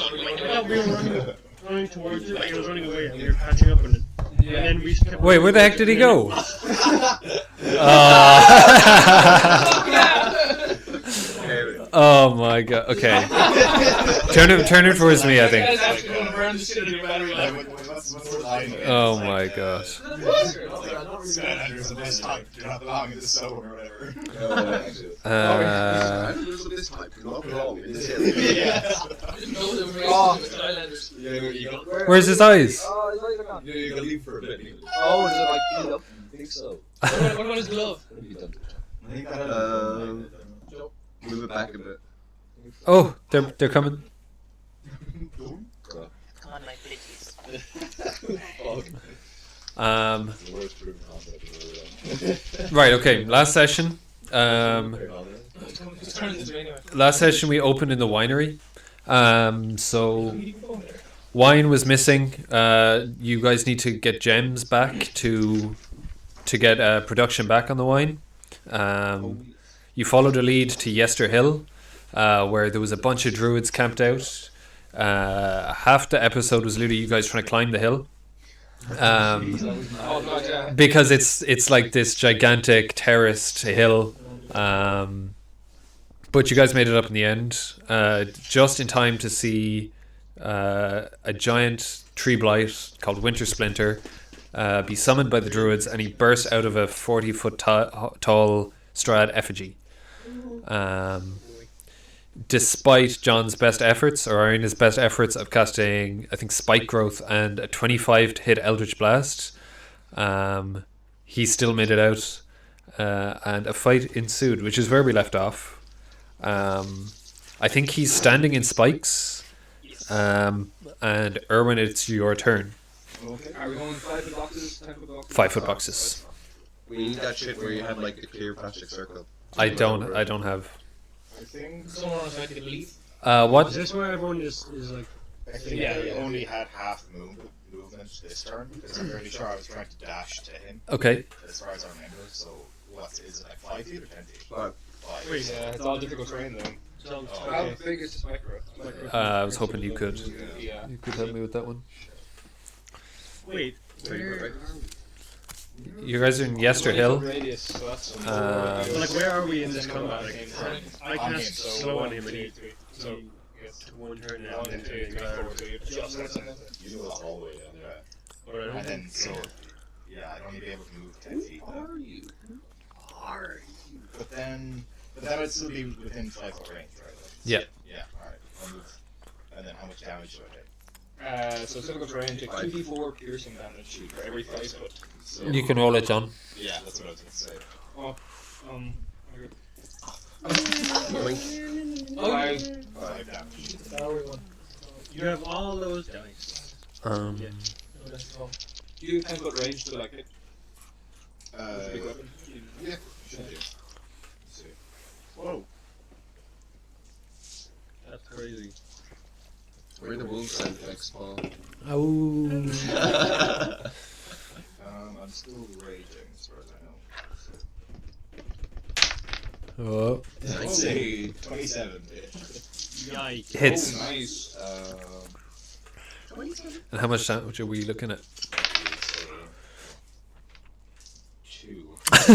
thought we were running towards it, and he was running away, and we were catching up on it. And then we kept Wait, where the heck did he go? Oh my god. Okay. Turn it towards me, I think. Oh my god. Where's his eyes? You gotta leave for a bit. Oh, is it like beat up? I think so. What about his glove? Move it back a bit. Oh, they're coming. Come on, my bitches. Right. Okay. Last session. Last session we opened in the winery. So wine was missing. You guys need to get gems back to get production back on the wine. You followed a lead to Yester Hill, where there was a bunch of druids camped out. Half the episode was literally you guys trying to climb the hill. Because it's like this gigantic terraced hill. But you guys made it up in the end, just in time to see a giant tree blight called Wintersplinter be summoned by the druids, and he burst out of a 40-foot tall Strahd effigy. Despite John's best efforts, or Ireena's best efforts of casting, I think, Spike Growth and a 25 to hit Eldritch Blast, he still made it out, and a fight ensued, which is where we left off. I think he's standing in spikes, and Urwin, it's your turn. Okay. Are we going 5 foot boxes, 10 foot boxes? 5 foot boxes. We need that shit where you have like the clear plastic circle. I don't have. I think someone else might believe. What? Is this where everyone is like... I think I only had half movement this turn, because I'm fairly sure I was trying to dash to him, Okay. as far as I remember, so what, is it like 5 feet or 10 feet? 5. 5. Wait, Yeah, it's all difficult terrain then. How big is this micro? I was hoping you could. Yeah. You could help me with that one. Wait, where... You guys are in Yester Hill. Radius, so that's Like, where are we in this combat? Like, I On him, cast so slow on 1, him, and 2, he 3. so took one turn now, 1, and 2, 3, 4, 2. You know the hallway down there. But I don't And then, think... so, yeah, I'd only be able to move 10 feet. But then I'd still be within 5 foot range, right? Like, Yeah. Yeah, alright. I'll move. And then how much damage do I take? So typical terrain takes 2d4 piercing damage for every 5 foot. So, You can roll it, John. yeah, that's what I was going to say. Oh, Five damage. You have all those dice. do you have 10 foot range to like hit? Big weapon? Yeah, should do. Let's see. Whoa. That's crazy. Where the wolves sound effects fall. Oh. I'm still raging, as far as I know. Oh. I'd say 27. Yikes. Hits. Oh, nice. 27? And how much damage are we looking at? 2. plus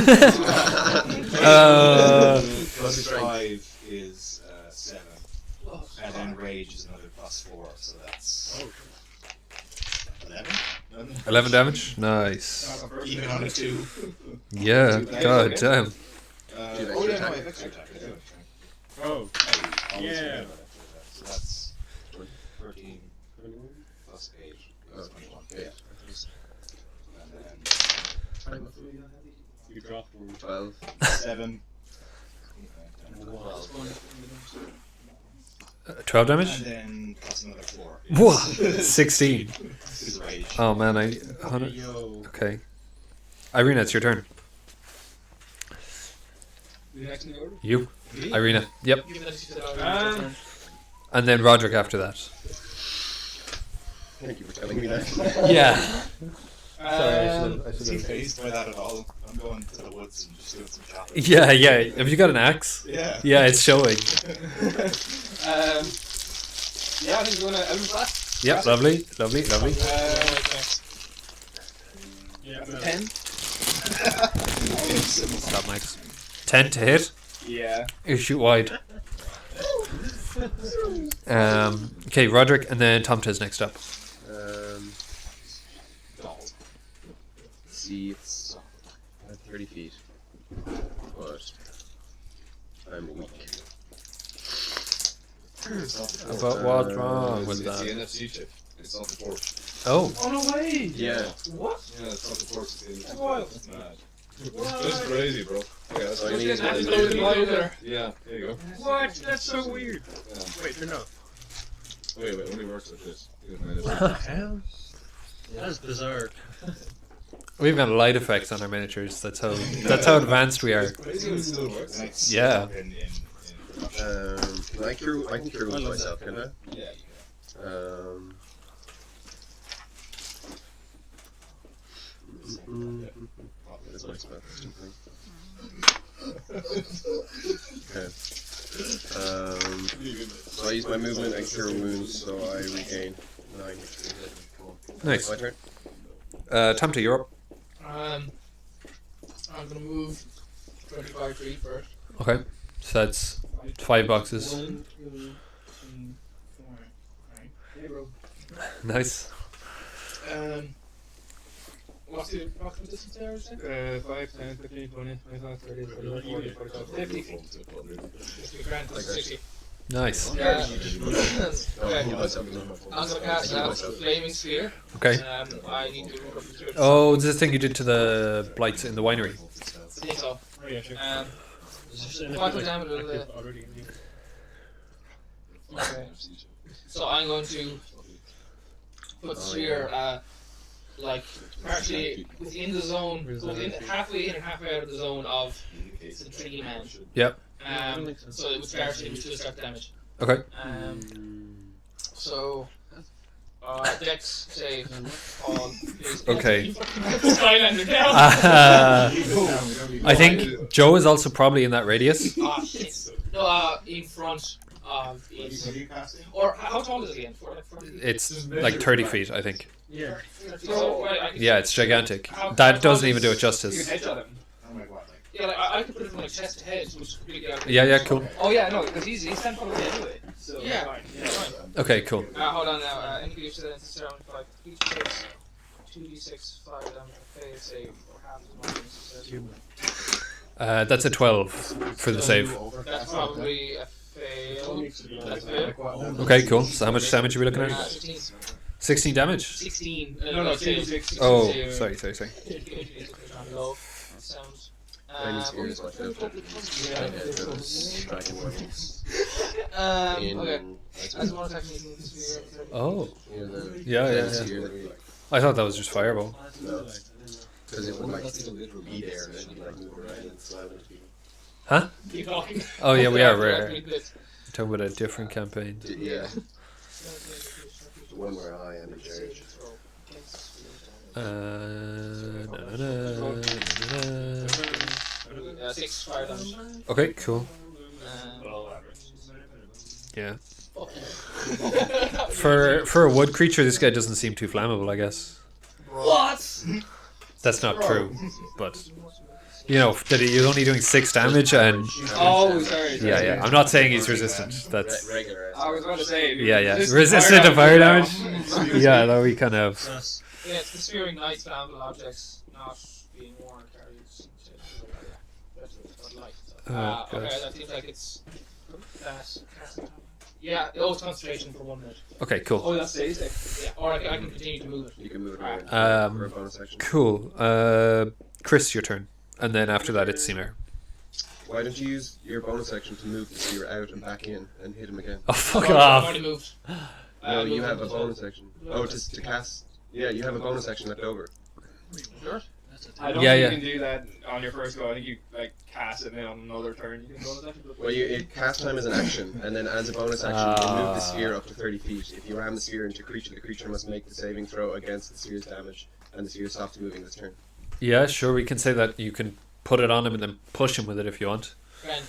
Plus 5 is 7. And then rage is another +4, so that's 11? 11 damage? Nice. Even on a 2. Yeah, god damn. Oh yeah, no, I have extra attack. I do have extra attack. Oh. I always Yeah. forget about extra attack. So that's 13 plus 8 is 21. Yeah. And then You drop from 12. 7. 12 damage? And then plus another 4. Whoa! 16. This is rage. Oh man, 100. Okay. Ireena, it's your turn. The next in the order? You. Ireena. Yep. Given that you said I was turn. And then Roderick after that. Thank you for telling me that. Yeah. Is he phased by that at all? I'm going to the woods and just doing some chopping. Yeah. Have you got an axe? Yeah. Yeah, it's showing. Yeah, I think you're gonna Elven Blast. Yep, lovely. Yeah, 10. Stop, Max. 10 to hit. Yeah. You shoot wide. Okay, Roderick, and then Tomte's next up. See, it's at 30 feet, but I'm weak. But what's wrong with It's the that? NFC chip. It's not the force. Oh, Oh no way! Yeah. What? Yeah, it's not the force. It's the That's wild. It's mad. That's crazy, bro. Okay, that's all you Let's need. get an activated light there. Yeah, there you go. What? That's so weird. Yeah. Wait, turn off. Wait, only works with this. What the hell? That's bizarre. we've got light effects on our miniatures. That's how advanced we are. Crazy how it still works. Yeah. I can cure wounds myself, can I? Yeah. That's my spell. Okay. So I use my movement and cure wounds, so I regain 9. Nice. My turn. Tomte, you're up. I'm gonna move 25 feet first. Okay, so that's 5 boxes. 1, 2, 3, 4. Right. Hey, bro. Nice. What's the approximate distance there? Is it? 5, 10, 15, 20, 25, 30, 41, 40, 45, 50 feet. Just be grand, Like 60. Nice. Yeah. Oh, Okay. heal myself. I'm gonna cast out Flaming Sphere. Okay. I need to move up to it. Oh, this is the thing you did to the blights in the winery. I think so. Oh, yeah, sure. Quantum damage will, Already. okay. So I'm going to put Sphere, like, partially within the zone, within, halfway in and halfway out of the zone of the tree man. Yep. So it would start, it would start damage. Okay. So, Dex save on please. Okay. Skylander down. I think Joe is also probably in that radius. It's, no, in front of it. Or how tall is it again? 40? It's like 30 feet, I think. Yeah. So, right, I can, Yeah, it's gigantic. how That tall doesn't even do it You justice. can headshot him. Yeah, like, I could put it from like chest to head, which is completely out of Yeah, cool. Oh yeah, no, because he's 10 foot away anyway. So Yeah. fine. Fine. Okay, cool. Hold on now. Any use to surround 5. Each takes 2d6 fire damage. Fail save or half as much. That's a 12 for the save. That's probably a fail. That's a fail. Okay, cool. So how much damage are we looking at? 16. 16 damage? 16. No, fail. 2d6. Oh, sorry. Low. Sounds. Flaming Sphere is my filter. Dragon weapons. Okay. In As one attack, you can move the sphere. Oh, you know, the Yeah, flame yeah. sphere that we I thought that was just fireball. because it would like be there and then you like move around and slam into people. Huh? Keep talking. Oh, yeah, we are. That's We're pretty good. talking about a different campaign. Yeah, the one where I am in charge. No. 6 fire damage. Okay, cool. Yeah. For a wood creature, this guy doesn't seem too flammable, I guess. What? That's not true, but you know that he's only doing 6 damage, and Oh, sorry. yeah. I'm not saying he's resistant. That's Regular. I was going to say. yeah. Resistant to fire damage. Yeah, though we kind of. Yeah, it's the sphere ignites flammable objects not being worn carries. Oh, Okay, gosh. that seems like it's that. Yeah, it's concentration for 1 minute. Okay, cool. Oh, that's basic. Yeah, or I can continue to move it. You can move it around. For a bonus action. Cool. Chris, your turn, and then after that it's Cimer. Why don't you use your bonus action to move the sphere out and back in and hit him again? Oh, fuck I've off! already moved. No, you moved have a as bonus action. Oh, to cast. Yeah, you have a bonus action left over. Sure. I don't Yeah, think yeah. you can do that on your first go. I think you like cast it and then on another turn you can go with that. Well, cast time is an action, and then as a bonus action, you can move the sphere up to 30 feet. If you ram the sphere into a creature, the creature must make the saving throw against the sphere's damage, and the sphere stops moving this turn. Yeah, sure. We can say that you can put it on him and then push him with it if you want. Grand.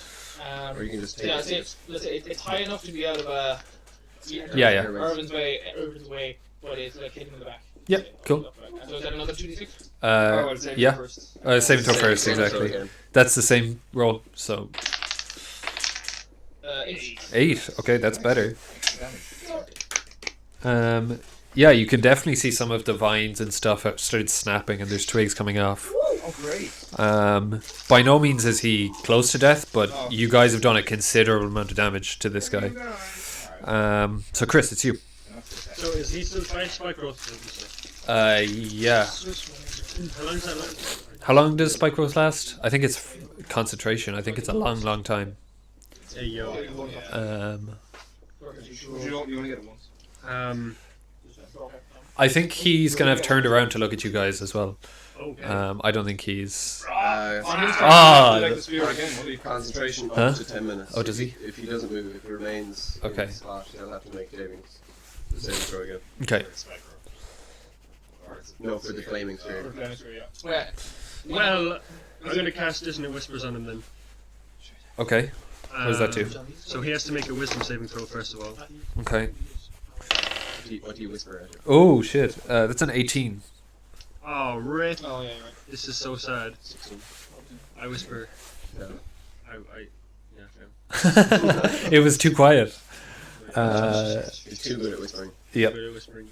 Or you can just take Yeah, it. let's say it's high enough to be out of a Yeah. Urwin's way, but it's like hitting in the back. Yeah, cool. So is that another 2d6? Yeah. First. Saving throw first, Saving throw exactly. again. That's the same roll. So 8. 8. Okay, that's better. Yeah, you can definitely see some of the vines and stuff have started snapping, and there's twigs coming off. Oh, great. By no means is he close to death, but you guys have done a considerable amount of damage to this guy. So Chris, it's you. So is he still fighting spike growth? Yeah. How long does that last? How long does spike growth last? I think it's concentration. I think it's a long time. Hey yo. You only get it once. I think he's gonna have turned around to look at you guys as well. Okay. I don't think he's. Like the spear again. What do you Concentration Huh? up to 10 minutes. Oh, does he? If he doesn't move, if he remains Okay. in the slot, he'll have to make savings. The saving throw again. Okay. No, for the flaming sphere. Yeah. Well, I'm gonna cast Dissonant Whispers on him then. Okay. What does that do? So he has to make a Wisdom saving throw first of all. Okay. What do you whisper at him? Oh shit. That's an 18. Oh, rip. Oh, yeah, right. This is so sad. 16. I whisper. No. Yeah. It was too quiet. He's too good at whispering. Yep. Good at whispering.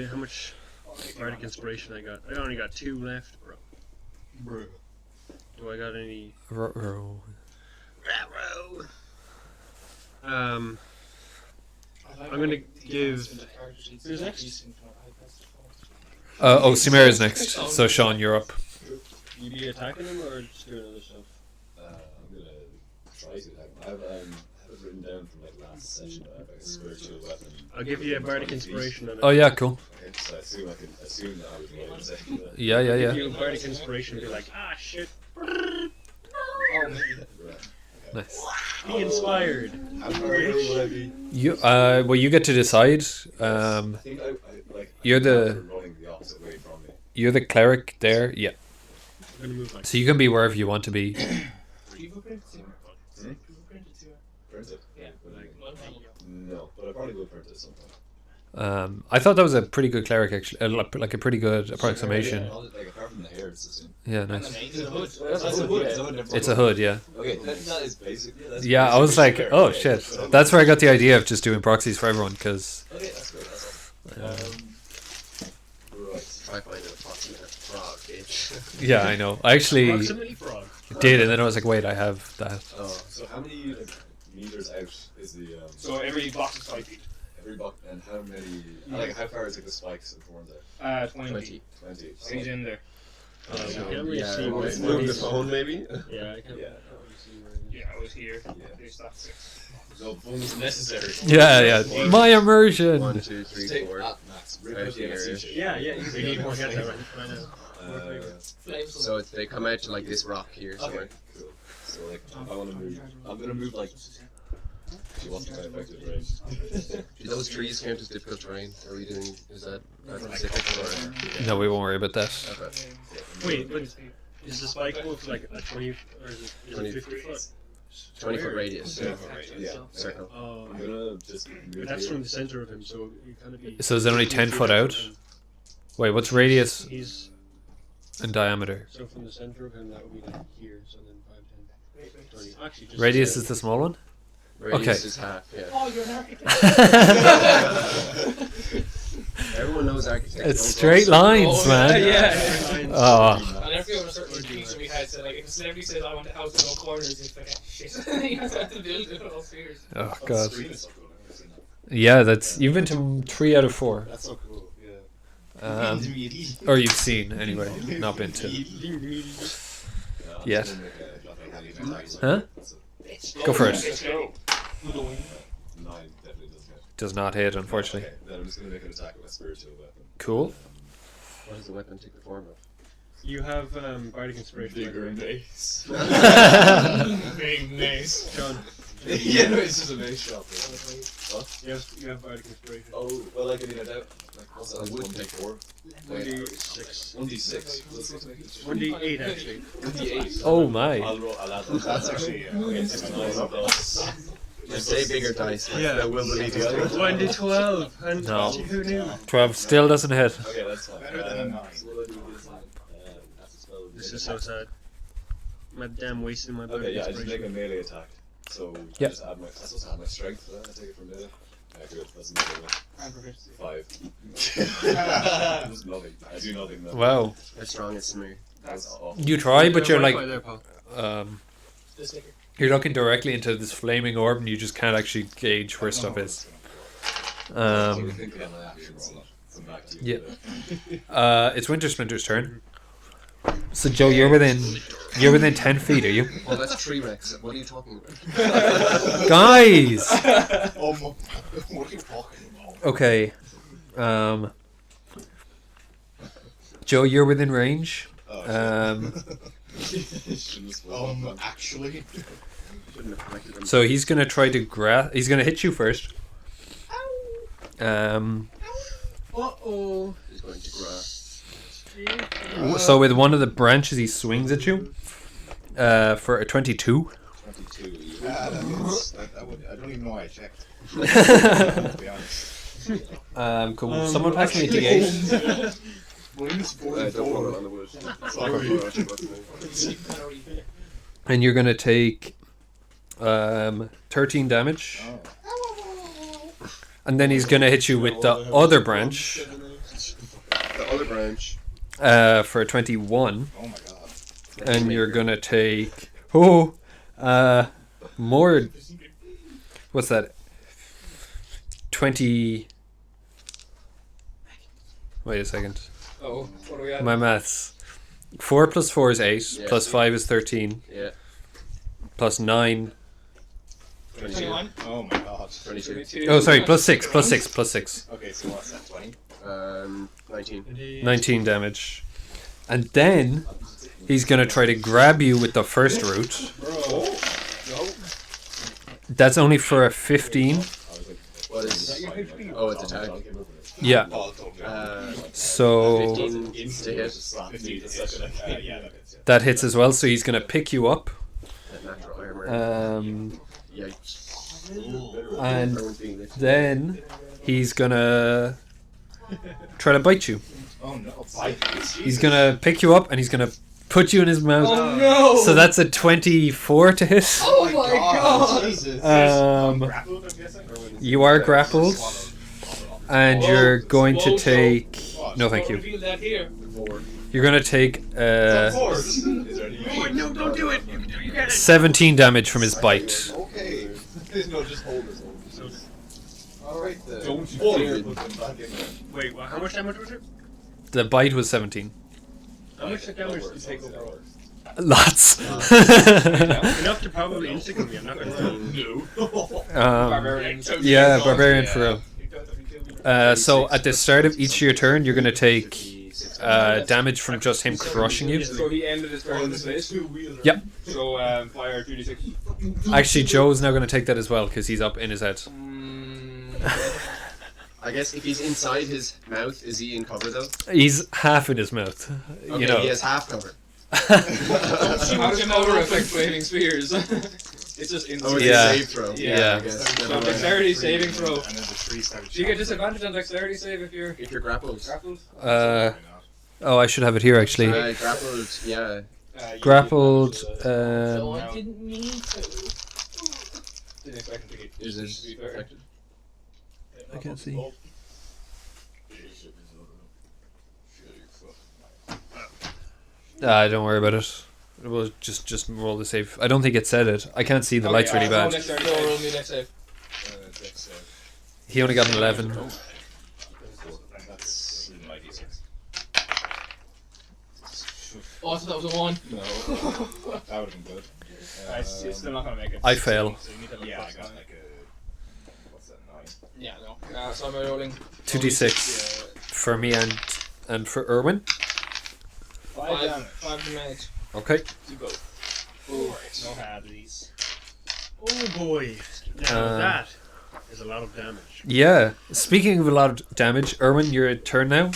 How much bardic inspiration I got? I only got 2 left, bro. Do I got any? I'm gonna give. Who's next? Cimer is next. So Sean, you're up. You be attacking him or just doing other stuff? I'm gonna try to attack him. I have it written down from like last session. I have like a spiritual weapon. I'll give you a bardic inspiration on it. Oh yeah, cool. Okay, so I assume that I was right in saying that. Yeah. Give you a bardic inspiration and be like, ah shit. Nice. Be inspired. How far away would I be? You well, you get to decide. I think I like. You're I'm the- running the opposite way from me. You're the cleric there. Yeah. I'm gonna move like. So you can be wherever you want to be. Print it? Yeah. No, but I probably will print it sometime. I thought that was a pretty good cleric actually, like a pretty good approximation. Yeah, like apart from the hair, it's the same. Yeah, nice. That's a hood. It's a hood, yeah. Okay, that is basically. That's Yeah, I was like, oh shit. That's where I got the idea of just doing proxies for everyone, because Okay, that's great. That's awesome. Right. Try find an approximate frog, bitch. yeah, I know. I actually Approximately frog. did, and then I was like, wait, I have that. Oh. So how many like, meters out is the So every box is 5 feet. every buck, and how many? Like how far is like the spikes and thorns out? 20. 20. 20. So he's in there. I can't really see where it's move the phone maybe? Yeah, I can't Yeah. really see where it is. Yeah, I was here. Yeah. There's that 6. No funds necessary. Yeah. My immersion. 1, 2, 3, Take 4. that, Max. Rip Right out the here. NFC shit. Yeah, we need more get that right now. So they come out to like this rock here Okay, somewhere. cool. So like, I want to move. I'm gonna move like. She wants to effective range. Do those trees count as difficult terrain? Are we doing? Is that specific or? No, we won't worry about that. Okay. Wait, but is the spike wolf like a 20 or is it 50 foot? 20-foot radius. Yeah. Circle. Oh, I'm gonna just but move that's here. from the center of him, so you kind of be. So is it only 10 foot out? Wait, what's radius He's and diameter? so from the center of him that would be like here, so then 5, 10, 20. Actually, just Radius is the small one? Radius Okay. is half. Yeah. Oh, you're an architect. Everyone knows architecture. It's straight lines, man. Yeah. Oh, And every other certain teacher we had said, like, if a celebrity says, I want a house with no corners, it's like, shit. You have to build it with all spheres. oh god. Screen is so cool. I've never seen that. Yeah, that's you've been to 3 out of 4. That's so cool. Yeah. Or you've seen anyway, not been to. Yet. Huh? Go for it. Let's go. 9 definitely doesn't hit. Does not hit, unfortunately. Okay, then I'm just gonna make an attack with my spiritual weapon. Cool. What does the weapon take the form of? You have bardic inspiration. Bigger and ace. Big nice. John, Yeah, no, it's just a mace shot. What? you have bardic inspiration. Oh, well, like, I mean, I doubt. Like, what's that? I would take 4. 1d6. 1d6. 1d8 actually. 1d8. Oh my. I'll add that. That's actually, it's 9 plus. Just say bigger dice. Yeah. That will believe you. 1d12. And No. who knew? 12 still doesn't hit. Okay, that's fine. Better than a 9. So what do I do this time? That's a spell. This is so sad. My damn wasting my Okay, yeah, I just make a inspiration. melee attack. So Yep. just add my. I'm supposed to add my strength for that. I take it from melee. Yeah, good. That's a melee. And proficiency. 5. Just nothing. I do nothing. Though. Wow. As strong as Cimer. That's awful. You try, but you're Wi-Fi like, there, Paul. The sticker. you're looking directly into this flaming orb, and you just can't actually gauge where stuff is. I think on my actions. And come back to you. It's Wintersplinter's turn. So Joe, you're within 10 feet, are you? Oh, that's 3 Rex. What are you talking about? Guys! What are you talking about? Okay. Joe, you're within range. Actually. Shouldn't have collected them. So he's gonna try to he's gonna hit you first. Uh-oh. He's going to grab. So with one of the branches, he swings at you. For a 22. 22. I don't even know why I checked. To be honest. Cool. Someone pass me a D8. Minus Don't roll it on the wood. And you're gonna take 13 damage. And then he's gonna hit you with the other branch The other branch. for a 21. Oh my god. And you're gonna take more. What's that? 20. Wait a second. Oh, what do we have? My maths. 4 plus 4 is 8. Yeah. Plus 5 is 13. Yeah. Plus 9. 21. Oh my god. 22. Oh, sorry. Plus 6. Plus 6. Plus 6. Okay, so what's that? 20? 19. 19 damage. And then he's gonna try to grab you with the first root. That's only for a 15. What is? Oh, it's attack. Yeah. So 15 to hit. 15 yeah, that is. that hits as well. So he's gonna pick you up. Natural armor. Yikes. And Everyone's being lifted. then he's gonna try to bite you. Oh no. He's gonna pick you up and he's gonna put you in his mouth. Oh no! So that's a 24 to hit. Oh my god! Jesus. Grappled, I'm guessing? You are grappled, and you're going to Whoa, take. No, thank Don't you. reveal that here. You're gonna take Of course. Is there any Oh, no, don't do it. You get it. 17 damage from his bite. Okay. No, just hold this. Alright then. Don't you Hold dare it. put them back in there. Wait, how much damage was it? The bite was 17. How much damage did you take overall? Lots. Enough to probably insta-kill me, I'm not gonna lie. Barbarian. Yeah, barbarian for real. So at the start of each of your turn, you're gonna take damage from just him crushing you. So he ended his turn in this place. Yep. So fire 2d6. Actually, Joe's now gonna take that as well because he's up in his head. I guess if he's inside his mouth, is he in cover though? He's half in his mouth. Okay, You know. he has half cover. How can cover affect flaming spears? It's just Oh, instant. it's Yeah. a save throw. Yeah. I guess. So Never mind. dexterity saving throw. And then the 3 start. Do you get disadvantage on dexterity save if you're If you're grappled. grappled? Oh, I should have it here actually. Grappled, yeah. Grappled. No, I didn't mean to. Didn't expect him to get. Is to be it fair. affected? I can't see. Don't worry about it. We'll just roll the save. I don't think it said it. I can't see. The light's really roll bad. dexterity save. Roll me dex save. He only got an 11. That's my d6. Oh, I thought that was a 1. No. That would have been good. It's still not gonna make it. I fail. So you need to yeah, I got like a. What's that, 9? Yeah, no. So I'm rolling 2d6 for me and for Urwin. 5 damage. 5 damage. Okay. To go. Alright. No haddies. Oh boy. Now that is a lot of damage. Yeah. Speaking of a lot of damage, Urwin, your turn now.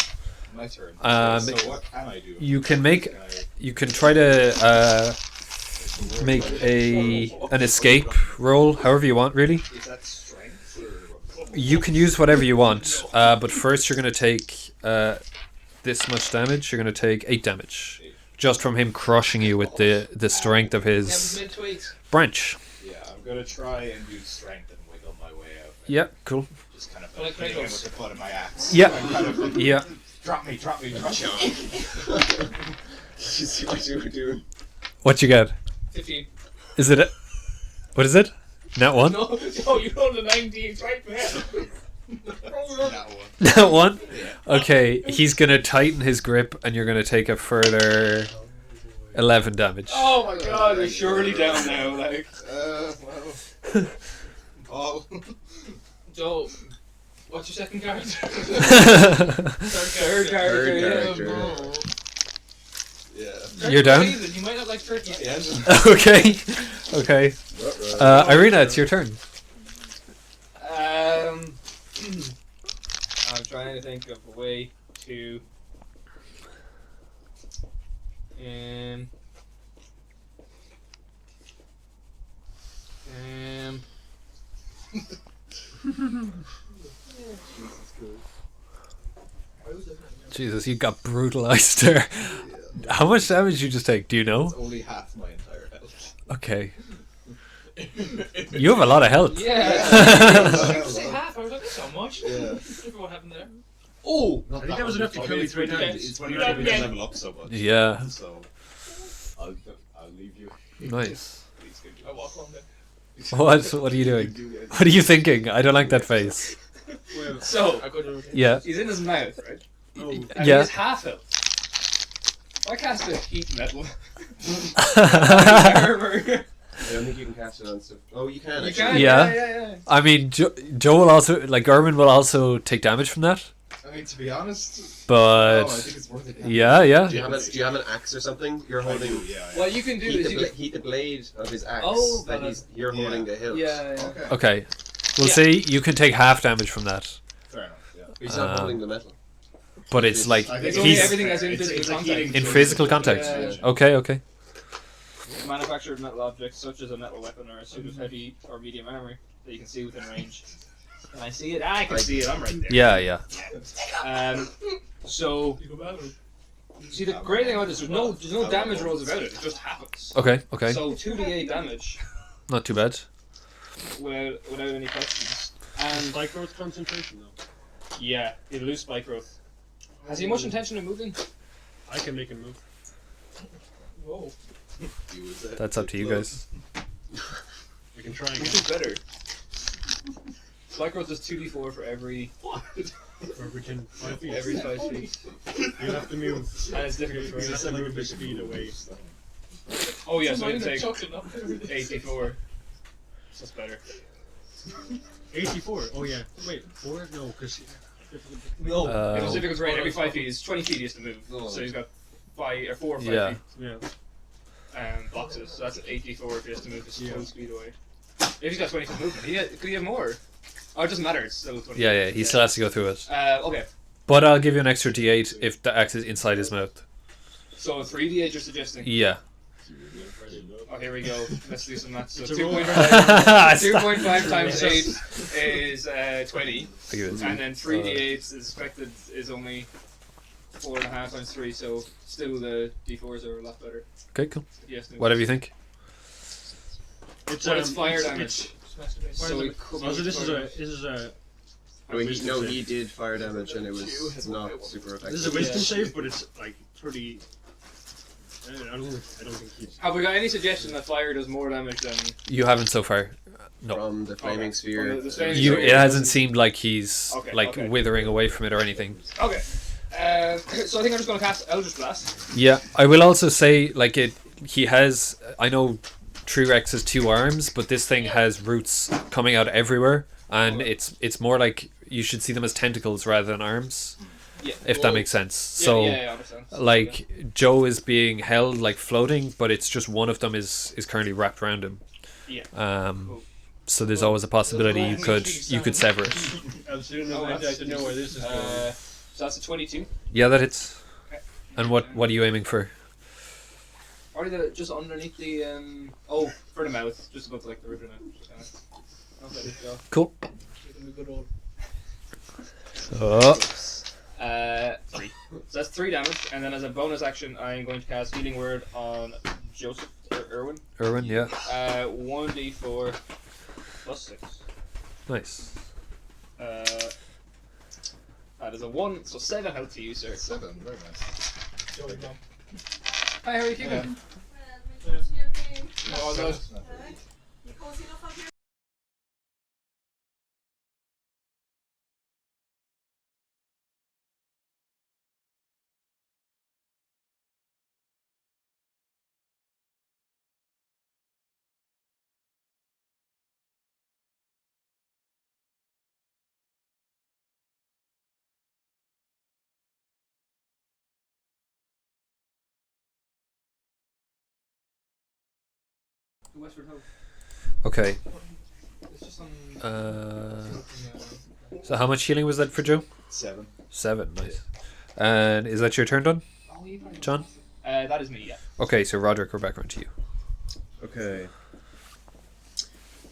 My turn. Um, so what can I do? You can make. Can I- You can try to make an escape roll, however you want, really. Is that strength or? You can use whatever you want, but first you're going to take this much damage. You're going to take 8 damage. Just from him crushing you with the strength of his branch. Yeah, I'm gonna try and use strength and wiggle my way out. Yeah, cool. Just kind of Like hitting him Kratos. with the butt of my axe. Yeah, Kind of like, yeah. Drop me, drop me, drop me. You see what you were doing? What you get? 15. Is it? What is it? Nat 1? No, you rolled a 19. It's right there. That one. Nat 1? Okay, he's going to tighten his grip and you're going to take a further 11 damage. Oh my god, you're surely down now. Like, Well. Paul. Joe, what's your second character? Third character. Yeah. You're down? You might not like turkey. Yeah. Okay. Okay. Ireena, it's your turn. I'm trying to think of a way to. Jesus, you got brutalized there. How much damage did you just take? Do you know? It's only half my entire health. Okay. You have a lot of health. Yeah. Say half. I was like, that's not much. Yeah. Look what happened there. Oh! I think that was enough to kill me 3 times. It's when you Yeah. level up so much. Yeah. So I'll leave you. Nice. Please give I walk on there. What are you doing? What are you thinking? I don't like that face. Well, So, Yeah. he's in his mouth, right? oh, And Yeah. he's half health. Why cast a heat metal? Armor. I don't think you can cast it on stuff. Oh, you can. You actually. can, Yeah. yeah. I mean, Joe will also, like, Urwin will also take damage from that. I mean, to be honest, But, I think it's worth it. yeah. Do you have an axe or something? You're holding. Yeah. What you can do is you can... Heat the blade of his axe. Oh, that got you're holding the hilt. Yeah. Okay. Okay. We'll Yeah. see. You can take half damage from that. Fair enough. Yeah. But he's not Um, holding the metal. But it's like, I think It's only he's everything that's in it's physical like contact. healing in through physical the- contact. Yeah. Okay. Manufactured metal objects such as a metal weapon or a suit of heavy or medium armor that you can see within range. Can I see it? I can see it. I'm right there. Yeah. So, see, the great thing about this, there's no damage rolls about it. It just happens. Okay. So 2d8 damage Not too bad. without any questions. And spike growth concentration though. yeah, it'll lose spike growth. Has he much intention of moving? I can make him move. Whoa. That's up to you guys. We can try Which again. is better? Spike growth is 2d4 for every Or we can 5 feet. 5 feet. You have to move. And it's difficult for You have to every. move the speed away. Oh yeah, so it'll take 84. That's better. 84. Oh yeah. Wait, 4? No, because No. If it's Uh, difficult terrain, every 5 feet is 20 feet he has to move. So he's got 4 or 5 Yeah. feet yeah. boxes. So that's 84 if he has to move his Yeah. full speed away. If he's got 20 foot movement, could he have more? Oh, it doesn't matter. It's still 20 Yeah. He still has to go through it. Okay. But I'll give you an extra D8 if the axe is inside his mouth. So 3d8 you're suggesting? Yeah. Oh, here we go. Let's do some maths. So It's a roll. 2.5 times 8 is 20. And then 3d8 is expected is only 4.5 times 3, so still the d4s are a lot better. Okay, cool. Yes. Whatever you think. It's But it's fire it's- damage. So So it it could oh, so be this fire is a No, he did fire damage and it was not super effective. this is a wisdom Yeah. save, but it's like pretty. I don't think he's. Have we got any suggestion that fire does more damage than You haven't so far. No. From the flaming sphere. From the flaming You. sphere. It hasn't seemed like he's Okay, like okay. withering away from it or anything. Okay. So I think I'm just going to cast Eldritch Blast. Yeah, I will also say like it. He has. I know True Rex has 2 arms, but this thing has roots coming out everywhere, and it's more like you should see them as tentacles rather than arms, Yeah. if that makes sense. So. Yeah, I understand. Like Joe is being held like floating, but it's just one of them is currently wrapped around him. Yeah. Cool. So there's always a possibility you could sever it. As soon as Oh, I'd like to know where this is going. So that's a 22. Yeah, that hits. And what are you aiming for? Or just underneath the Oh, for the mouth, just above like the river now. I'll let it go. Cool. Give them a good roll. Oh. 3. So that's 3 damage, and then as a bonus action, I'm going to cast Healing Word on Joseph or Urwin. Urwin, yeah. 1d4 plus 6. Nice. That is a 1, so 7 health to you, sir. 7, very nice. Hi, how are you keeping? Oh, no. Westward Hope. Okay. It's just on. So how much healing was that for Joe? 7. 7, nice. And is that your turn done, John? That is me, yeah. Okay, so Roderick, we're back around to you. Okay.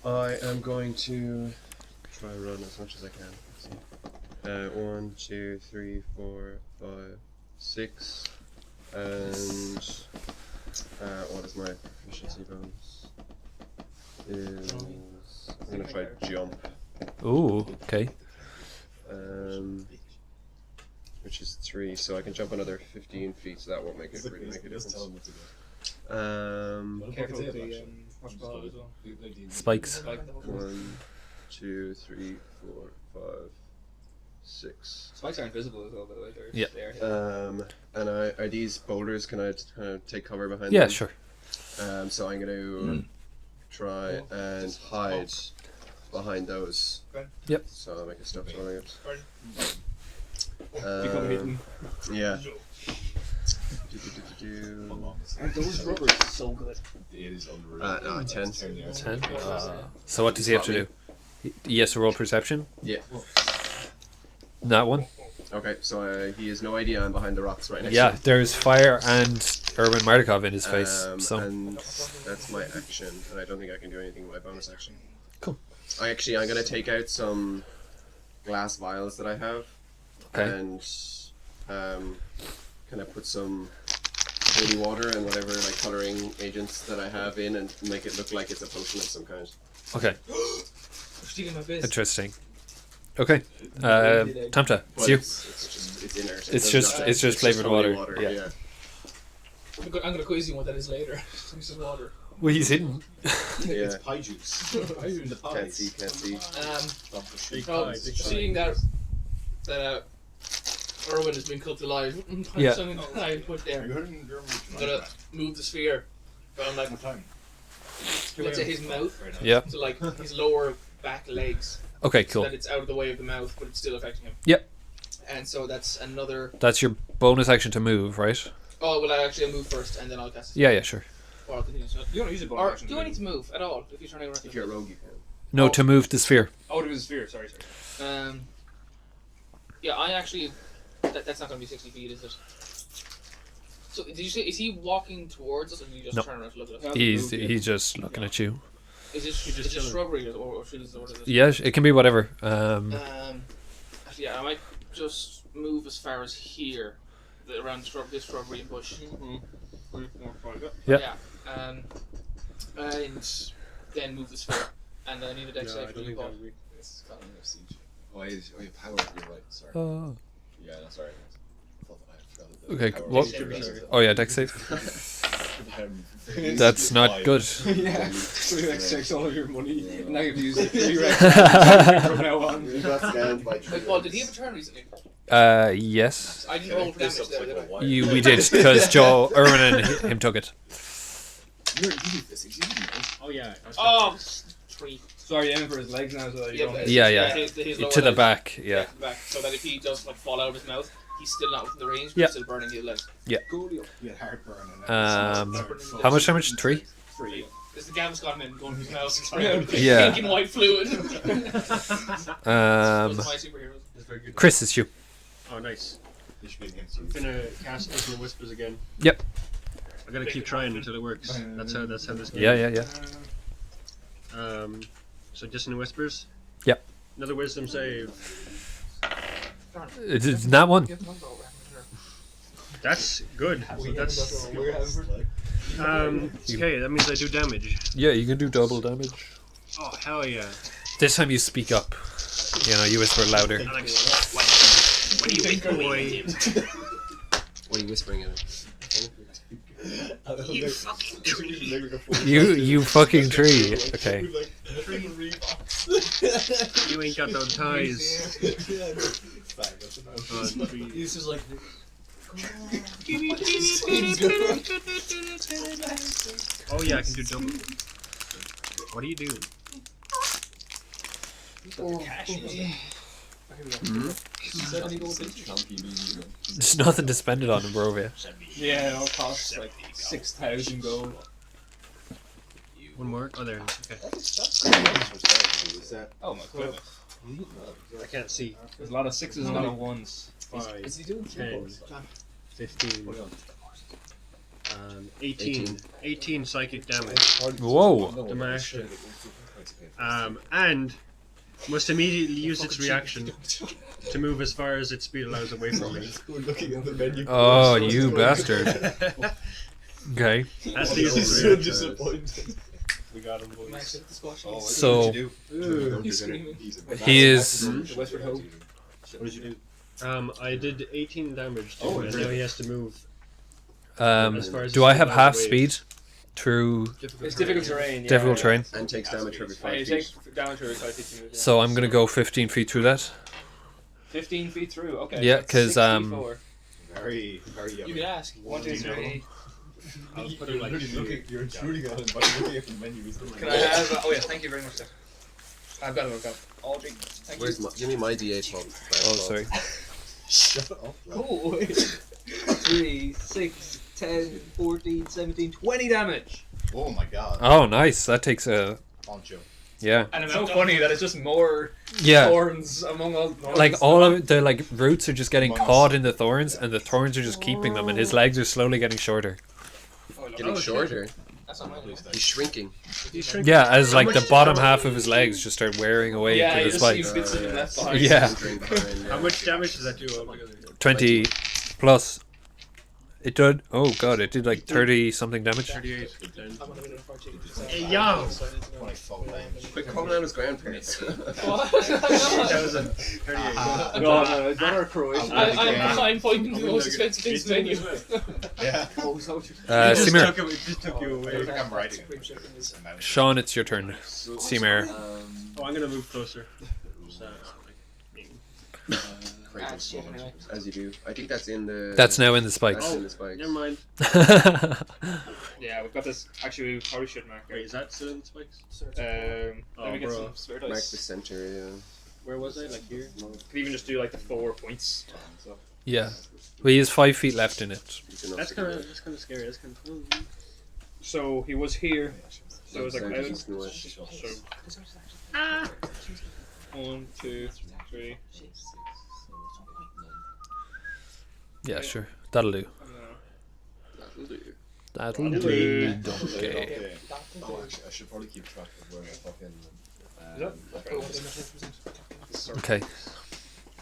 I am going to try run as much as I can. Let's see. 1, 2, 3, 4, 5, 6, and what is my proficiency bonus? I'm gonna try jump. Ooh, okay. Which is 3, so I can jump another 15 feet. So that won't make it really make a difference. Careful with the watchball as well. Spikes. 1, 2, 3, 4, 5, 6. Spikes are invisible as well, by the way. They're Yeah. there. And are these boulders? Can I take cover behind Yeah, them? sure. So I'm going to try and hide behind those. Okay. Yep. So I'll make a stop throwing it. Become hidden. Yeah. And those rubbers are so good. It is unreal. No, 10. 10. So what does he have to do? He has to roll perception? Yeah. That one? Okay, so he has no idea I'm behind the rocks right next Yeah, to him. there's fire and Urwin Martikov in his face. So And that's my action, and I don't think I can do anything with my bonus action. Cool. I'm going to take out some glass vials that I have, Okay. and kind of put some holy water and whatever like coloring agents that I have in, and make it look like it's a potion of some kind. Okay. Stealing my biz. Interesting. Okay. Tomte, it's But you. it's inert. It's just flavored holy water. Yeah. I'm gonna quiz you what that is later. This is water. Well, he's hidden. Yeah. It's pie juice. Can't see. Seeing that Urwin has been cut alive, Yeah. something I put there. Have you heard in Germany? I'm gonna move the sphere from like What time? let's say his mouth Yeah. to like his lower back legs, Okay, so cool. that it's out of the way of the mouth, but it's still affecting him. Yep. And so that's another. That's your bonus action to move, right? Oh well, I actually move first, and then I'll cast. Yeah, sure. Or I'll continue. So, You don't use a bonus or action. do I need to move at all if you're turning around? If you're a rogue, you can. No, to move the sphere. Oh, it was a sphere. Sorry. Yeah, I actually. That's not going to be 60 feet, is it? So, did you say, is he walking towards us, or did you just No. turn around to look at us? He's just looking at you. Is it shrubbery or trees or what is it? Yeah, it can be whatever. Actually, yeah, I might just move as far as here, around this shrubbery and bush. Yeah. And then move the sphere. And I need a dex save for you, Paul. It's kind of siege. Oh, yeah, power. You're right. Sorry. Yeah, no, sorry. I thought I forgot that. Okay, Power what? was aggressive. Oh yeah, dex save. Um, That's not good. Yeah. So you takes all of your money. Yeah. Now you have to use it 3 racks from now on. You got scanned by Wait, Paul, did he have a turn recently? Yes. I didn't roll for damage there, did I? We did because Joe, Urwin, and him took it. You're this. You didn't know. Oh yeah. Oh, 3. Sorry, aiming for his legs now, so that you Yeah, don't. but Yeah. his lower To the legs. back. Yeah. Back, so that if he does like fall out of his mouth, he's still not within the range, but Yeah. he's still burning his legs. You had heartburn and How much damage? 3. 3. There's the Gaviscon going in his mouth. Yeah. Pink and white fluid. Those are my superheroes. That's very good. Chris, it's you. Oh, nice. You should be against you. I'm gonna cast Infinite Whispers again. Yep. I gotta keep trying until it works. That's how this game. Yeah. So dissonant whispers. Yep. Another wisdom save. It's not one. That's good. That's okay. That means I do damage. Yeah, you can do double damage. Oh hell yeah! This time you speak up. You know, you whisper louder. Alex, what do you think, boy? What are you whispering at? You fucking tree. You fucking tree. Okay. You ain't got those ties. He's just like. Oh yeah, I can do double. What are you doing? There's nothing to spend it on in Barovia. Yeah, it all costs like 6,000 gold. One more. Oh, there. Okay. Oh my goodness. I can't see. There's a lot of sixes and a lot of ones. 5, Is he doing 10, 15, 18. 18 psychic damage. Whoa. The mash. And must immediately use its reaction to move as far as its speed allows away from me. Oh, you bastard. Okay. That's the easiest So reaction. disappointed. We got him, boys. So He's screaming. he is. What did you do? I did 18 damage to him, and now he has to move. As far as Do his I have speed half allows away. speed through It's difficult terrain. Yeah, difficult yeah. terrain? And takes damage for every Yeah, you 5 take feet. damage every 5 feet to move. Yeah. So I'm gonna go 15 feet through that. 15 feet through. Okay. Yeah, that's 'cause, 64. Very, very You yummy. could ask. 1, 2, 3. I'll put it like You're intruding on him by looking at the menu. Can I have? Oh yeah, thank you very much, sir. I've got it. I've got it. Audrey, thank Where's you. my, give me my D8 Bob. Oh, sorry. Shut up. Oh, wait. 3, 6, 10, 14, 17, 20 damage. Oh my god. Oh, nice. That takes a Poncho. yeah. And it's so funny that it's just more Yeah. thorns among all. Like all of the like roots are just getting Among us. caught in the thorns, and the thorns are just keeping them, and his legs are slowly getting shorter. Getting shorter. That's not my list. He's shrinking. Yeah, as like the bottom half of his legs just start wearing away Yeah, to you the just see spikes. bits of them left behind. Yeah. How much damage does that do altogether? 20 plus. It did. Oh god, it did like 30 something damage. 38. I'm gonna be in a party. Hey, yo! 24 damage. Quick, call down his grandparents. What? 38. No, it's not our Croatian. I'm pointing to the most expensive things menu. Yeah. Cimer. It just took you I away. think I'm writing it. Sean, it's your turn. Cimer. Oh, I'm gonna move closer. As you do. I think that's in the. That's now in the spikes. That's in the spikes. Never mind. Yeah, we've got this. Actually, we probably should mark Wait, it. is that still in the spikes? Let me get bro. some spare Mark dice. the center, yeah. Where was I? Like here? Could even just do like the 4 points. So. Yeah. Well, he has 5 feet left in it. You can That's also kind of scary. That's kind of. So he was here. So it was like South, out. east, and west. So 1, 2, 3. Yeah, sure. That'll do. That'll do. That'll do. Donkey. Okay. Oh, actually, I should probably keep track of where my fucking. Okay.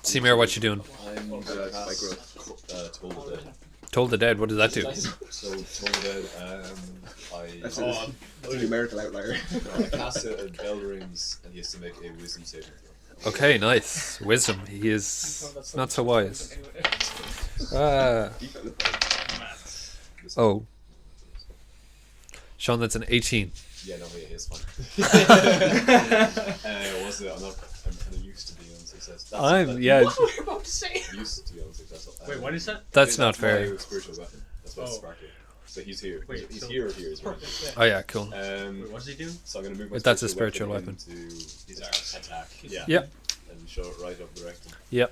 Cimer, what you doing? I'm gonna Spike cast growth. Toll the Dead. Told the dead. What does that do? So Toll the Dead, That's, I that's a numerical outlier. I cast it at bell rings, and he has to make a wisdom saving throw. Okay, nice. Wisdom. He is not so wise. Oh. Sean, that's an 18. Yeah, no, yeah, it's fine. Was it? I'm kind of used to being unsuccessful. Yeah. What were you about to say? Used to be unsuccessful. Wait, what is that? That's not fair. My spiritual weapon. That's what's sparkling. So he's here. Wait, he's so- here or here is right. Oh yeah, cool. Wait, what does he do? So I'm gonna move my But that's a spiritual weapon. into his attack. Yeah. Yep. And show it right up the rectum. Yep.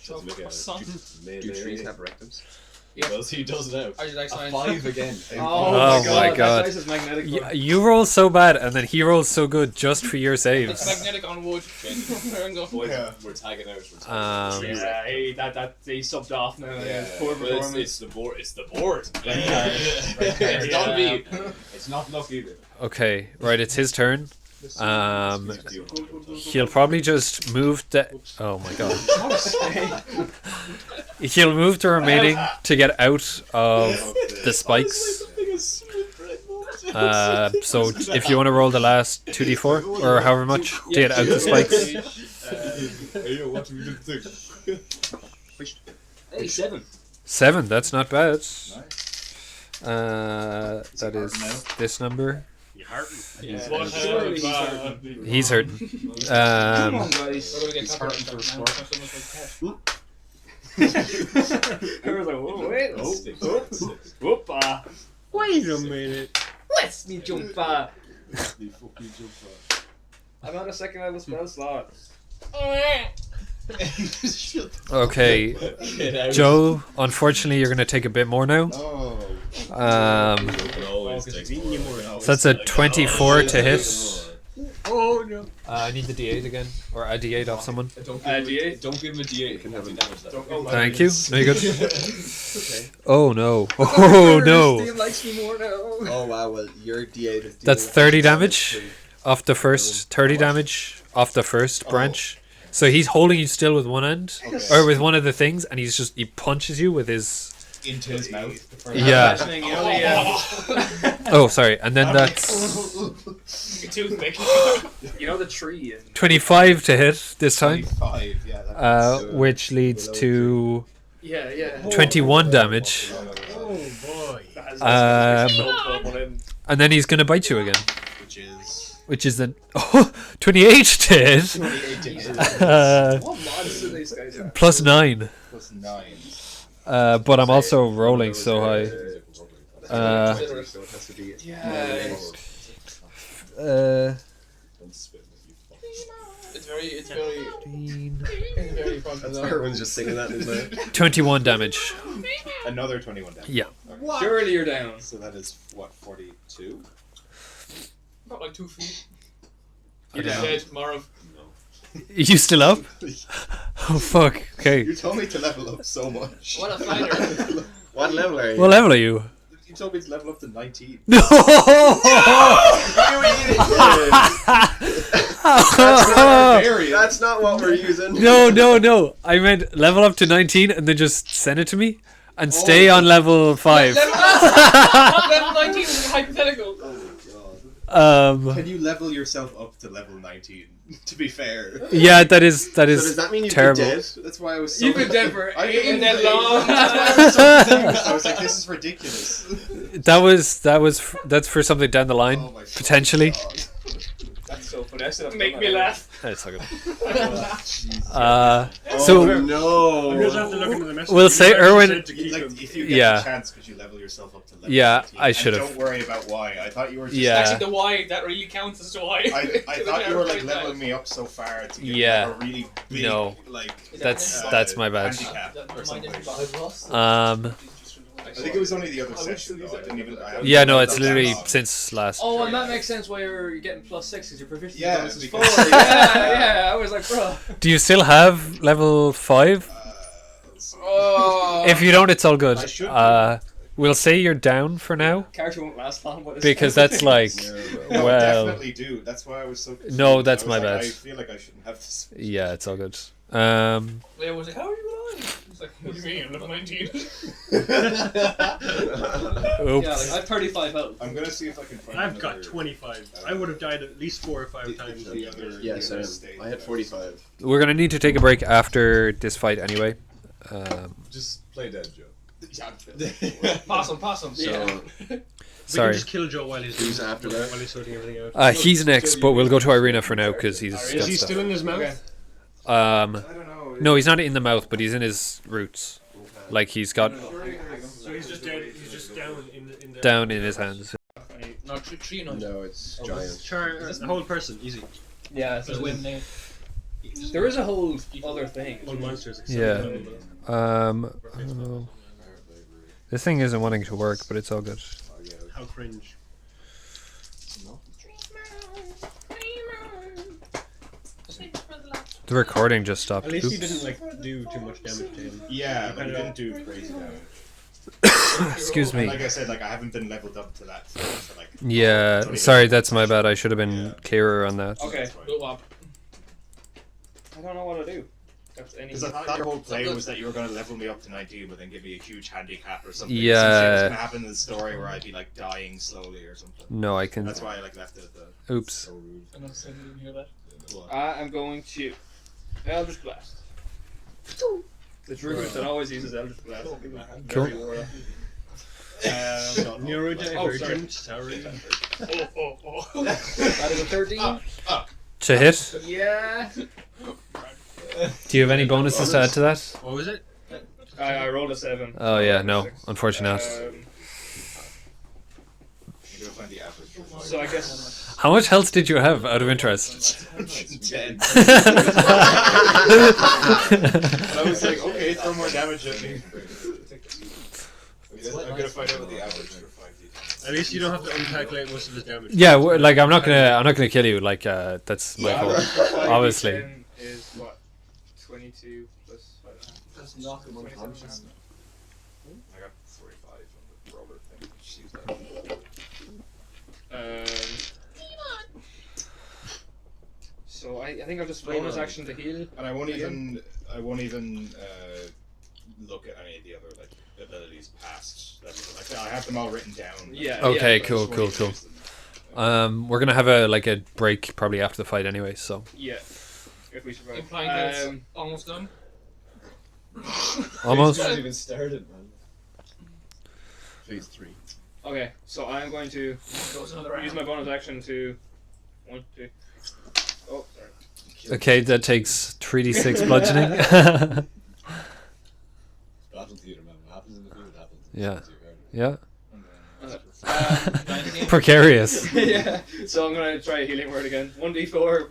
So to make a Son. Do trees have rectums? Yeah. He does now. Are you like A signs? 5 again. Oh my that God. dice is magnetic. You roll so bad, and then he rolls so good just for your It's saves. magnetic on wood. There we go. Boys, Yeah. we're tagging out. Yeah, hey, that he subbed off now. Yeah, Poor but performance. it's the board. It's the board. Yeah. It's not Yeah. me. It's not luck either. Okay, right, it's his turn. He'll probably just move the. Oh my God. He'll move the remaining to get out of the spikes. So if you want to roll the last 2d4 or however much to get out the spikes. Hey, yo, what do we do? Hey, 7. 7, that's not bad. Nice. That is this number. You hurting? Surely he's hurting. He's hurting. Come on, guys. We're gonna get He's copper hurting for a now. score. Not so much like I was like, whoa, wait. Whoop, Wait a minute. Let's me jump. I'm on a second level spell slot. Okay, Joe, unfortunately, you're going to take a bit more now. Oh. So that's a 24 to hit. Oh no. I need the d8 again, or a d8 off someone. D8? Don't give him a D8. You can have damage that. Thank you. No, you're good. Oh no. Oh no. Steve likes me more now. Oh wow, well your D8 is That's 30 damage off the first, 30 damage off the first branch. So he's holding you still with one end, or with one of the things, and he punches you with his. Into his mouth. Yeah. Imagining, you know, the, Oh, sorry. And then that's toothpick. you know the tree. And 25 to hit this time, 25, yeah. That's which leads to yeah. 21 damage. Oh boy. And then he's going to bite you again, which is which is then 28 to hit. 28 to hit. What mods do these guys have? Plus 9. Plus 9. But I'm also rolling so high. so it has to be Yeah. It's very fun. That's everyone's just singing that in his mind. 21 damage. Another 21 damage. Yeah. Surely you're down. So that is, what, 42? About like 2 feet. You're You're down. dead, Marv. You still up? Oh fuck. Okay. You told me to level up so much. What a fighter. What level are you? What level are you? You told me to level up to 19. No! That's not what we're using. No. I meant level up to 19 and then just send it to me and stay on level 5. Level 19 is hypothetical. Can you level yourself up to level 19? To be fair. Yeah, that is So does that mean you've terrible. been dead? That's why I was so... You've been dead for I 8 didn't that say- long. That's why I was so confused. I was like, this is ridiculous. That's for something down the line, Oh my potentially. God. That's so funny. I still have Make me laugh. That's okay. Oh So no. I'm gonna have to look into the message. We'll say You actually Urwin- said to keep Like, him. if you get Yeah. the chance, could you level yourself up to level Yeah, 19? I And should've. don't worry about why. I thought you were just... Yeah. Actually, the why, that really counts as to why. I thought you were like leveling me up so far to get Yeah. like, a really big, No. like... That's my bad. handicap or something. Um, I think it was only the other session though. I didn't even... I haven't yeah, no, looked it's that literally long. since last. Oh, and that makes sense why you're getting plus 6 because your proficiency Yeah, bonus is 4. because- Yeah. I was like, bro. Do you still have level 5? Oh. If you don't, it's all good. I should We'll say you're down for now Character won't last long. But it's because that's like, No, well, definitely do. That's why I was so confused. No, that's I was my like, bad. I feel like I shouldn't have this. yeah, it's all good. Yeah, I was like, how are you alive? It's like, what do you mean? I'm level 19. Oops. Yeah, like, I have 35 health. I'm gonna see if I can find I've got another- 25. I would have died at least 4 or 5 times. the other, Yeah, the same. other state I had that 45. We're gonna need to take a break after this fight anyway. Just play dead, Joe. Possum. So We Sorry. can just kill Joe while he's Who's after that? while he's sorting everything out. He's next, but we'll go to Ireena for now because he's Is got he stuff. still in his mouth? Okay. I don't know. No, he's not in the mouth, but he's in his roots. Like he's got So he's just dead. He's just down in the down in his hands. No, tree no. No, it's giant. The whole person, easy. Yeah, There's so wind name. there is a whole other thing. All monsters. Except Yeah. for I don't know. This thing isn't wanting to work, but it's all good. How cringe. The recording just stopped. At least he Oops. didn't like do too much damage to him. Yeah, but he didn't do crazy damage. Excuse And me. like I said, like I haven't been leveled up to that. So like, Yeah, sorry, that's my bad. I should have been clearer on that. Okay. Go up. I don't know what to do. That's any. because I thought your whole play was that you were going to level me up to 19, but then give me a huge handicap or something. Yeah. Some shit was going to happen in the story where I'd be like dying slowly or something. No, I can. That's why I like left it at the. Oops. So rude. I'm not saying you didn't hear that. I am going to Eldritch Blast. The druid that always uses Eldritch Blast. Cool. Neurodivergent. Sorry. That is a 13. To hit? Yeah. Do you have any bonuses to add to that? What was it? I rolled a 7. Oh yeah, no, unfortunately not. You go find the average. So I guess. How much health did you have, out of interest? 10. I was like, okay, throw more damage at me. I'm gonna find out what the average for 5d10. At least you don't have to uncalculate most of his damage. Yeah, like I'm not gonna kill you. Like that's my fault. Obviously. 5d10 is what? 22 plus 5. Just knock him unconscious. I got 45 on the roller thing. Just use that. So I think I'll just bonus action to heal. And I won't even look at any of the other like abilities past that. Like I have them all written down. Yeah. Okay, but I cool, just cool, won't cool. use them. We're gonna have a break probably after the fight anyway. So Yeah. If we survive. Implying that it's almost done. almost. It's not even started, man. Phase 3. Okay, so I'm going to Goes another round. use my bonus action to 1, 2. Oh, sorry. Okay, that takes 3d6 bludgeoning. Battle theater, man. What happens in the field happens. Yeah. Yeah. Yeah. Precarious. Yeah. So I'm gonna try a healing word again. 1d4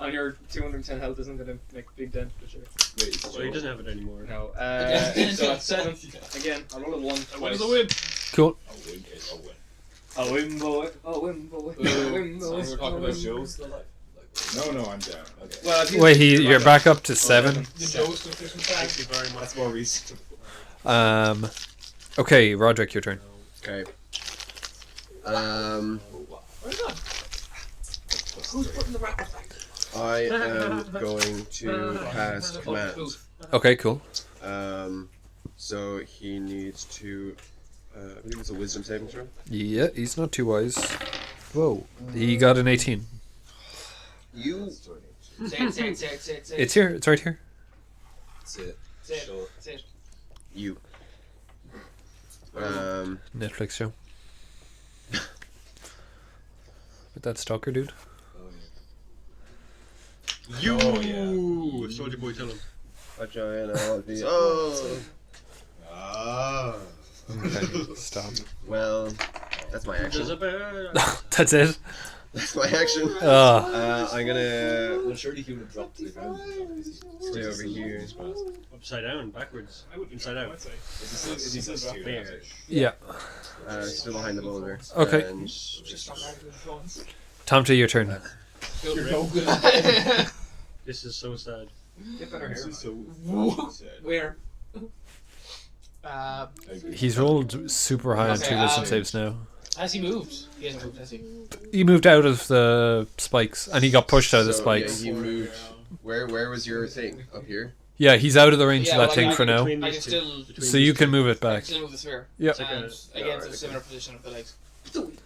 on your 210 health isn't gonna make a big dent for sure. Wait, Well, he doesn't have it anymore. No. So that's 7. Again, I roll a 1 twice. Cool. I'll win, kid. I'll win. A win, boy. A win, boy. A win, boy. We're talking about Joe's still alive. No, I'm down. Okay. Well, I've used Wait, it. you're back up to 7. The Joe's sufficient Thank you very much. That's more recent. Okay, Roderick, your turn. Okay. Who's putting the wrapper back? I am going to cast command. Okay, cool. So he needs to. I believe it's a wisdom saving throw. Yeah, he's not too wise. Whoa, he got an 18. You. Say it. It's here. It's right here. That's it. Say it. Sure. Say it. You. Netflix show. With that stalker dude. Oh, You! Oh, yeah. Soldier boy, tell him. Vagina. Oh. Ah. Okay, stop. Well, that's my action. There's a bear. That's it. That's my action. I'm gonna Well, surely he would have dropped to the ground. stay over here. Upside down, backwards. Inside out. Is he still dropped? Bear. Yeah. Still behind the boulder. Okay. And Tomte, your turn. This is so sad. Get better hair. Where? He's rolled super high on Okay, 2 wisdom um, saves now. Has he moved? He hasn't moved, has he? He moved out of the spikes, and he got pushed out of the So, spikes. Yeah, he moved. Where was your thing? Up here? Yeah, he's out of the range Yeah, of that well, thing I for now. Between I these can two. still, So you can move it I can back. still move the sphere. Yep. It's like And a- against a similar position of the legs.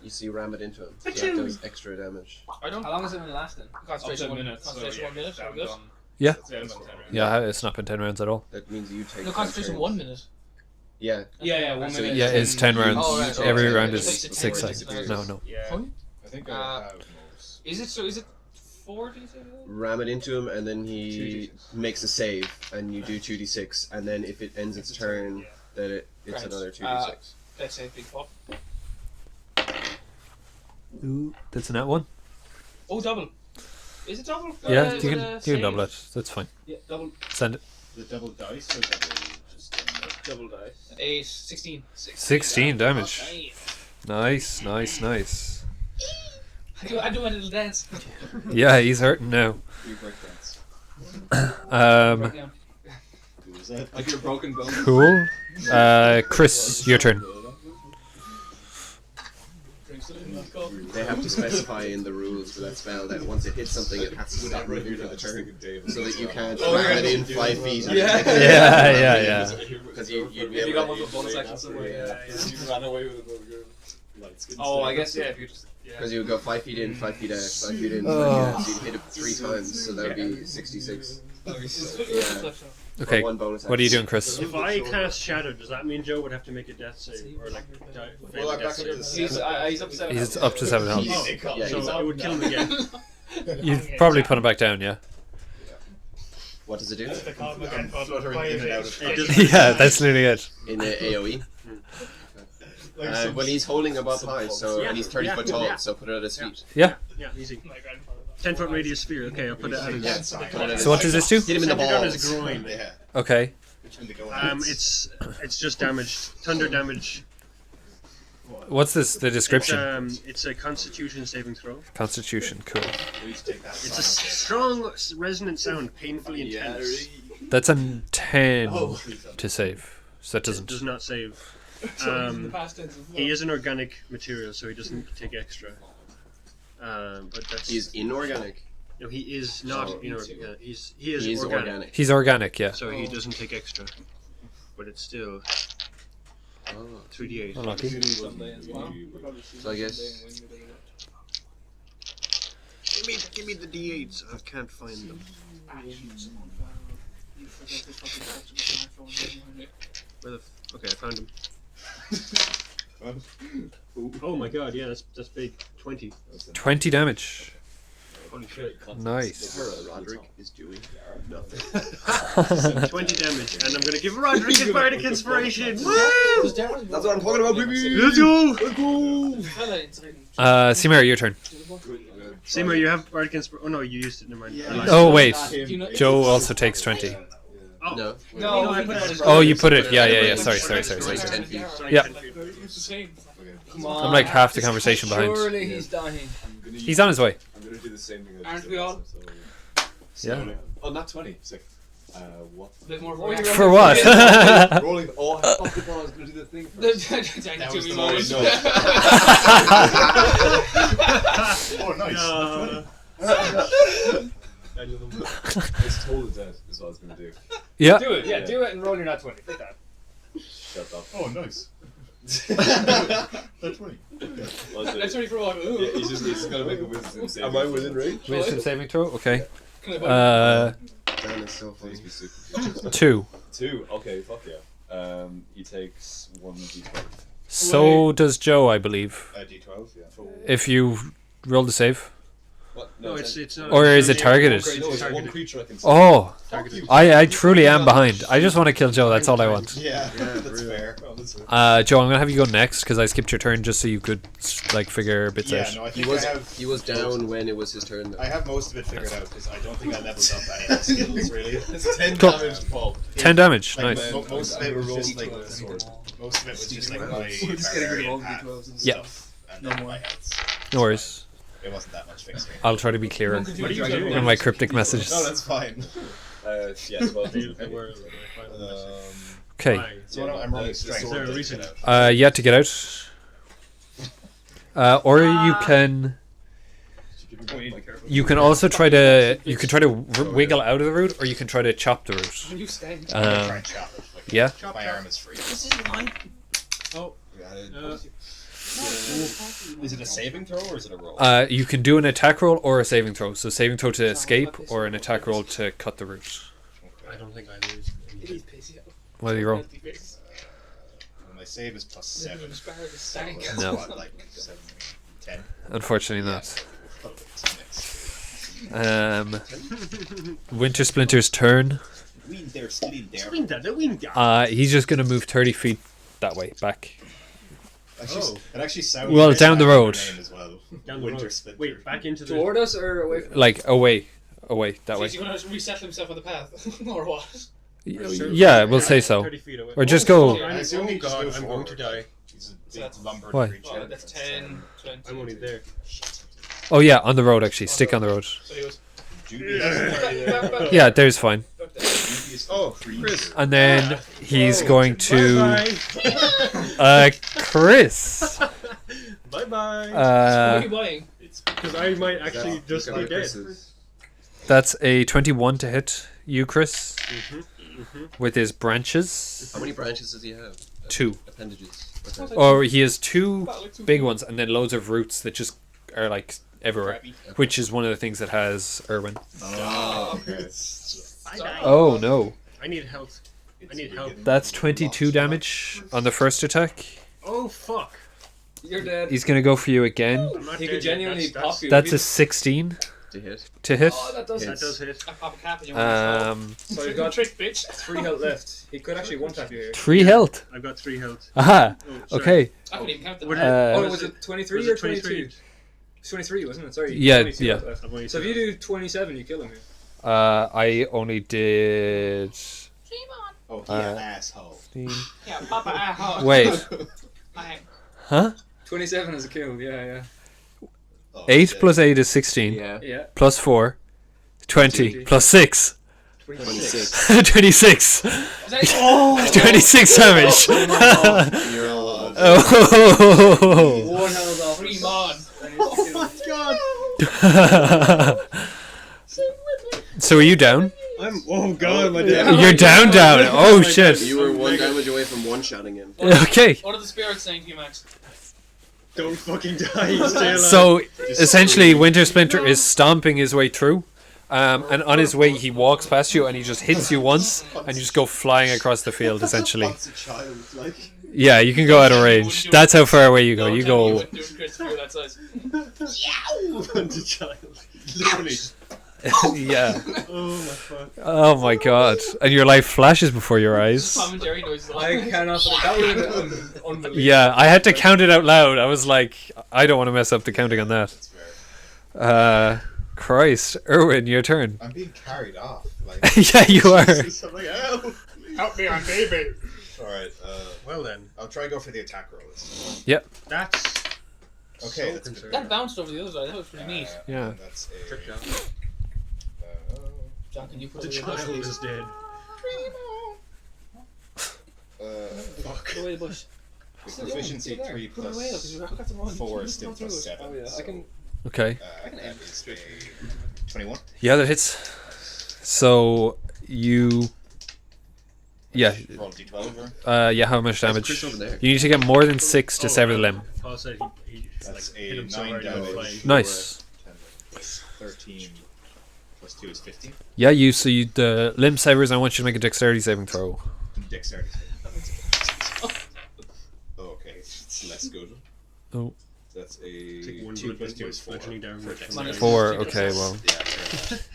You see, ram it into him. So that does extra damage. I don't. How long has it been lasting? Concentration Up to 1 minutes. Concentration 1 minute. Yeah, Are we good? done. Yeah. Yeah, it's been 10 rounds. Yeah, it's not been 10 rounds at all. That means you take. No, 10 concentration turns. 1 minute. Yeah. Yeah, 1 So minute. Yeah, it's 10 rounds. Oh, right, Every okay. round It's is like 6 10 seconds. rounds. No. Yeah. Huh? I think I have most. Is it so? Is it 4 d6? Ram it into him, and then he makes a save, and you do 2d6, and then if it ends its turn, then it's Right. another 2d6. Let's say big pop. Ooh, that's a nat 1. Oh, double. Is it double? Yeah, Is you it can a you can save? double it. That's fine. Yeah, double. Send it. The double dice or double just Double dice. 8, 16. 16 damage. Damn. Nice. I do my little dance. Yeah, he's hurting now. You break dance. Right now. Is that Like your broken bones. Cool. Chris, your turn. They have to specify in the rules for that spell that once it hits something, it has to stop right moving here? for the I just turn, think of David. so that you can't Oh, ram yeah. it in 5 feet. Yeah. Because you'd be If you able got to. multiple bonus actions somewhere. You ran away with another girl. Light skin Oh, style. I guess yeah. If you just Because you would go 5 feet in, 5 feet out, 5 feet in, 5 feet Oh. out. So you'd hit it 3 times, so that would be 66. Yeah. Okay, For one bonus what are you action. doing, Chris? If I cast Shadow, does that mean Joe would have to make a death save or like fail a death save? he's up to 7. He's up to 7 health. Yeah, So he's it would kill him again. You'd probably put him back down, yeah. What does it do? I'm fluttering in and out of It doesn't- Yeah, that's literally it. In the AoE? Well, he's holding him up high, so and he's 30 foot tall, so put it at his feet. Yeah, easy. 10-foot radius sphere. Okay, I'll put it at his. Yeah, put it at So what does this do? Hit him in the Send it down his balls. groin. Yeah. Okay. It's just damage, thunder damage. What's this? The description? It's a Constitution saving throw. Constitution. Cool. It's a strong, resonant sound, painfully intense. That's a 10 to save. So that It doesn't. does not save. The past tense of He is an organic material, so he doesn't take extra. But that's He's inorganic. no, he is not Oh. inorganic. He is He's organic, organic. He's organic, yeah. so he doesn't take extra. But it's still Oh. 3d8. Unlucky. So I guess. Give me the d8s. I can't find them. Where the? Okay, I found him. Oh my god! Yeah, that's big. 20. 20 damage. Holy shit! Nice. Roderick is doing nothing. 20 damage, and I'm gonna give Roderick his bardic inspiration. Woo! That's what I'm talking about, baby! Let's go! Cimer, your turn. Cimer, you have bardic inspiration. Oh no, you used it. Never mind. I lied. Oh, wait. Joe also takes 20. Oh. No. No, I put it as Oh, you put it. Yeah. Sorry. Like 10 feet. Yeah. 10 feet. Come on. I'm like half the conversation behind. Surely he's dying. He's on his way. I'm gonna do the same thing. Aren't we all? Yeah. Oh, not 20. It's like, what? A bit more For what? Rolling. Oh, I fucking thought I was gonna do the thing first. That was the moment. Oh, nice. It's totally dead. Is what I was gonna do. Yeah. Do it, yeah, do it and roll your nat 20. Take that. Shut up. Oh, nice. That's funny. That's only for what? Yeah, he's gonna make a wisdom save. Am I within range? Wisdom saving throw? Okay. Dan is so funny. Please be super. 2. 2. Okay, fuck yeah. He takes 1d12. So does Joe, I believe. D12, yeah. If you roll the save. What? No, it's not. Or is it targeted? No, it's targeted. one creature I can see. Oh, Targeted. I truly am behind. I just want to kill Joe. That's all I want. Yeah, that's fair. Oh, that's fair. Joe, I'm gonna have you go next because I skipped your turn just so you could like figure bits Yeah, out. no, I He think was he was down when it was his turn though. I have most of it figured out because I don't think I leveled up any of the skills really. It's 10 Cool. damage, Paul. 10 damage. Like, Nice. most of it was just like most of it was just like my Just getting rid of all barbarian the path D12s and Yeah. stuff, and then my health. No worries. It wasn't that much fixing. I'll try to be clearer What are you doing? in my cryptic messages. No, that's fine. Yeah, 12. Okay. So I'm rolling Is strength. there a reason? You have to get out. Or you can. You can also try to. You can try to wiggle out of the root, or you can try to chop the root. You stand. I'm gonna try and chop it. Like, Yeah. my arm is free. This is mine. Is it a saving throw or is it a roll? You can do an attack roll or a saving throw. So saving throw to escape, or an attack roll to cut the root. I don't think I lose. It is pissy. What do you roll? My save is plus 7. Stank. No. What, like 7, 10? Unfortunately not. Oh, it's a mix. Wintersplinter's turn. They're still in there. He's just gonna move 30 feet that way back. Actually, it actually sounds Well, like down the their road. name as well. Down the road. Wintersplinter. Wait, back into the. Toward us or away from us? Like away that way. Is he going to reset himself on the path? Or what? Yeah, we'll say so. 30 feet away. Or just go. I assume he just God, goes I'm going to forward. die. He's a So big that's- lumber Why? creature. Oh, that's 10, 20. I'm only there. Oh yeah, on the road actually. Stick on the road. So he goes. Dubious. Yeah, there's fine. Dubious Oh, creature. Chris. And then he's going to Bye Chris. bye. Bye. What are you Uh, buying? Because I might actually just be dead. that's a 21 to hit you, Chris, Mm-hmm. with his branches. How many branches does he have? 2. Appendages. Or he has 2 big ones and then loads of roots that just are like everywhere, which is one of the things that has Urwin. Oh, okay. I died. Oh no. I need health. I need help. That's 22 damage on the first attack. Oh fuck! You're dead. He's going to go for you again. I'm not He dead could yet. genuinely That's- pop you. That's a 16 To hit. to hit. Oh, that does That does hit. I pop a cap and you want So you've Got got trick, bitch. 3 health left. He could actually one tap you here. 3 health. I've got 3 health. Aha. Oh, sorry. Okay. I couldn't even count them. What- Uh, Was it 23 Was or it 23? 22? It's 23, wasn't it? Sorry. Yeah, 22 yeah. left. I've only So if two you left. do 27, you kill him here. I only did. Oh, he Uh, an asshole. Yeah, pop a asshole. Wait. I- Huh? 27 is a kill, yeah. Oh, 8 shit. plus 8 is 16. Yeah. Yeah. Plus 4. 20. Plus 6. 26. 26. 26 damage. You're all Oh. 1 health off. 3 mod. So are you down? Oh god, my You're down. Oh shit. You were 1 damage away from one-shotting him. Okay. What are the spirits saying to you, Max? Don't fucking die. Stay alive. So essentially, Wintersplinter is stomping his way through. And on his way, he walks past you and he just hits you once, and you just go flying across the field. Essentially, Once a child, like. yeah, you can go out of range. That's how far away you go. You You go, wouldn't do it, Chris, if you were that size. Once a child. Literally. yeah. Oh my fuck. Oh my god! And your life flashes before your eyes. Commentary noises. I cannot. That would have been unbelievable. Yeah, I had to count it out loud. I was like, I don't want to mess up the counting on that. That's fair. Christ, Urwin, your turn. I'm being carried off. Like. Yeah, you are. I'm like, ow. Help me, I'm baby. Alright, Well then, I'll try and go for the attack roll. This That's Okay, so that's good. concerning. That bounced over the other side. That was pretty neat. Yeah. and That's a. Trick shot. John, can you put The away the bush, child please? is dead. Put away the bush. With proficiency 3 Put it away, plus because I've got them on. 4 is Just still go through plus it. 7. Oh yeah, so, I can. Okay. That is a 21. Yeah, that hits. So you. Yeah. Roll d12 or? Yeah. How much There's damage? Chris over there. You need to get more than 6 to sever the limb. Paul said he That's like, hit a him so 9 hard he was damage. flying. Nice. 10 plus 13 plus 2 is 15. Yeah, you. So you the limb severs. I want you to make a dexterity saving throw. Dexterity. Oh, okay. It's less good. Oh. That's Take a one 2 plus 2 is 4. bludgeoning damage. For dexterity. Minus 4. Okay. Well, Yeah, fair enough.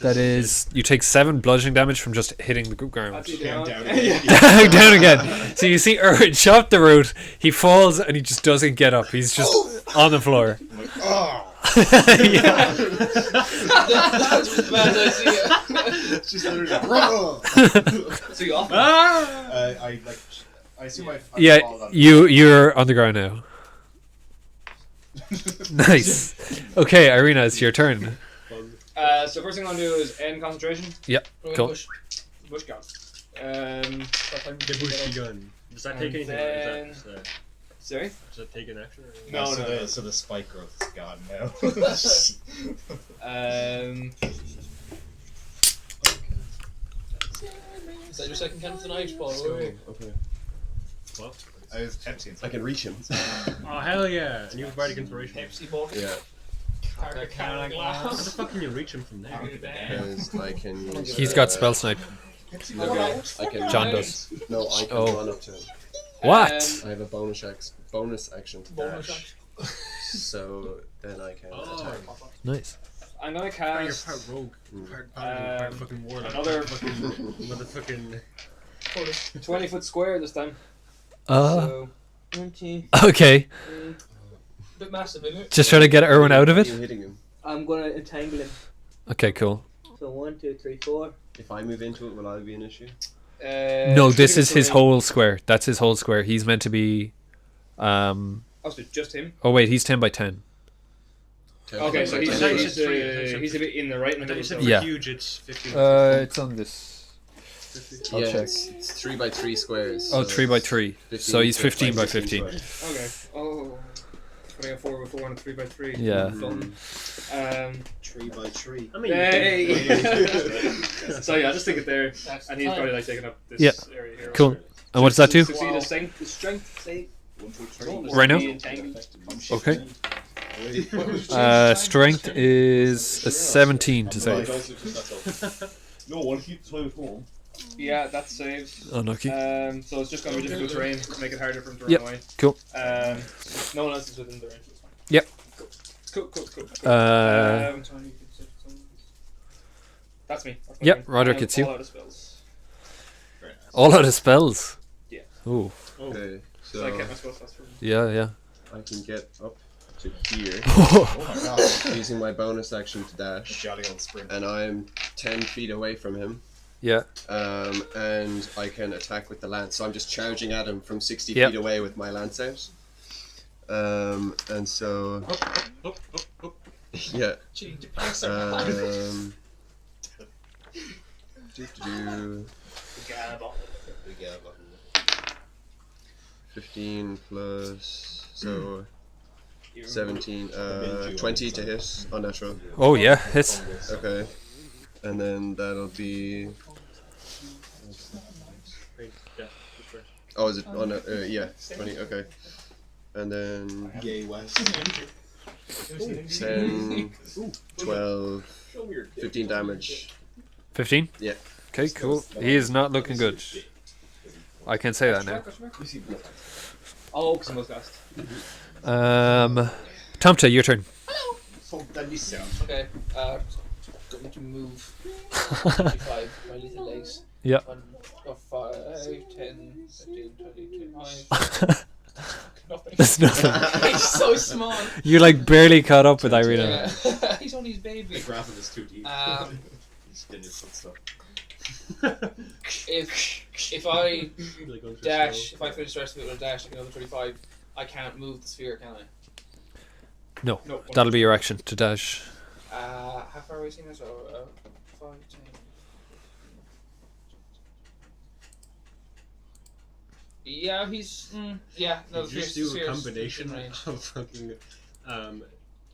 that is you take 7 bludgeoning damage from just hitting the ground. Actually, Down, down. down, Yeah. Down again. So you see Urwin chop the root. He falls and he just doesn't get up. He's just on the floor. I'm like, oh! Yeah. That was a bad idea. It's just literally, bro! So you off? I assume I Yeah, fall on- you're on the ground now. Nice. Okay, Ireena, it's your turn. So first thing I'm gonna do is end concentration. Put away the Cool. bush. Bush gone. The bush begun. Does that take And anything? Or then- is that, Sorry. does that take an action? Or No, so no, the, no. So the spike growth is gone now. Is that your second count tonight, Paul? Okay. What? I was Pepsi. I can reach him. Oh hell yeah! And you have bardic inspiration. Pepsi ball. Yeah. How the fuck can you reach him from there? Because I can use, He's got spell snipe. I can. John does. No, I can Oh. run up to him. What? I have a bonus action to dash. So then I can attack. Nice. I'm gonna You're cast part rogue, part paladin, part fucking warlock. another fucking motherfucking. 20-foot square this time. Uh, So 20. okay. Bit massive, isn't it? Just trying to get Urwin out of You it? hitting him. I'm gonna entangle him. Okay, cool. So 1, 2, 3, 4. If I move into it, will I be an issue? No, this is his whole square. That's his whole square. He's meant to be. Oh, so just him. Oh wait, he's 10 by 10. Okay, so he's I thought you said three, I thought you said he's a bit in the right in I the thought you middle. said So. for Yeah. huge it's 15. It's on this. I'll Yeah, check. it's 3 by 3 squares. Oh, so 3 by it's 3. 15 So he's to 15 by 15. Okay. Oh. Putting a 4 by 4 and a 3 by 3. Yeah. Fun. 3 by 3. I mean, Hey. So yeah, I'll just stick it there, That's and he's probably like taking up this Yeah. area here. Cool. And what does that do? Succeed a strength save. 1, 2, 3. Right now? Be entangled. Okay. Strength is a 17 to save. No one keeps my phone. Yeah, that saves. Unlucky. So it's just going to be difficult terrain to make it harder for him to run Yep. away. Cool. No one else is within the range. It's fine. Yep. Cool. That's me. That's my Yep, turn. Roderick, And it's you. all out of spells. All out of spells. Yeah. Ooh. Okay, So I kept my spells fast for him. Yeah. I can get up to here Oh my god. using my bonus action to dash, Jolly old sprint. and I'm 10 feet away from him. Yeah. And I can attack with the lance. So I'm just charging at him from 60 Yep. feet away with my lance out. And so yeah. Cheating to pass Do 15 plus so 17 20 to hit unnatural. Oh yeah, hits. Okay. And then that'll be oh, is it on yeah, 20, okay. And then Gay West. 10 12 15 damage. 15? Yeah. Okay, cool. He is not looking good. I can say that now. Oh, because I'm most last. Tomte, your turn. Tomte Nisser. Okay, going to move 25 my little legs. Yeah. 1, 5, 10, 15, 20, 25. Nothing. There's nothing. He's so small. You like barely caught up with Ireena. Yeah. He's only his baby. The graphic is too deep. He's getting his foot stuck. If I dash, if I finish the rest of it with a dash, like another 25, I can't move the sphere, can I? No, No. that'll be your action to dash. How far away is he now? So, 5, 10. Yeah, he's. Yeah, no, the You just sphere's do a in combination range. of fucking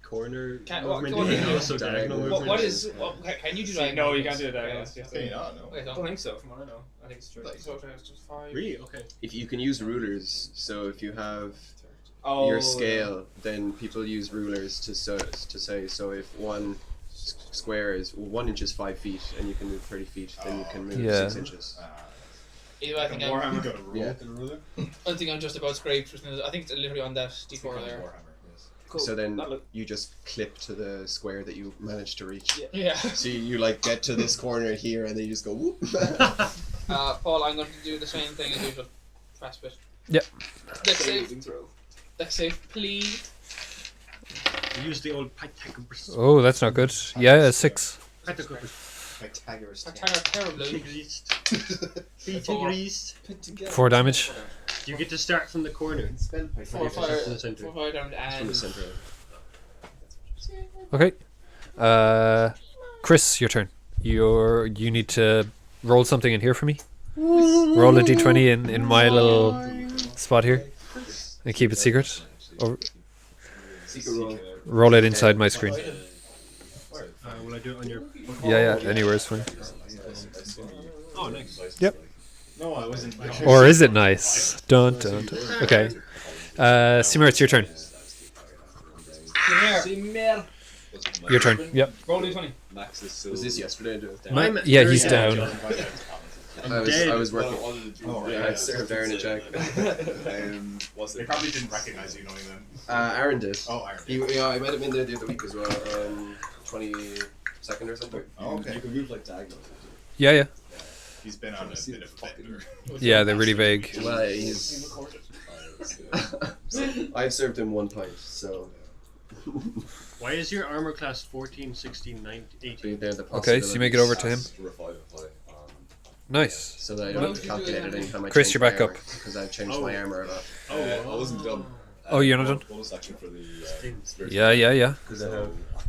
corner Can't- movement what- and also diagonal movement. What is. Can you do that? No, you can't do that. You have to- Hey, no. Okay, I don't think so, from what I know. I think it's true. So, it's just 5. Really? Okay. If you can use rulers, so if you have Oh, your scale, then people use rulers to say. So if one square is 1 inch is 5 feet, and you can move 30 feet, then you can move Yeah. 6 inches. Either I think Warhammer I'm. got a rule. Yeah. I think I'm just about scraped. I think it's literally on that D4 there. Warhammer, yes. cool. So then That look- you just clip to the square that you managed to reach. Yeah. So you like get to this corner here, and then you just go whoop. Paul, I'm going to do the same thing as usual. Press bit. Yep. Dex save. Dex save, please. Use the old Pythagoras. Oh, that's not good. Yeah, 6. Pythagoras. Pythagoras. Terribly. Pythagoras. 4 damage. You get to start from the corner. 4 fire, From the center. 4 fire damage, From the and center. Okay. Chris, your turn. You need to roll something in here for me. Roll a d20 in my little spot here. And keep it secret. Or Secret roll. roll it inside my screen. Will I do it on your... Yeah, anywhere is fine. Oh, nice. Yep. No, I wasn't. Or is it nice? Dun. Okay. Cimer, it's your turn. Cimer. Your turn. Yep. Roll D20. Max is still. Was this yesterday? I'm Yeah, he's very down. dead. I was working. Oh, Yeah, right. I served Aaron a check. Was They it? probably didn't recognize you knowing them. Aaron did. Oh, Iron. Yeah, I met him in there the other week as well. 22nd or something. Oh, okay. You can move like diagonal. Yeah. He's been on a bit of a bender. Yeah, they're really vague. Well, he's. I've served him 1 pint, so. Why is your armor class 14, 16, 19, 18? They're the Okay, so you make it over to him. Revive apply. Nice. so that I What don't else did you calculate do it then? anytime I Chris, change you're my back up. Because I've changed Oh. my armor a lot. I wasn't done. Oh, you're not done? Bonus action for the spiritual. Yeah. Because I have I'll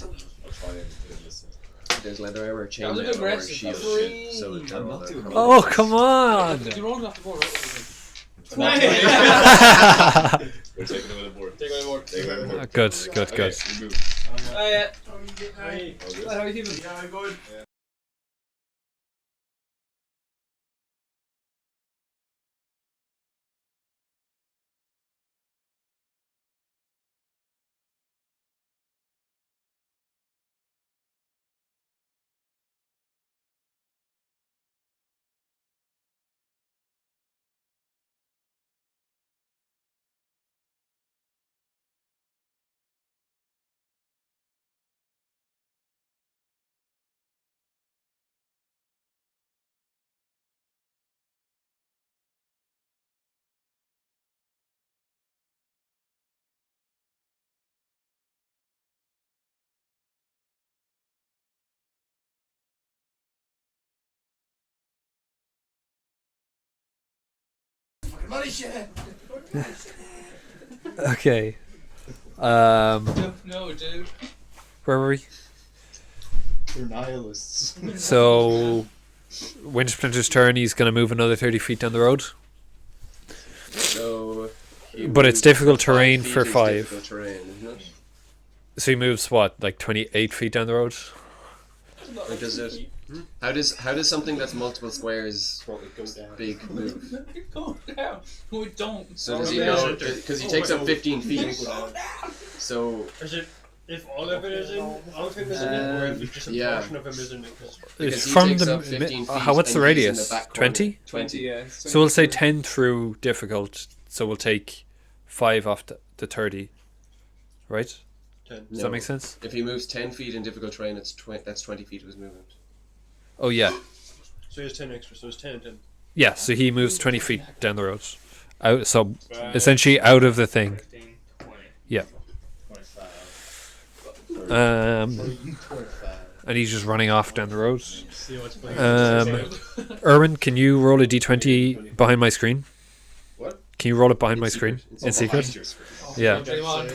try and hit it this there's leather armor, That was a chainmail, bit or aggressive. shield, Free. so they're all Not too covered. Oh, come on! You rolled it off the board, right? We're taking it with a board. Take away more. Take it with a board. Good. Okay, we move. Yeah. All good? How are you keeping? Yeah, good. Okay. No, dude. Where were we? They're nihilists. So, Wintersplinter's turn. He's going to move another 30 feet down the road. So, he But it's moves difficult 5 terrain feet for is 5. difficult terrain, isn't it? So he moves what, like 28 feet down the road? Or does it? How does something that's multiple squares Well, it goes down. big move? Go down. No, don't. So does he Yeah. go? Because he takes up 15 feet. So Is it if all of it is in, all of him is in it, or if just a yeah. portion of him is in it? 'Cause because It's he from takes the. up 15 feet What's the and he's in radius? the back corner. 20? 20. Yeah. So we'll say 10 through difficult. So we'll take 5 off the 30. Right? 10. Does No. that make sense? If he moves 10 feet in difficult terrain, that's 20 feet of his movement. Oh, yeah. So he has 10 extra, so it's 10 and 10. Yeah, so he moves 20 feet down the road. Out, so essentially out of the thing. 15, 20. Yeah. 25. And he's just running off down the road. See what's playing. Urwin, can you roll a d20 behind my screen? What? Can you roll it behind In my secret. screen? It's In all secret? Behind your screen. Yeah. Dream on.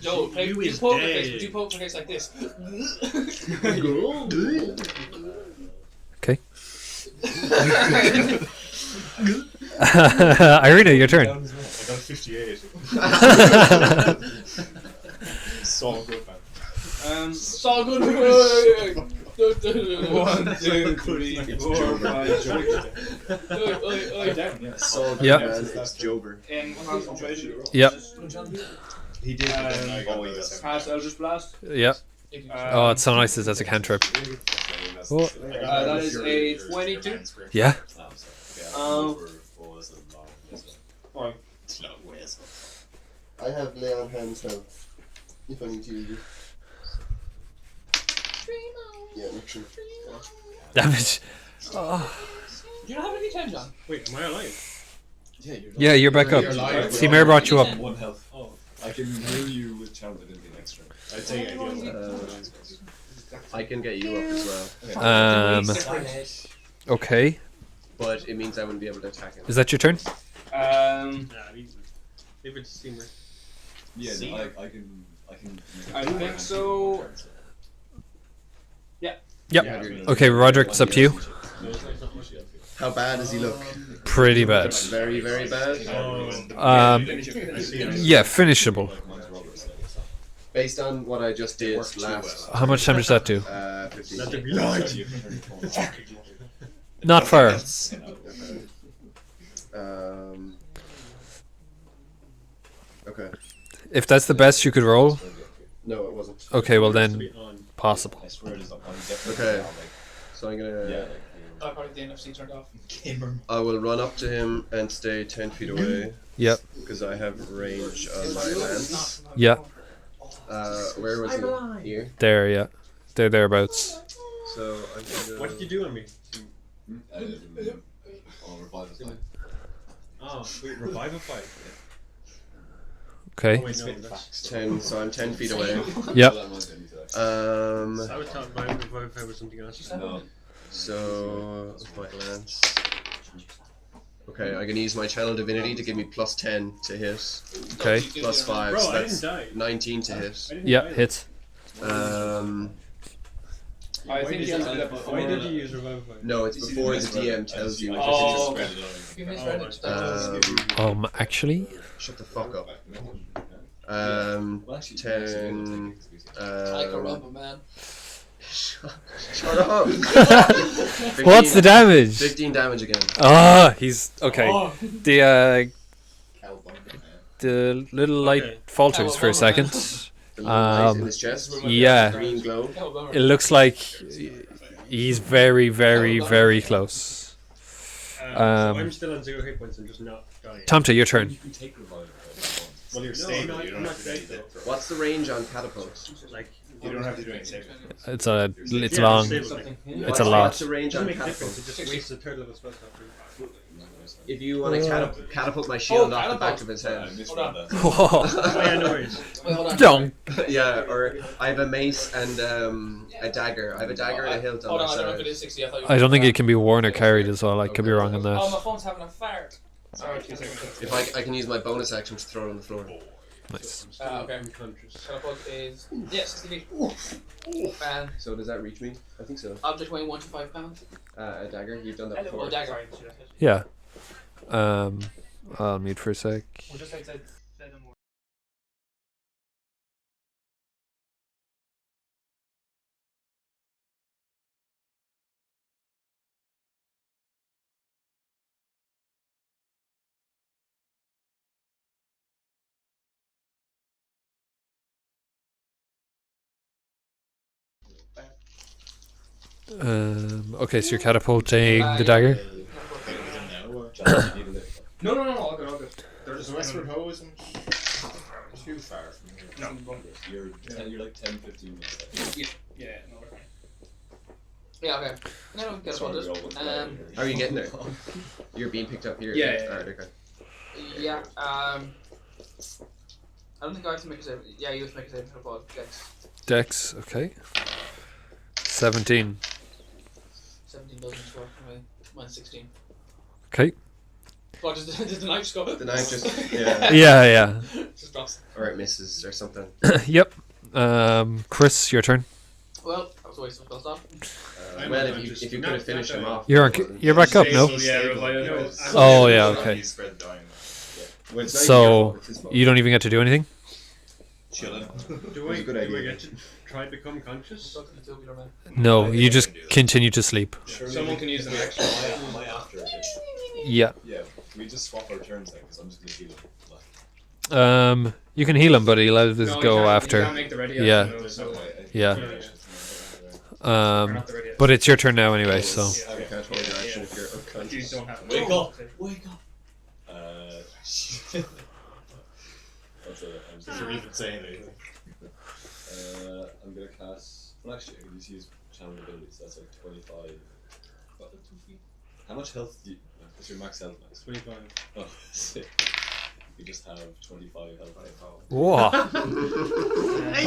Joe, play, You do is poker dead. face, but do poker face like this. Okay. Ireena, your turn. I got 58. So good, man. It's all good. 1, 2, 3, 4, 5, down, yeah. So good, Yeah. man. It's Jober. In concentration. Yep. He did. Cast Eldritch Blast. Yep. Oh, it's so nice that that's a cantrip. Oh. That is a 22. Yeah. Fine. I have lay on hands now. If I need to use it. Yeah, not sure. Damage. Do you not have any D10, John? Wait, am I alive? Yeah, you're back up. You're alive. Cimer brought you up. 1 health. Oh. I can heal you with challenge anything extra. I'd say I can get you up as well. Okay. But it means I wouldn't be able to attack him. Is that your turn? Nah, leave it to Cimer. Yeah, See? no, I can. I think so. Yep. Yeah. Okay, Roderick, it's up to you. How bad does he look? Pretty bad. Very, very bad. Yeah, finishable. Based on what I just did last, How much damage does that do? 15. Let there be light. Not far. Okay. If that's the best you could roll, No, it wasn't. okay, well It has to then, be on. possible. I swear it is not. I'm definitely Okay. not, like, So I'm gonna. yeah, Oh, probably the NFC turned off. I will run up to him and stay 10 feet away Yep. because I have range on my lance. Yeah, Where was he? Here. there, yeah. They're thereabouts. So I'm gonna. What did you do on me? I'll revive his life. Oh, wait, revive a fight. Okay. Oh, wait, no, that's. 10. So I'm 10 feet away. Yep. That reminds me of that. I was talking about revive a fight with something else. No. So my lance. Okay, I can use my channel divinity to give me +10 to hit. Okay. +5, Bro, so I that's didn't die. 19 to hit. I didn't Yeah, die. hits. I think you have to do that before. Why did you use Revivify? No, it's before the DM tells you. Oh, You misread it. Actually, Shut the fuck up. Well, actually, 10. Like a rubber man. Shut up! what's the damage? 15 damage again. Ah, he's okay. Oh. The little light Okay. falters for a second. The light in his chest. Yeah, Green glow. it looks like he's very, very, very close. So Um, I'm still on 0 hit points and just not dying. Tomte, your turn. You can take revival. Well, you're No, stable. I'm You don't not have to do stable. anything. What's the range on catapult? Like, You don't have to do anything. It's yeah, long. stable thing. It's a lot. What's the range Doesn't on make a difference. catapult? It just wastes a third level spell slot for you. If you want to catapult my shield off the back catapult. of his I head. misread that. Whoa. Oh, yeah, no worries. Wait, hold on. Don't. Yeah, or I have a mace and a dagger. I have a dagger and a hilt Hold on on, I my don't know if it side. is 60. I thought you I don't think it can be worn or carried as well. I could be wrong on Oh, my that. phone's having a fart. Sorry, 2 seconds. If I can use my bonus action to throw it on the floor. Nice. Okay. Unconscious. Catapult is. Yeah, 60 feet. And So does that reach me? I think so. object weighing 1 to 5 pounds. A dagger. You've done that Oh, before. dagger. Yeah. I'll mute for a sec. We're just outside Venomore. Okay, so you're catapulting the dagger. No, all good, all good. They're The just Westward Ho isn't too far from here. No. You're like 10, 15 minutes. Yeah, no, they're fine. Yeah, okay. No, get a Sorry, hold we all of went this. down here. How are you getting there? You're being picked up here. Yeah, yeah, Alright, okay. Yeah, I don't think I have to make a save. Yeah, you have to make a save for Paul. Dex. Dex, okay. 17. 17 doesn't work for me. Mine's 16. Okay. What, does the knife just go? The knife just, yeah. Yeah, Just drops. Or it misses or something. yeah. Yep. Chris, your turn. Well, that was a waste of spell stop. Well, if you could have finished him off. You're back up, no? Yeah, revive. Oh, yeah, okay. You spread the dying. Well, it's not So, your fault, it's his fault. You don't even get to do anything? Chilling. Do It's a good idea. I get to try to become conscious? Talk to the tubular man. No, you just continue to sleep. Someone can use an action. Am I after it? Yeah. Yeah, we just swap our turns then, because I'm just going to heal him. Like, You can heal him, but he'll let us No, you go can't- You after. can't make the ready Yeah. action, though, so Yeah. we're not the ready But it's your turn now anyway, so. You can't hold your action if you're You unconscious. don't have to. Wake up! Wake up. That's it. I'm just Before even saying anything. I'm gonna cast. Well, actually, I can just use channel abilities. That's like 25. How much health do you? What's your max health max? 25. Oh, sick. You just have 25 health. Whoa. Hey,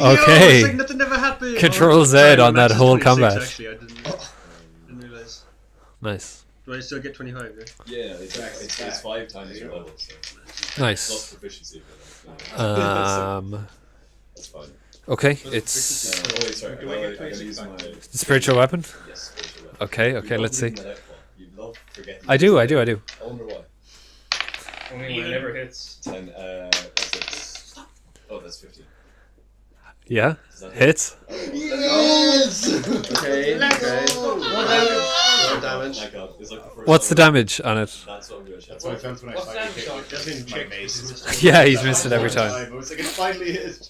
Okay. yo, it's like nothing ever happened. Control Z sorry, on my that max is whole 26, combat. Actually, I didn't realize. Nice. Do I still get 25? Yeah? Yeah, it's 5 times your level. So. Plus Nice. proficiency. That's fine. Okay, it's Oh wait, sorry. Do I get I gotta use 26 my. spiritual weapon. Yes, spiritual weapon. Okay, You okay, love let's see. reading that out, Paul. You love forgetting. I do. I wonder why. Only when it never hits. 10, that's it. Oh, that's 15. Yeah. Is that Hits. Okay, okay. Roll damage. My God, it's like the first What's the time damage on it? That's what I'm gonna check. That's what I felt when I What's finally damage hit on? with That's been my checked. mace. Yeah, he's missed it every time. I was like, it finally hit.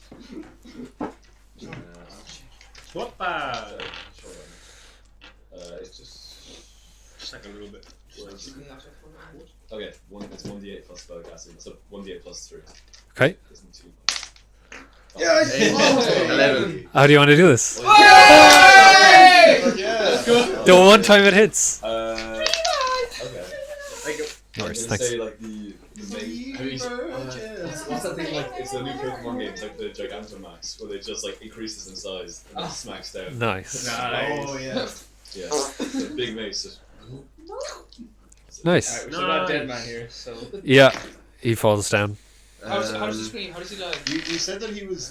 Whoppa! It's just Like a little bit. okay. It's 1d8 plus spellcasting. So 1d8 plus 3. Okay. Isn't too Yes! 11. How do you want to do this? Yeah. The one time it hits. Okay. No I'm worries, gonna thanks. say like the main. What's that thing like? It's a new Pokemon game. It's like the Gigantamax, where they just like increases in size and then smacks down. Nice. Oh yeah. Yeah, the big mace. Nice. Alright, we still got a dead man here, so. Yeah, he falls down. How does he scream? How does he die? You said that he was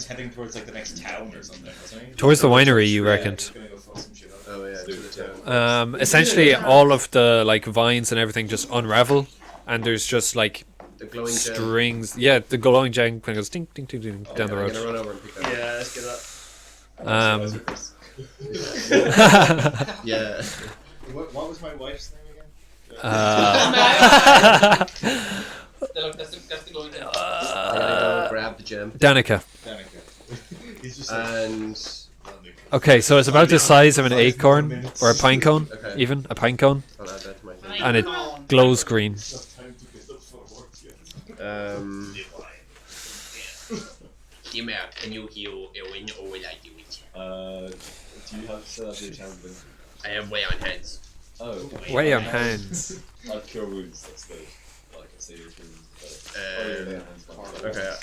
heading towards like the next town or something, wasn't he? Towards the winery, you Yeah, reckoned. he's gonna go fuck some shit up. Oh yeah, to the town. Essentially, all of the like vines and everything just unravel, and there's just like The glowing gem. strings. Yeah, the glowing gem kind of goes ding ding ding ding down the I'm road. gonna run over and pick that up. Yeah, let's get that. Yeah. What was my wife's name again? Look, that's the going down. I gotta go grab the gem. Danica. Danica. He's just like, And Okay, so it's about the size of an acorn or a pine cone, okay, even a pine cone, I'll add that to my thing. and it glows green. Cimer, can you heal Urwin or will I do it? Do you have set up your champion? I have way on hands. Oh. Way on hands. I'll cure wounds, that's the, like I say, your wounds. Okay,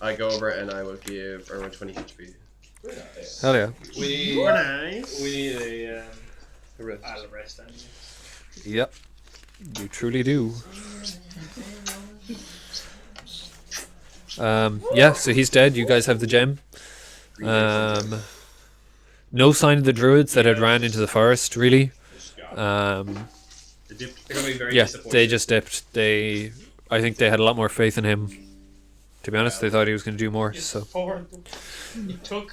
I go over and I will give Urwin 20 HP. Hell yeah. We Nice. need a Rest. I'll rest then. Yep. You truly do. Yeah, so he's dead. You guys have the gem. No sign of the druids that had ran into the forest, really. They're gonna be very Yeah, disappointed. they just dipped. I think they had a lot more faith in him. To be honest, they thought he was going to do more. So You took.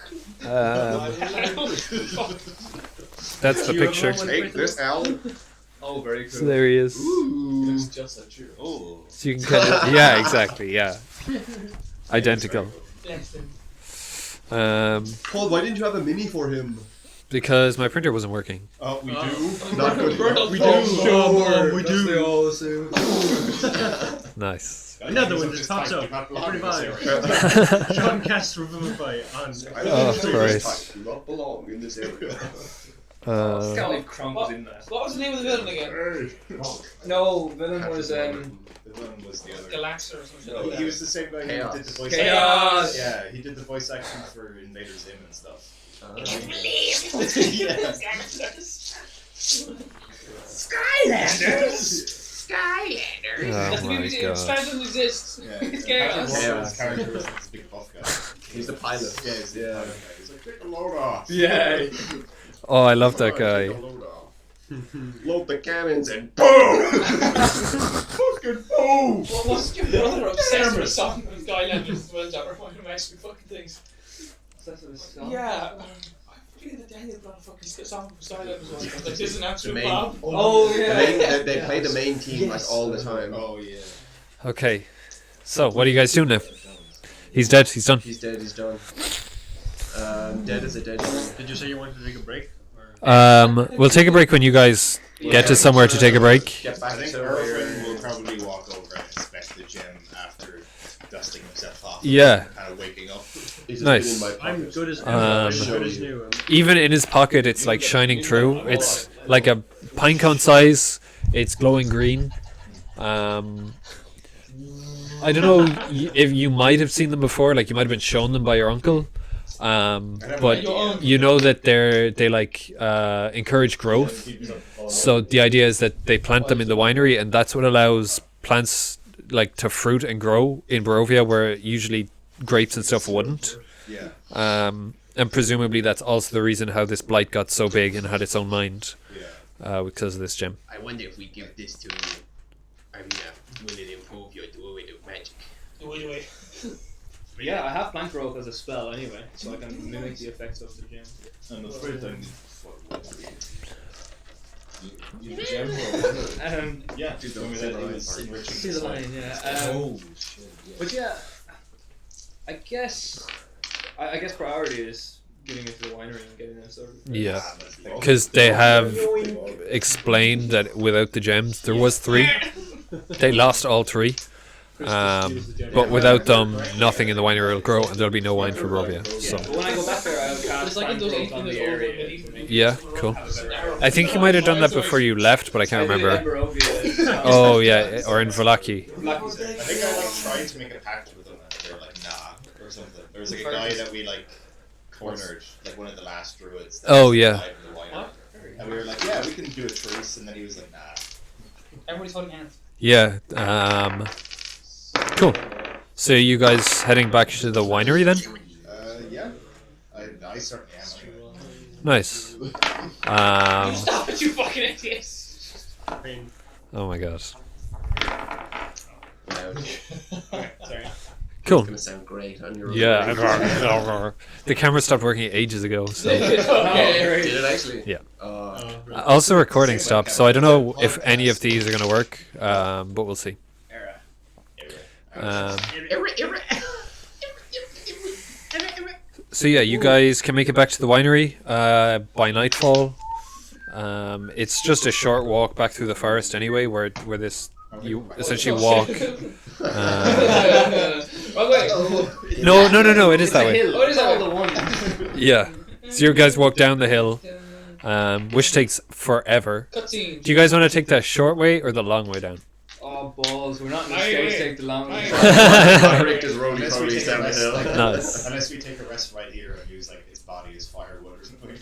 that's the picture. Take this out. Oh, very cool. So there he is. It's just like you. oh. So you can kind of, yeah, exactly, yeah, identical. Paul, why didn't you have a mini for him? Because my printer wasn't working. Oh, we do. Not good. We Oh, do. sure, we do. Nice. Another one just pops up. 45. Sean casts Revivify on. Oh, Christ. Do not belong in this area. Can't leave crumbs in that. What was the name of the villain again? No, villain was The villain was the other. Galaxer or something. No, he was the same guy Chaos. who did the voice Chaos! acting. Yeah, he did the voice acting for Invader Zim and stuff. Oh That's the my BBC. god. Strahd doesn't exist. Yeah, It's yeah. chaos. His character was this big buff guy. He's the pilot. Yeah, he's the pilot guy. He's like, take the load off. Yeah. Oh, I love that guy. Take the load off. Load the cannons and boom! Fucking boom! What was your brother obsessed with a song with Guy Levis as well, John? Reminding me actually fucking things. Yeah. I forget the Daniel brought a fucking song from Guy Levis once. I was like, this is an The absolute main, bomb. Oh, the yeah. main, they play the main team like all the time. Oh yeah. Okay, so what are you guys doing now? He's dead. He's done. He's dead, he's done. Dead as a dead man. Did you say you wanted to take a break? We'll take a break when you guys get to somewhere to take a break. Get I back think to Urwin will probably walk over and inspect the gem after dusting himself off. Yeah. And kind of waking up. He's just Nice. been in my I'm pocket. good as Um, good as new. Even in his pocket, it's like shining through. It's like a pinecone size. It's glowing green. I don't know if you might have seen them before. Like you might have been shown them by your uncle. But you know that they like encourage growth. So the idea is that they plant them in the winery, and that's what allows plants like to fruit and grow in Barovia, where usually grapes and stuff wouldn't. Yeah. And presumably that's also the reason how this blight got so big and had its own mind, Yeah. because of this gem. I wonder if we give this to Ireena, will it improve your druid of magic? Wait. Yeah, I have plant growth as a spell anyway, so I can mimic the effects of the gem. I'm afraid I need. You gem Yeah, do the See the line, yeah. Oh shit. Yeah. But yeah, I guess priority is getting into the winery and getting them sorted. Yeah, because they have explained that without the gems, there was 3. They lost all 3. But without them, nothing in the winery will grow, and there'll be no wine for Barovia. So But when I go back there, I'll But cast it's like in plant those growth on 18 the years old area. medieval yeah, cool. I think you might have done that before you left, but I can't I did it in remember. Barovia. Oh yeah, or in Valaki. I Blackie think I tried to make a pact with them, and they were like, nah, or something. There was like a guy that we like cornered, like one of the last druids. that Oh, survived yeah. in the winery. we were like, yeah, we can do it first, and then he was like, nah. Everybody's holding hands. Yeah. Cool. So you guys heading back to the winery then? Yeah. I certainly am. Nice. Stop it, you fucking idiots! Oh my god. Sorry. Cool. It's gonna sound great on your. Yeah. The camera stopped working ages ago. So. Did it actually? Yeah. Also, Also recording stopped, so I don't know if any of these are going to work, but we'll see. So yeah, you guys can make it back to the winery by nightfall. It's just a short walk back through the forest anyway, where this you essentially walk. No, it is that way. What is that? Yeah. So you guys walk down the hill, which takes forever. Cutscene. Do you guys want to take the short way or the long way down? Oh, balls. We're not in the States to take the long way. Roderick is rolling Unless we probably take down a the rest, hill. like, Nice. unless we take a rest right here and use like his body as firewood or something.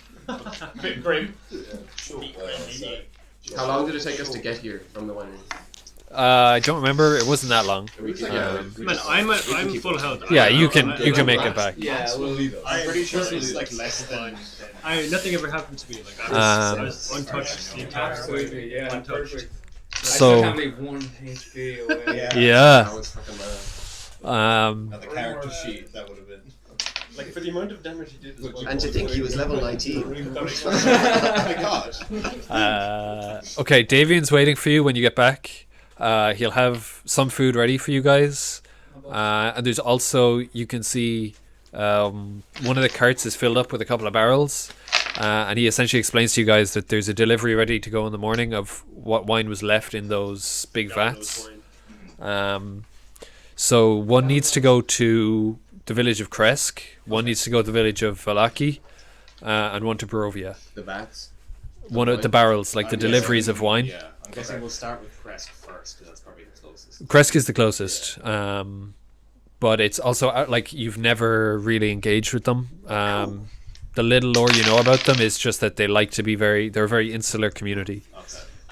Bit grim. How long did it take us to get here from the winery? I don't remember. It wasn't that long. Man, I'm full health. Yeah, you can make it back. Yeah, we'll I'm pretty sure it's like less than. Nothing ever happened to me. Like I was untouched the entire way. Absolutely, yeah. Untouched. Perfect. I So can't leave 1 HP away. yeah. That was fucking mad. On the character sheet, that would have been. Like for the amount of damage he did as well. And to think he was level 19. Oh my god. Okay, Davian's waiting for you when you get back. He'll have some food ready for you guys. And there's also, you can see one of the carts is filled up with a couple of barrels. And he essentially explains to you guys that there's a delivery ready to go in the morning of what wine was left in those big vats. So one needs to go to the village of Krezk, one needs to go to the village of Valaki, and one to Barovia. The vats. One of the barrels, like the deliveries of wine. Yeah. I'm guessing we'll start with Krezk first because that's probably the closest. Krezk is the closest, but it's also like you've never really engaged with them. The little lore you know about them is just that they like to be they're a very insular community.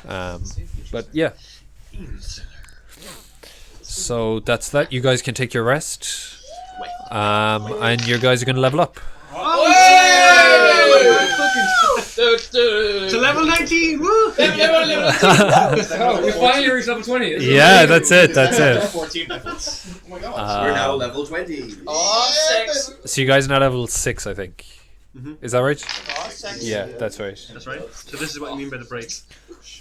But yeah. So that's that. You guys can take your rest, and your guys are going to level up. To level 19, woo! We finally reached level 20. Yeah, that's it. 14 levels. Oh my god. We're now level 20. Oh, 6. So you guys are now level 6, I think. Is that right? Oh, 6. Yeah, that's right. That's right. So this is what you mean by the break.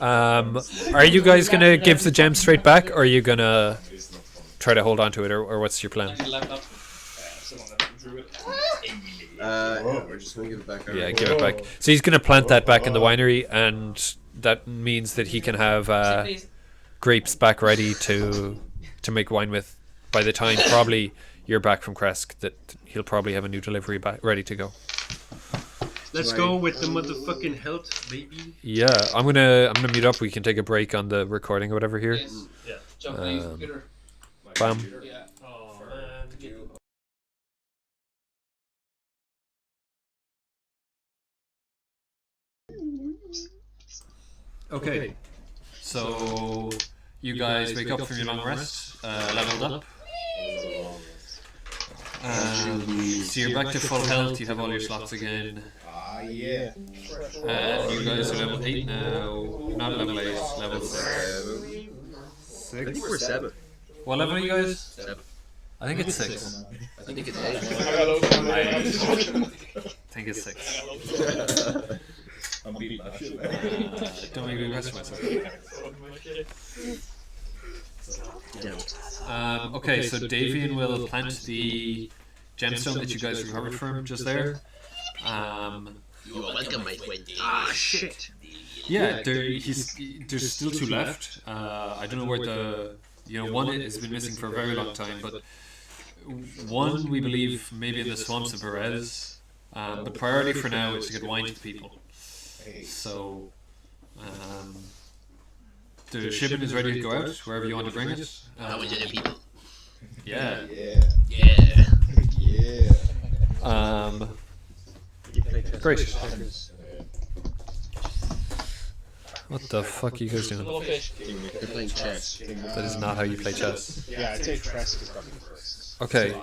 Are you guys gonna give the gem straight back, or are you gonna try to hold on to it, or what's your plan? We're just gonna give it back. Yeah, give it back. So he's gonna plant that back in the winery, and that means that he can have grapes back ready to make wine with. By the time probably you're back from Krezk, that he'll probably have a new delivery back ready to go. Let's go with the motherfucking health, baby. Yeah, I'm gonna mute up. We can take a break on the recording or whatever here. Yes. Yeah. Jump on your computer. Bam. Yeah. Oh man. Okay. So you guys wake up from your long rest, leveled up. So you're back to full health. You have all your slots again. Yeah. And you guys are level 8 now. Not level 8, level 6. I think we're 7. What level are you guys? 7. I think it's 6. I think it's 8. I think it's 6. I'm beating that shit. Don't make me rest myself. Okay, so Davian will plant the gemstone that you guys recovered from just there. You're welcome, my friend. Ah, shit. Yeah, there's still 2 left. I don't know where one has been missing for a very long time, but one we believe maybe in the swamps of Perez. But priority for now is to get wine to the people. So the shipment is ready to go out wherever you want to bring it. How much are the people? Yeah. Great. What the fuck are you guys doing? Little fish. They're playing chess. That is not how you play chess. Yeah, I'd say Krezk is probably first. Okay.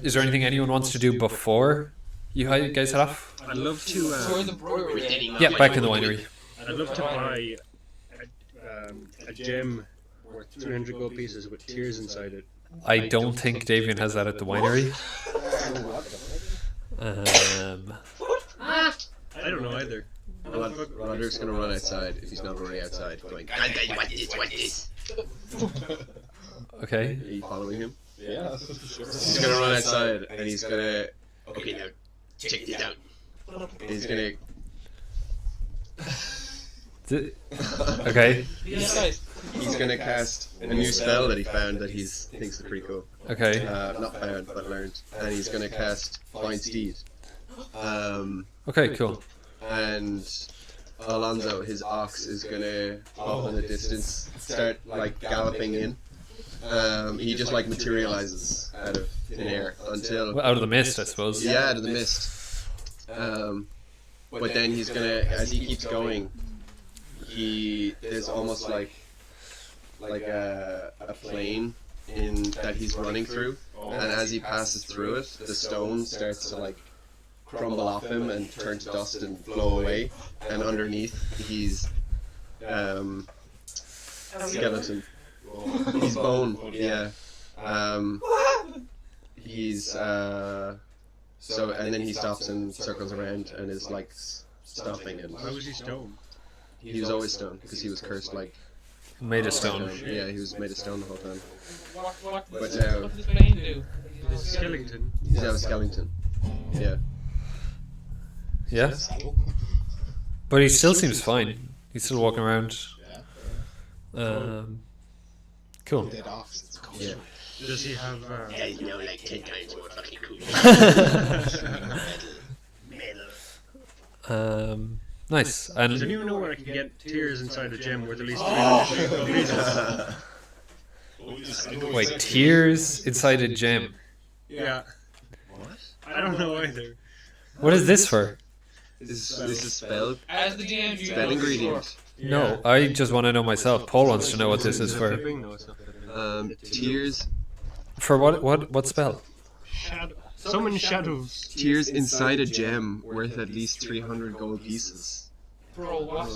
Is there anything anyone wants to do before you guys head off? I'd love to. So we're in the brewery. Yeah, back in the winery. I'd love to buy a gem worth 300 gold pieces with tears inside it. I don't think Davian has that at the winery. I don't know either. Roderick's gonna run outside if he's not already outside, going, "What this? Okay. Are you following him? Yeah. He's gonna run outside and he's gonna. Okay, now check this out. He's gonna. Okay. Yes, guys. He's gonna cast a new spell that he found that he thinks is pretty cool. Okay. Not found, but learned. And he's gonna cast Find Steed. Okay, cool. And Alonso, his ox, is gonna off in the distance, start like galloping in. He just like materializes out of thin air until Well, out of the mist, I suppose. out of the mist. But then he's gonna, as he keeps going, there's almost like a plane that he's running through, and as he passes through it, the stone starts to like crumble off him and turn to dust and flow away, and underneath he's skeleton. He's bone, yeah. He's so, and then he stops and circles around and is like stopping, and Why was he stoned? he was always stoned because he was cursed like Made of stone. Yeah, he was made of stone the whole time. What But does this plane do? Skellington. he's now a skeleton. Yeah. Yeah. But he still seems fine. He's still walking around. Cool. Dead off. It's cool. Yeah. Does he have? Guys know like 10 times more fucking cool. Nice. Does And anyone know where I can get tears inside a gem worth at least 300 gold pieces? wait, tears inside a gem. Yeah. I don't know either. What is this for? This is spell As the DM, you spell ingredient. No, I just want to know myself. Paul wants to know what this is for. No, it's not flipping. Tears For what spell? Shadow. Summon shadows. tears inside a gem worth at least 300 gold pieces. Bro, what?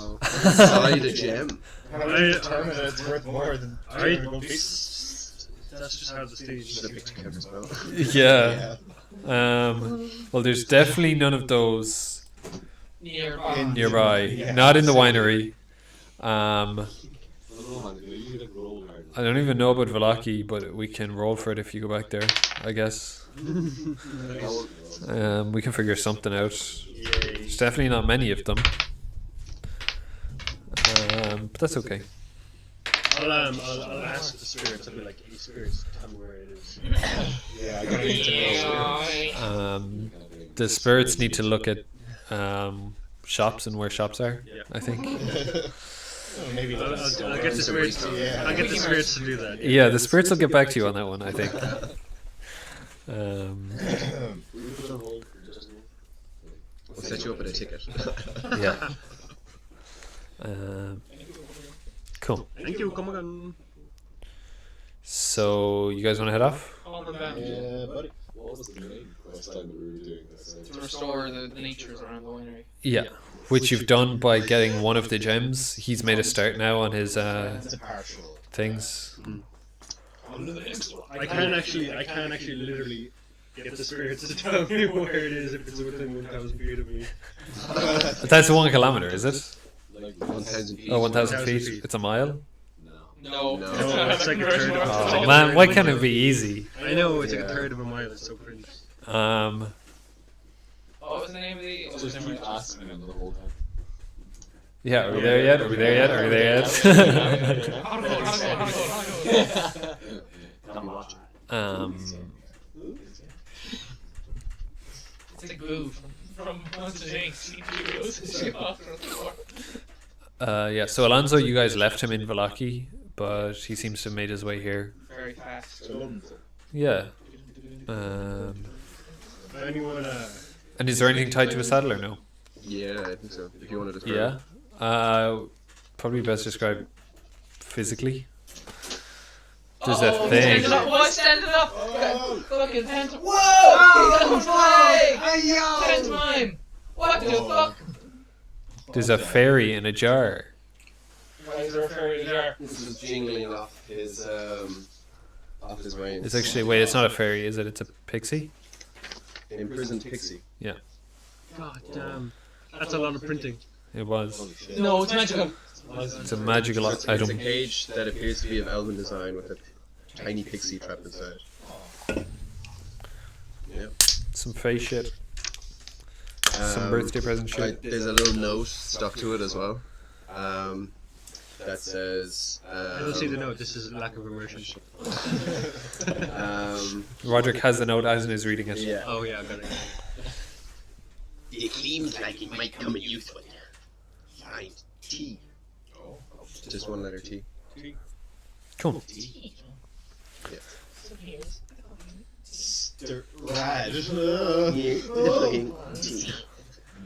Inside a gem. How do you determine that it's worth more than 300 gold pieces? That's just how the stage Just a bit too clever spell. Yeah. Well, there's definitely none of those Nearby. nearby. Yeah. Not in the winery. I You could roll hard. don't even know about Velaki, but we can roll for it if you go back there, I guess. We can figure something out. There's definitely not many of them. But that's okay. I'll ask the spirits. I'll be like, hey spirits, tell me where it is. Yeah, I gotta need to know. Yeah. The spirits need to look at shops and where shops are, Yeah. I think. Maybe I'll get the spirits. I'll get the spirits to do that. Yeah, the spirits will get back to you on that one, I think. We'll set you up with a ticket. Yeah. Cool. Thank you. Come again. So, you guys want to head off? All of them. Yeah, buddy. What was the main quest line that we were doing? To restore the natures around the winery. Yeah. Which you've done by getting one of the gems. He's made a start now on his It's a partial. things. I can't actually literally get the spirits to tell me where it is if it's within 1,000 feet of me. That's 1 kilometer, is it? Like 1,000 feet. Oh, 1,000 1,000 feet. feet. It's a mile? No. No. No, it's like a third of a Oh mile. man, why can't it be easy? I know, it's like a Yeah. third of a mile. It's so cringe. What was the name of the? just keep asking him the whole time. Yeah, are we there yet? Are we there yet? Are we there yet? How do It's like Boo from Monsters Inc. Yeah, so Alonso, you guys left him in Velaki, but he seems to have made his way here. Very fast. Yeah. Anyone, And is there anything tied to his saddle or no? Yeah, I think so. If you want to describe. Yeah. Probably best described physically. There's a thing. Stand it up, boy, stand it up! Fucking phantom. Whoa! Pantomime! What the fuck? There's a fairy in a jar. Why is there a fairy in the jar? This is jingling off his reins. It's actually wait, it's not a fairy, is it? It's a pixie. Imprisoned pixie. God damn. That's a lot of printing. It was. No, it's magical. It's a magical It's a item. cage that appears to be of elven design with a tiny pixie trapped inside. Yep. Some face shit. Some birthday present shit. There's a little note stuck to it as well. That says. I don't see the note. This is lack of immersion. Roderick has the note as is reading it. Yeah. Oh yeah, I got it. It seems like it might come in useful. Find T. Oh. Just one letter T. Cool. Rad. Yeah, fucking T.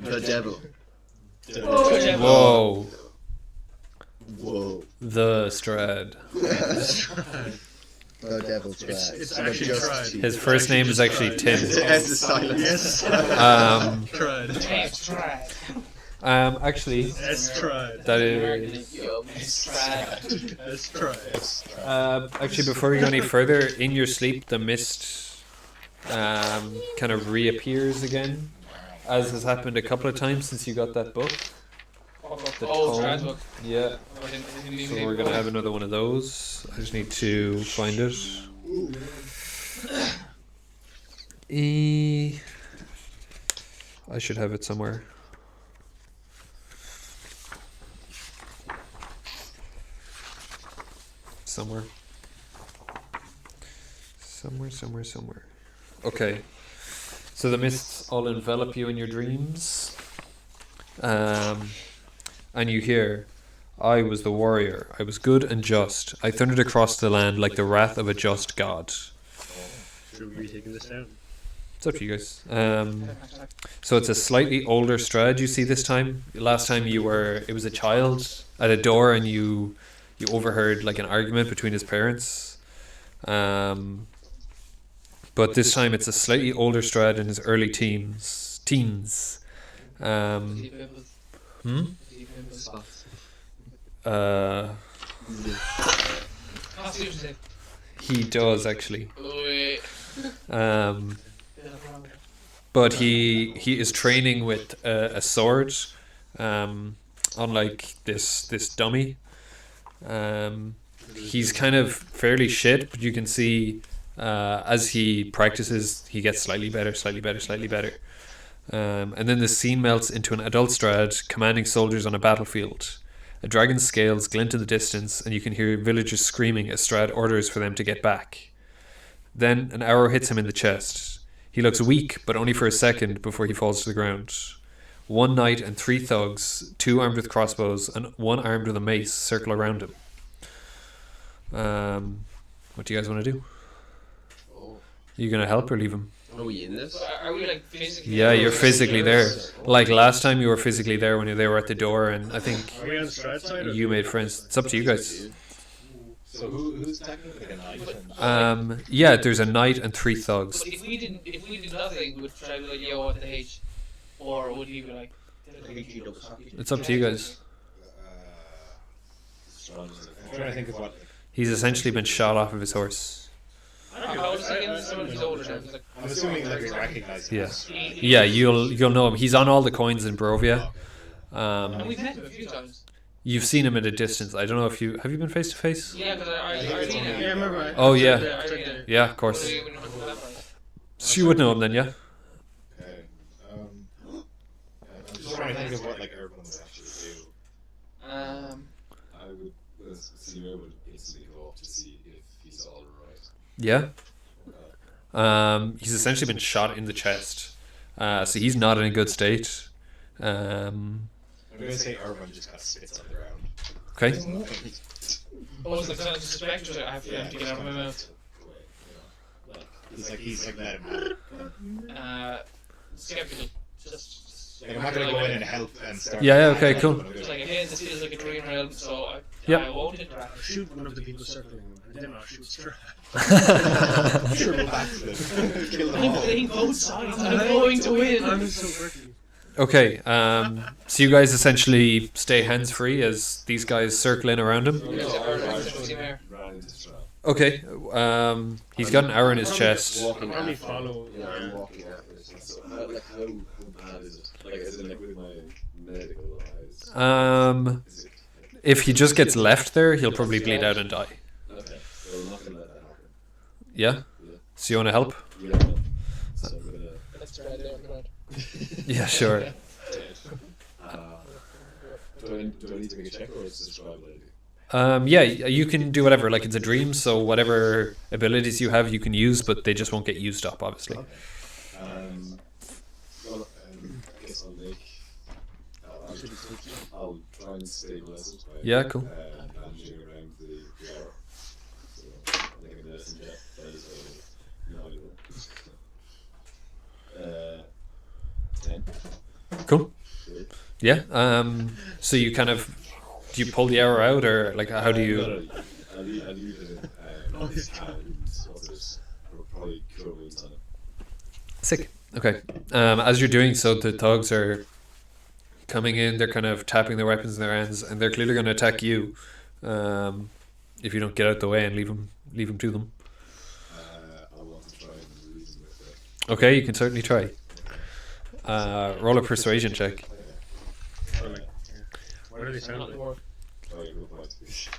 The devil. Whoa. Whoa. The Strahd. The devil It's actually tried. His first name is actually Tim. S is silent. Yes. Tried. It's tried. Actually, It's tried. that is. It's tried. It's tried. Actually, before we go any further, in your sleep, the mist kind of reappears again, as has happened a couple of times since you got that book. The Oh, tome. Strahd book. Yeah. I didn't So we're gonna have another one of those. I just need to find it. I should have it somewhere. Somewhere. Somewhere. Okay. So the mists all envelop you in your dreams. And you hear, I was the warrior. I was good and just. I thundered across the land like the wrath of a just god. Should we be taking this down? It's up to you guys. So it's a slightly older Strahd you see this time. Last time it was a child at a door and you overheard like an argument between his parents. But this time it's a slightly older Strahd in his early teens. He does actually. But he is training with a sword, unlike this dummy. He's kind of fairly shit, but you can see as he practices, he gets slightly better. And then the scene melts into an adult Strahd commanding soldiers on a battlefield. A dragon's scales glint in the distance, and you can hear villagers screaming as Strahd orders for them to get back. Then an arrow hits him in the chest. He looks weak, but only for a second before he falls to the ground. One knight and 3 thugs, 2 armed with crossbows and 1 armed with a mace, circle around him. What do you guys want to do? Are you going to help or leave him? Are we in this? Are we like physically? Yeah, you're physically there. Like last time you were physically there when they were at the door, and I think Are we on the Strahd side? Or you made friends. It's up to you guys. So who's technically like a knight? And Yeah, there's a knight and 3 thugs. But if we did nothing, would try to be like, yo, what the H? Or would he be like, It's up to you guys. I'm trying to think of what. He's essentially been shot off of his horse. I don't know, I was thinking someone who's older than him. Like, I'm assuming like we recognize him. Yeah. Yeah, you'll know him. He's on all the coins in Barovia. and we've met him a few times. You've seen him at a distance. I don't know if you have you been face to face. Yeah, because Ireena. Yeah, I remember. Oh yeah, Ireena. yeah, of course. So you wouldn't know that right. So you would know him then, yeah. Okay. I'm just trying to think of what like Urban would actually do. I would, Cimer would instantly go up to see if he's all right. Yeah. He's essentially been shot in the chest. So he's not in a good state. I'm gonna say Urban just got spits on the ground. Okay. Oh, it's like kind of suspect, or I have to get out of my mouth. He's like let him have it. Skeptical. Just Like, I'm not gonna go in and help and start. Yeah, okay, cool. It's like, again, this feels like a dream realm, so I Yep. won't interact. Shoot one of the people circling him, and then I'll shoot Strahd. Triple backflip. Kill them I'm all. playing both sides. I'm going to win. I'm so working. Okay, so you guys essentially stay hands free as these guys circle in around him. Ran into Strahd. Okay, he's got an arrow in his chest. Walking Only after. follow. Yeah, I'm walking after. So how bad is it? Like, as in, like, with my medical eyes. Is it, If he just gets left there, he'll probably bleed out and die. okay, so I'm not gonna let that happen. Yeah? So you want to help? Yeah, no. So I'm gonna. Let's try it there, come on. Yeah, sure. Do I need to make a check, or is this Strahd lady? Yeah, you can do whatever. Like, it's a dream, so whatever abilities you have, you can use, but they just won't get used up, obviously. Well, I guess I'll try and stabilize it by Yeah, cool. bandaging around the arrow. So, like a medicine jet, that is a 10. Cool. Yeah, so you kind of... Do you pull the arrow out, or, like, how do you... I'll leave it in his hand. Probably cure wounds on it. Sick. Okay. As you're doing so, the thugs are coming in. They're kind of tapping their weapons in their hands, and they're clearly going to attack you. If you don't get out the way and leave them to them. I want to try and reason with it. Okay, you can certainly try. Roll a persuasion check. Or like, what are they sounding like? Try and go back to this.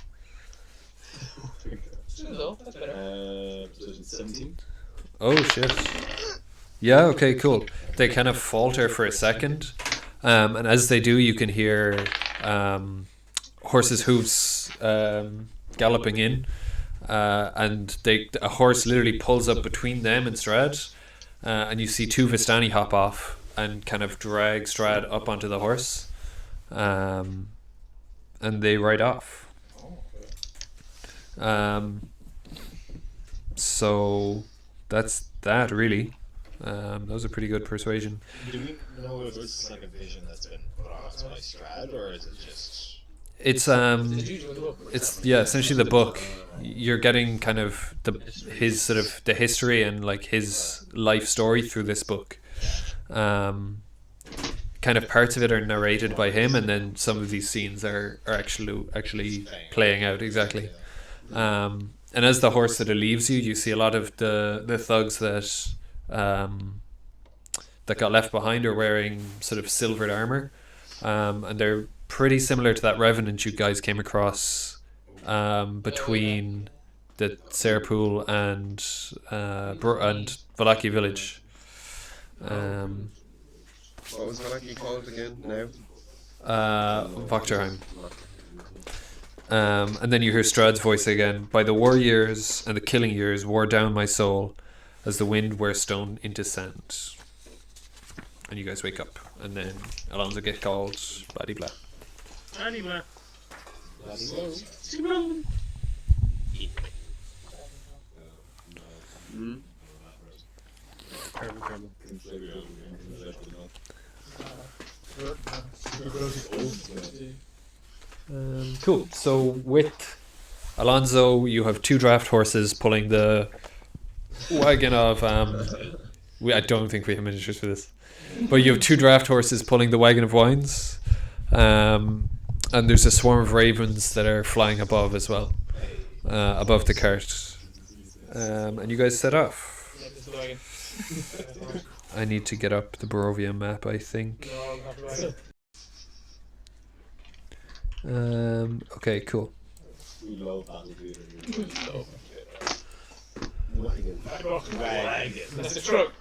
Two though, that's better. Persuasion 17. Oh shit. Yeah. Okay. Cool. They kind of falter for a second, and as they do, you can hear horses' hooves galloping in, and a horse literally pulls up between them and Strahd, and you see two Vistani hop off and kind of drag Strahd up onto the horse, and they ride off. So that's that really. That was a pretty good persuasion. Do we know if it's like a vision that's been put on us by Strahd, or is it just? It's essentially the book. You're getting kind of his sort of the history and like his life story through this book. Kind of parts of it are narrated by him, and then some of these scenes are actually playing out exactly. And as the horse sort of leaves you, you see a lot of the thugs that got left behind are wearing sort of silvered armor, and they're pretty similar to that revenant you guys came across between the Cimer Tull and Valaki village. What was Valaki called again now? Vakterheim. And then you hear Strahd's voice again. By the war years and the killing years wore down my soul as the wind wears stone into sand. And you guys wake up, and then Alonso gets called blah de blah. Anyway. Cool. So with Alonso, you have two draft horses pulling the wagon of. I don't think we have miniatures for this, but you have two draft horses pulling the wagon of wines, and there's a swarm of ravens that are flying above as well, above the cart, and you guys set off. I need to get up the Barovia map, I think. Okay, cool. We love Battlefield. Wagon. That's the truck.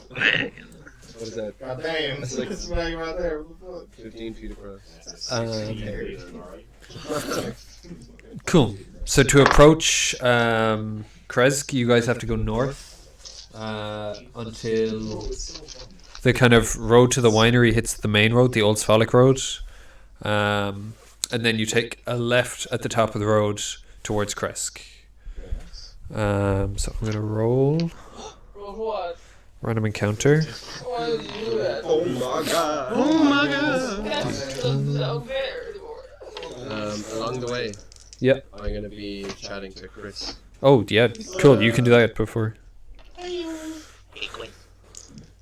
What is that? God damn, That's like- this wagon right there. 15 feet across. Cool. So to approach Krezk, you guys have to go north until the kind of road to the winery hits the main road, the Old Svalak road. And then you take a left at the top of the road towards Krezk. So I'm going to roll. Roll what? Random encounter. Why did you do that? Oh my god! Oh my god! That's so fair. Along the way, Yeah. I'm gonna be chatting to Chris. Oh, yeah. Cool. You can do that before. Hey, Quinn.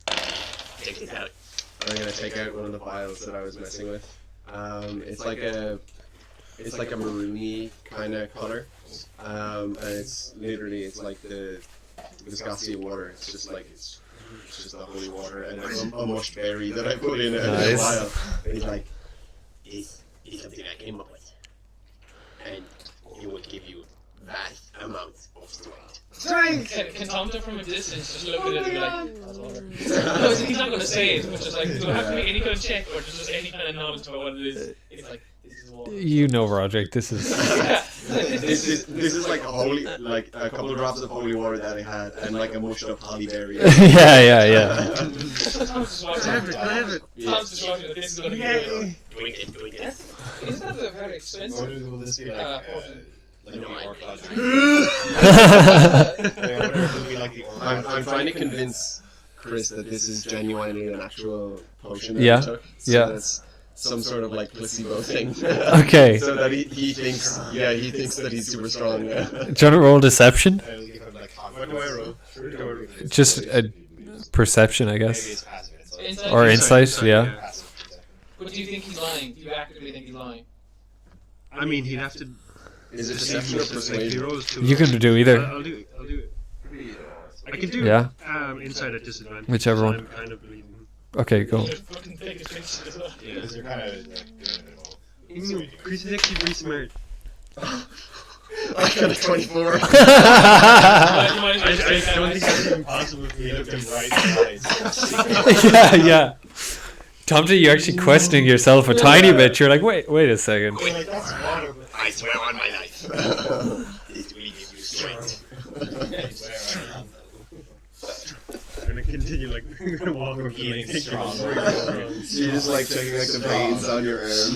Check this out. I'm gonna take out one of the vials that I was messing with. It's like a maroony kind of color, and it's like the viscosity of water. It's just the holy water, and it's a mush berry that I put in a Nice. vial. And he's like, This is something I came up with. And it will give you vast amounts of strength. Can Tomte from a distance just look at it and be like, that's water? No, he's not going to say it, but just like, do I have to make any kind of check or just any kind of knowledge about what it is? It's like, this is water. You know, Roderick, this is... this is like a couple of drops of holy water that I had, and like a mushed up holly berry. yeah. Tom's just watching it. Tom's just watching it. This is going to be good. Doing it. Isn't that a very expensive Will this be potion? like No, the orc lodge? I'm trying to convince Chris that this is genuinely an actual potion that Yeah, he took. So yeah. that's some sort of like placebo thing. Okay. So that he thinks that he's super strong. Do you want to roll deception? What do I roll? Just a perception, I guess. Insight? Or insight, yeah. But do you think he's lying? Do you actively think he's lying? I mean, he'd have to. Is it deception or Like, if he persuasion? rolls too You low. can do either. I'll do it. I can do Yeah. inside at disadvantage. Whichever one. I'm kind of bleeding. Okay, cool. Fucking take attention as well. Yeah, because you're kind of like doing it all. Chris is actually really smart. I got a 24. I don't think that's even possible for me You to look be him right in the eyes. yeah. Tomte, you're actually questioning yourself a tiny bit. You're like, wait a second. You're like, that's water, but I swear on my life. This will give you strength. I swear, I'm gonna continue like I'm gonna walk over Eating like strong. You're just like checking like the veins on your arms.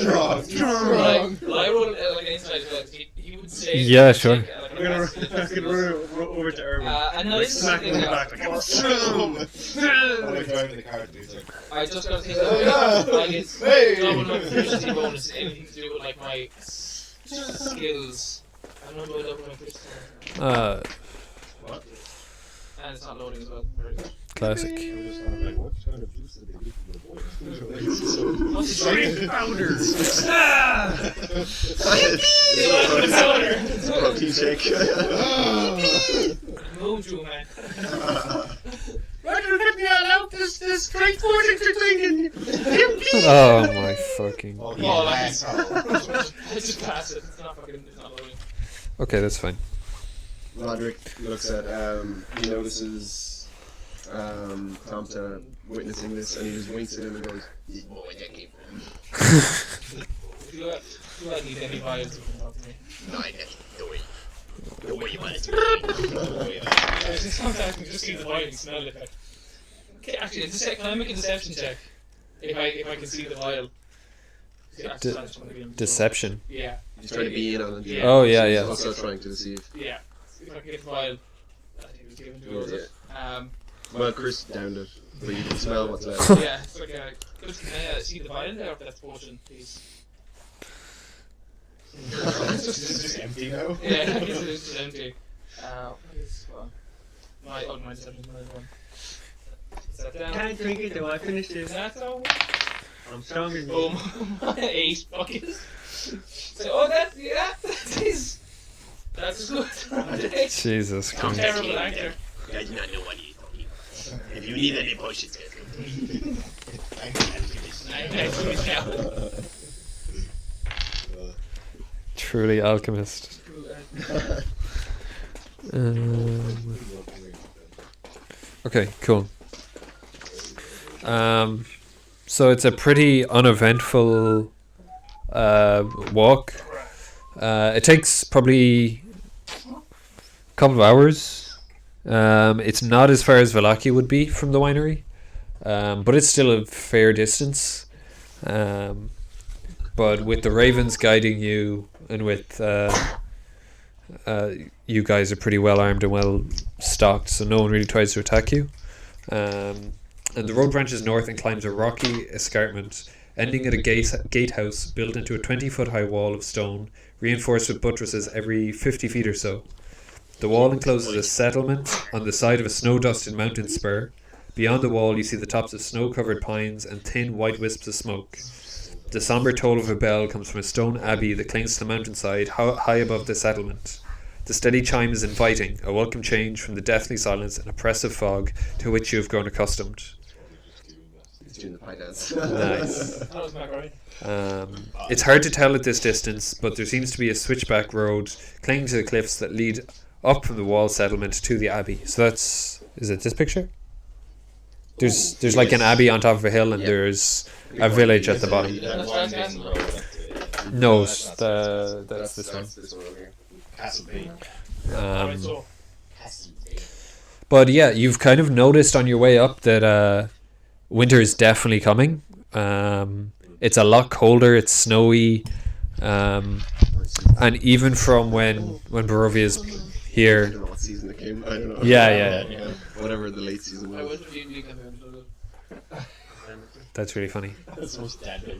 Like, well, I rolled like an insight as well. He would say. Yeah, sure. Like, I'm gonna run over to Urwin. and now Like, this is smack something him in the that back. Like, I'm like driving the car to do something. I just got to think of like it's double my proficiency bonus, anything to do with like my skills. I don't know about double my proficiency. And it's not loading as well. Very good. Classic. What's the strength powder. It's a protein shake. Move to man. Roger, let me out this strength potion you're drinking. Oh my fucking... Oh, Oh, like- asshole. I just pass it. It's not fucking. It's not loading. Okay, that's fine. Roderick looks at, he notices Tomte witnessing this, and he just winks at him and goes, Oh, where that came from. If you need any vials, you can talk to me. No, I never. The way you want it to be. Sometimes you just see the vial and smell it. Okay, actually, can I make a deception check? If I can see the vial. Yeah, I just wanna be in- Deception. Yeah, he's trying to be in on it. Yeah. Oh, yeah, He's yeah. also trying to deceive. yeah. If I can get the vial, I think it was given to us. Yeah. Um, Well, Chris downed it, but you can smell what's left. yeah, it's like good. Can I see the vial there? If that's potion, please. It's just empty now. Yeah, I guess it is just empty. What is one? My deception's another one. Set that down. Can't drink it though. I finished it. That's all. I'm stronger than you. Oh, my 8 buckets. So, that is. That's good. Jesus I'm Christ. terrible actor. You guys do not know what he's talking about. If you need any potions, guys, I'm actually now. Truly alchemist. Okay, cool. So it's a pretty uneventful walk. It takes probably a couple of hours. It's not as far as Valaki would be from the winery, but it's still a fair distance. But with the ravens guiding you, and with you guys are pretty well armed and well stocked, so no one really tries to attack you. And the road branches north and climbs a rocky escarpment, ending at a gatehouse built into a 20-foot high wall of stone, reinforced with buttresses every 50 feet or so. The wall encloses a settlement on the side of a snow-dusted mountain spur. Beyond the wall you see the tops of snow-covered pines and thin white wisps of smoke. The sombre toll of a bell comes from a stone abbey that clings to the mountainside high above the settlement. The steady chime is inviting, a welcome change from the deathly silence and oppressive fog to which you have grown accustomed. He's doing the pie dance. Nice. That was macaroni. It's hard to tell at this distance, but there seems to be a switchback road clinging to the cliffs that lead up from the wall settlement to the abbey. So that's... is it this picture? There's like an abbey on top of a hill, and there's a village at the bottom. No, that's this one. This one over here. Castle Bay. Alright, so But yeah, you've kind of noticed on your way up that winter is definitely coming. It's a lot colder, it's snowy, and even from when Barovia is I here. don't know what season it came. I don't know. Yeah. Whatever the late season I was. wasn't really That's really funny. That's most deadly.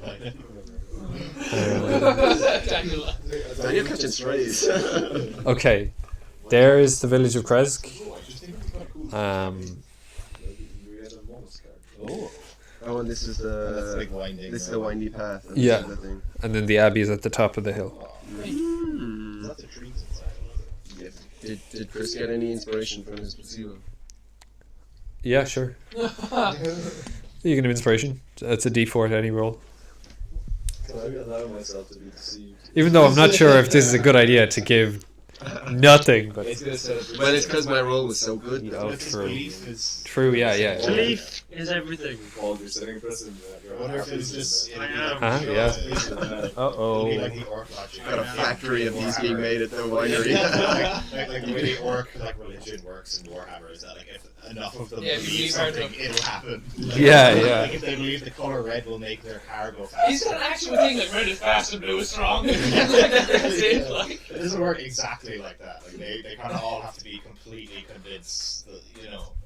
Daniel. Daniel catching strays. Okay, there is the village of Krezk. Oh, and this is That's the like winding. this is the windy path. And Yeah. this is the thing. And then the abbey is at the top of the hill. Lots of trees inside. Yeah. Did Chris get any inspiration from his placebo? Yeah, sure. You can have inspiration. It's a D4 at any roll. Can I allow myself to be deceived? Even though I'm not sure if this is a good idea to give nothing, but It's gonna set up. But it's because my roll was so good. Oh, But this true. belief is. True, yeah. Belief is everything. Paul, you're setting precedent. I wonder if it's just. I am. Yeah. It'll be Uh-oh. like the orc logic. Got a factory of these being made at the winery. like the way the orc religion works in Warhammer is that like if enough of them Yeah, if you believe believe hard something, it'll happen. Like, Yeah. Like if they believe the color red will make their car go faster. Is that an actual thing that red is fast and blue is strong? That's it, like. It doesn't work exactly like that. Like they kind of all have to be completely convinced that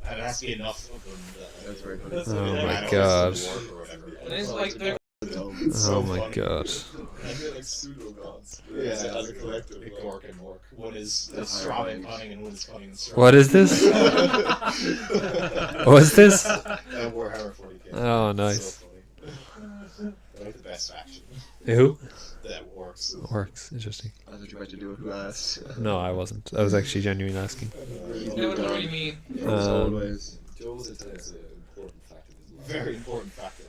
and it has to be enough of them. That, That's very funny. Oh they my know God. it's the orc or whatever. And it's like they're Oh my god. I feel like pseudo gods. Yeah, as a collective. Big orc and orc. One is That's strong high and range. cunning, and one is cunning and strong. What is this? What's this? Warhammer 40k. Oh, nice. So funny. They're like the best faction. Who? That works. Works. Interesting. I thought you were about to do it. Who asked? No, I wasn't. I was actually genuinely asking. That would really mean. Always. Joe's intense an important fact of his life. Very important fact.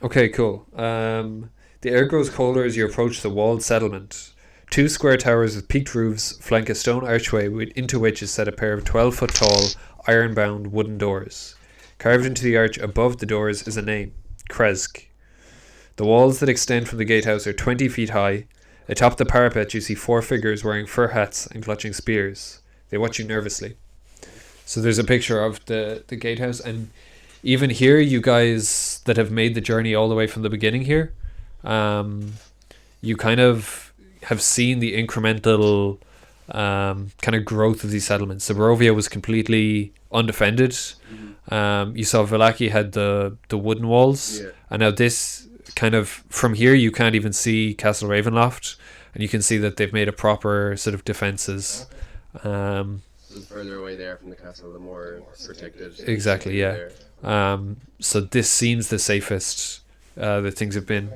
Okay, cool. The air grows colder as you approach the walled settlement. Two square towers with peaked roofs flank a stone archway into which is set a pair of 12-foot tall, iron-bound wooden doors. Carved into the arch above the doors is a name, Krezk. The walls that extend from the gatehouse are 20 feet high. Atop the parapet you see four figures wearing fur hats and clutching spears. They watch you nervously. So there's a picture of the gatehouse, and even here, you guys that have made the journey all the way from the beginning here, you kind of have seen the incremental kind of growth of these settlements. So Barovia was completely undefended. You saw Vallaki had the wooden walls, Yeah. and now this kind of, from here you can't even see Castle Ravenloft, and you can see that they've made a proper sort of defences. The further away there from the castle, the more protected. Exactly, yeah. There. So this seems the safest that things have been.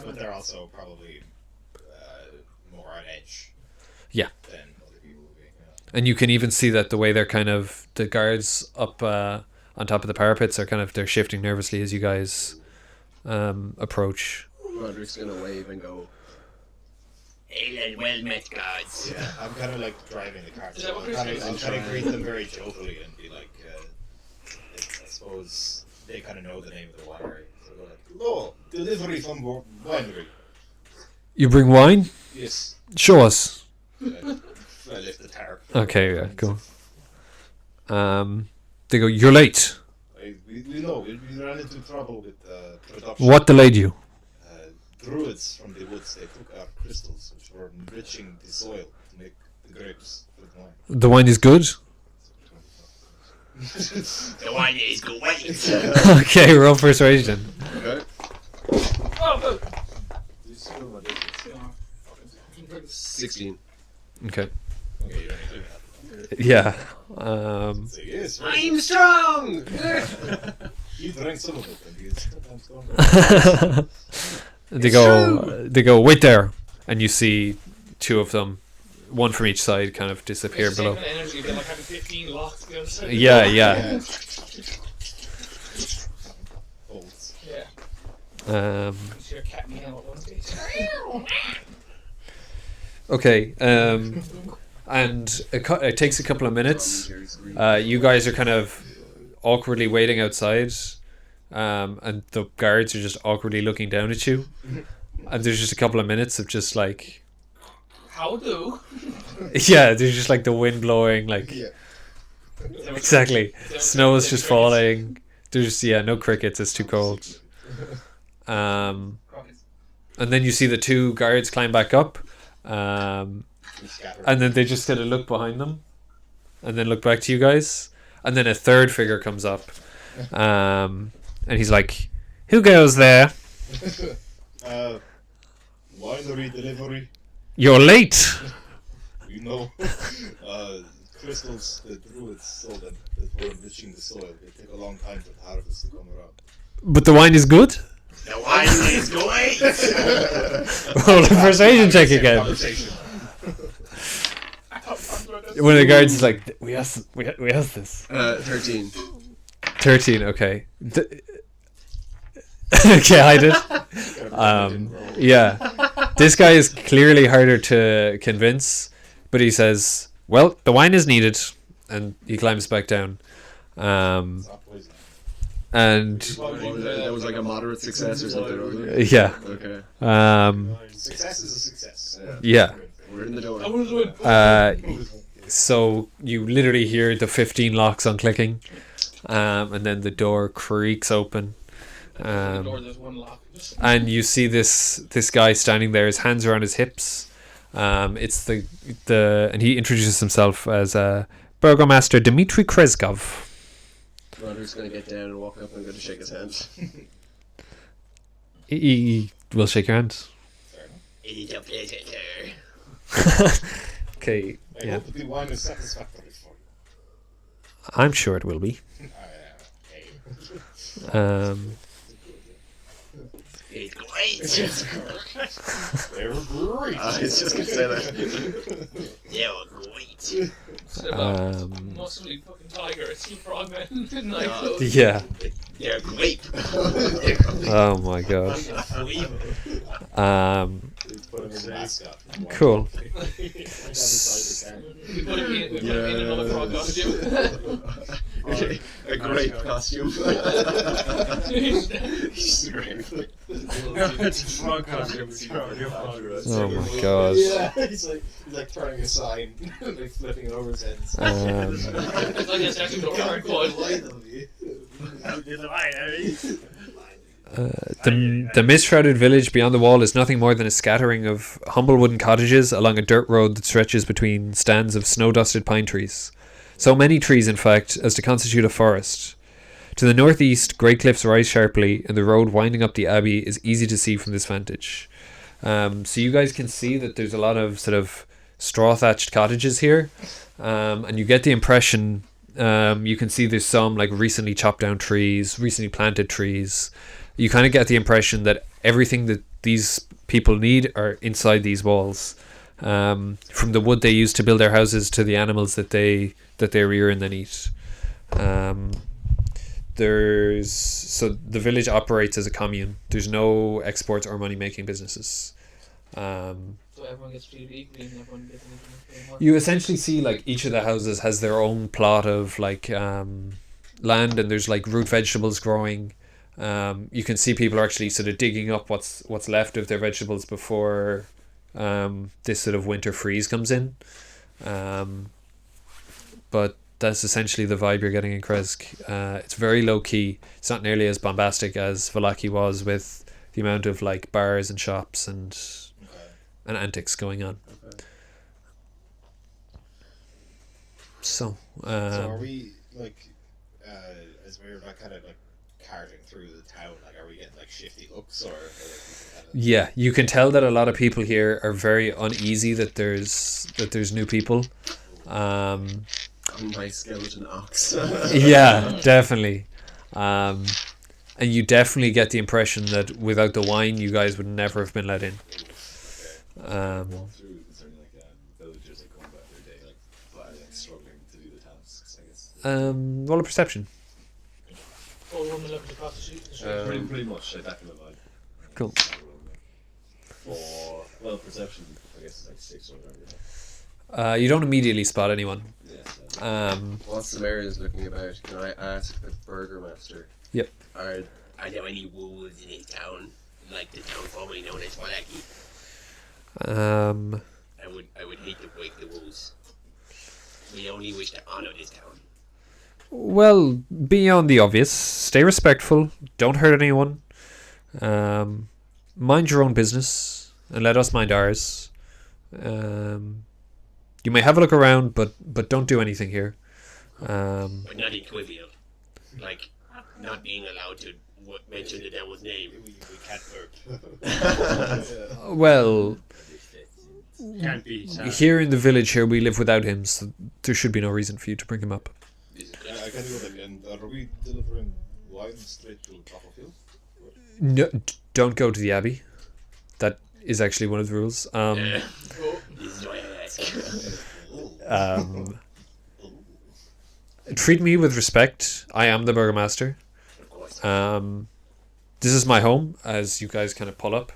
But they're also probably more on edge. Yeah. Than other people would be. Yeah. And you can even see that the way they're kind of, the guards up on top of the parapets are kind of, they're shifting nervously as you guys approach. Roderick's gonna wave and go. Hail and well met, gods. Yeah, I'm kind of like driving the cart. Is that what I'm Chris kind is? of greet them very jokingly and be like, I suppose they kind of know the name of the winery. So they're like, "Oh, delivery from winery." You bring wine? Yes. Show us. I lift the tarp. Okay, yeah, cool. They go, you're late. We know we ran into trouble with production. What delayed you? druids from the woods, they took our crystals, which were enriching the soil to make the grapes for the wine. The wine is good. The wine is great. Okay, roll persuasion. Okay. Oh, You spill my business. 16. Okay. Okay, you don't need to do that. Yeah. So, yes, I'm strong. he drank some of it, and he's strong. They go, wait there, and you see two of them, one from each side, kind of disappear it's below. saving energy. They're like having 15 locks. The other side. Yeah, yeah. Bolts. Yeah. Um, You see your cat meow at one stage. okay. And it takes a couple of minutes. You guys are kind of awkwardly waiting outside, and the guards are just awkwardly looking down at you. And there's just a couple of minutes of just like, How do? yeah, there's just like the wind blowing, like exactly. Snow is just falling. There's no crickets. It's too cold. And then you see the two guards climb back up. And then they just kind of look behind them, and then look back to you guys, and then a third figure comes up, and he's like, "Who goes there? Winery delivery. You're late." You know, crystals the druids sold them that were enriching the soil. They take a long time for the harvest to come around. But the wine is good. The wine is great. Roll a persuasion check again. Conversation. One of the guards is like, "We asked this." 13. 13. Okay. Okay, I did. Yeah, this guy is clearly harder to convince, but he says, "Well, the wine is needed," and he climbs back down. And That was like a moderate success or something, wasn't it? yeah, Okay. Success is a success. yeah. We're in the door. So you literally hear the 15 locks unclicking, and then the door creaks open. The door, there's one lock. And you see this guy standing there. His hands are on his hips. It's the and he introduces himself as Burgomaster Dmitry Krezkov. Roderick's gonna get down and walk up and go to shake his hand. He will shake your hand. It's a pleasure, sir. Okay. I Yeah, hope the wine is satisfactory for you. I'm sure it will be. Okay. It's great. They're great. I was just gonna say that. They're great. Instead of a muscly fucking tiger, it's two frogmen in night clothes. Yeah. They're great. Oh my god. Put him in the mascot. Cool. We put him in another frog costume. A great costume. It's a frog costume. Oh my god. Yeah, he's like turning a sign, like flipping it over his head. It's like a second door hard quad. The mist-shrouded village beyond the wall is nothing more than a scattering of humble wooden cottages along a dirt road that stretches between stands of snow-dusted pine trees. So many trees, in fact, as to constitute a forest. To the northeast, grey cliffs rise sharply, and the road winding up the abbey is easy to see from this vantage. So you guys can see that there's a lot of sort of straw-thatched cottages here, and you get the impression, you can see there's some like recently chopped down trees, recently planted trees. You kind of get the impression that everything that these people need are inside these walls. From the wood they use to build their houses to the animals that they rear and then eat. So the village operates as a commune. There's no exports or money making businesses. So everyone gets treated equally and everyone gets an equal framework. You essentially see like each of the houses has their own plot of like land, and there's like root vegetables growing. You can see people are actually sort of digging up what's left of their vegetables before this sort of winter freeze comes in. But that's essentially the vibe you're getting in Krezk. It's very low key. It's not nearly as bombastic as Vallaki was with the amount of like bars and shops and Okay. antics going on. So, So are we like, as we're like kind of like carting through the town? Like, are we getting like shifty looks, or like, yeah, you can tell that a lot of people here are very uneasy that there's new people. On my skeleton ox. Yeah, definitely. And you definitely get the impression that without the wine, you guys would never have been let in. Walk through, is there any like villagers like going about their day, like struggling to do the tasks? I guess. Roll a perception. All 1 11 across the street. Pretty much like that kind of vibe. Cool. For perception, I guess it's like 6 or whatever. You don't immediately spot anyone. Yes. Whilst Cimer is looking about, can I ask the burgomaster? Yep. Are there any wolves in his town, like the town formerly known as Wallaki? I would hate to break the rules. We only wish to honor this town. Well, beyond the obvious, stay respectful. Don't hurt anyone. Mind your own business, and let us mind ours. You may have a look around, but don't do anything here. But nothing trivial. Like, not being allowed to mention the devil's name. we can't burp. Well, Can't be. here in the village here, we live without him, so there should be no reason for you to bring him up. I can do that. And are we delivering wine straight to Battlefield? No, don't go to the abbey. That is actually one of the rules. This is why I ask. Treat me with respect. I am the burgomaster. Of course. This is my home, as you guys kind of pull up.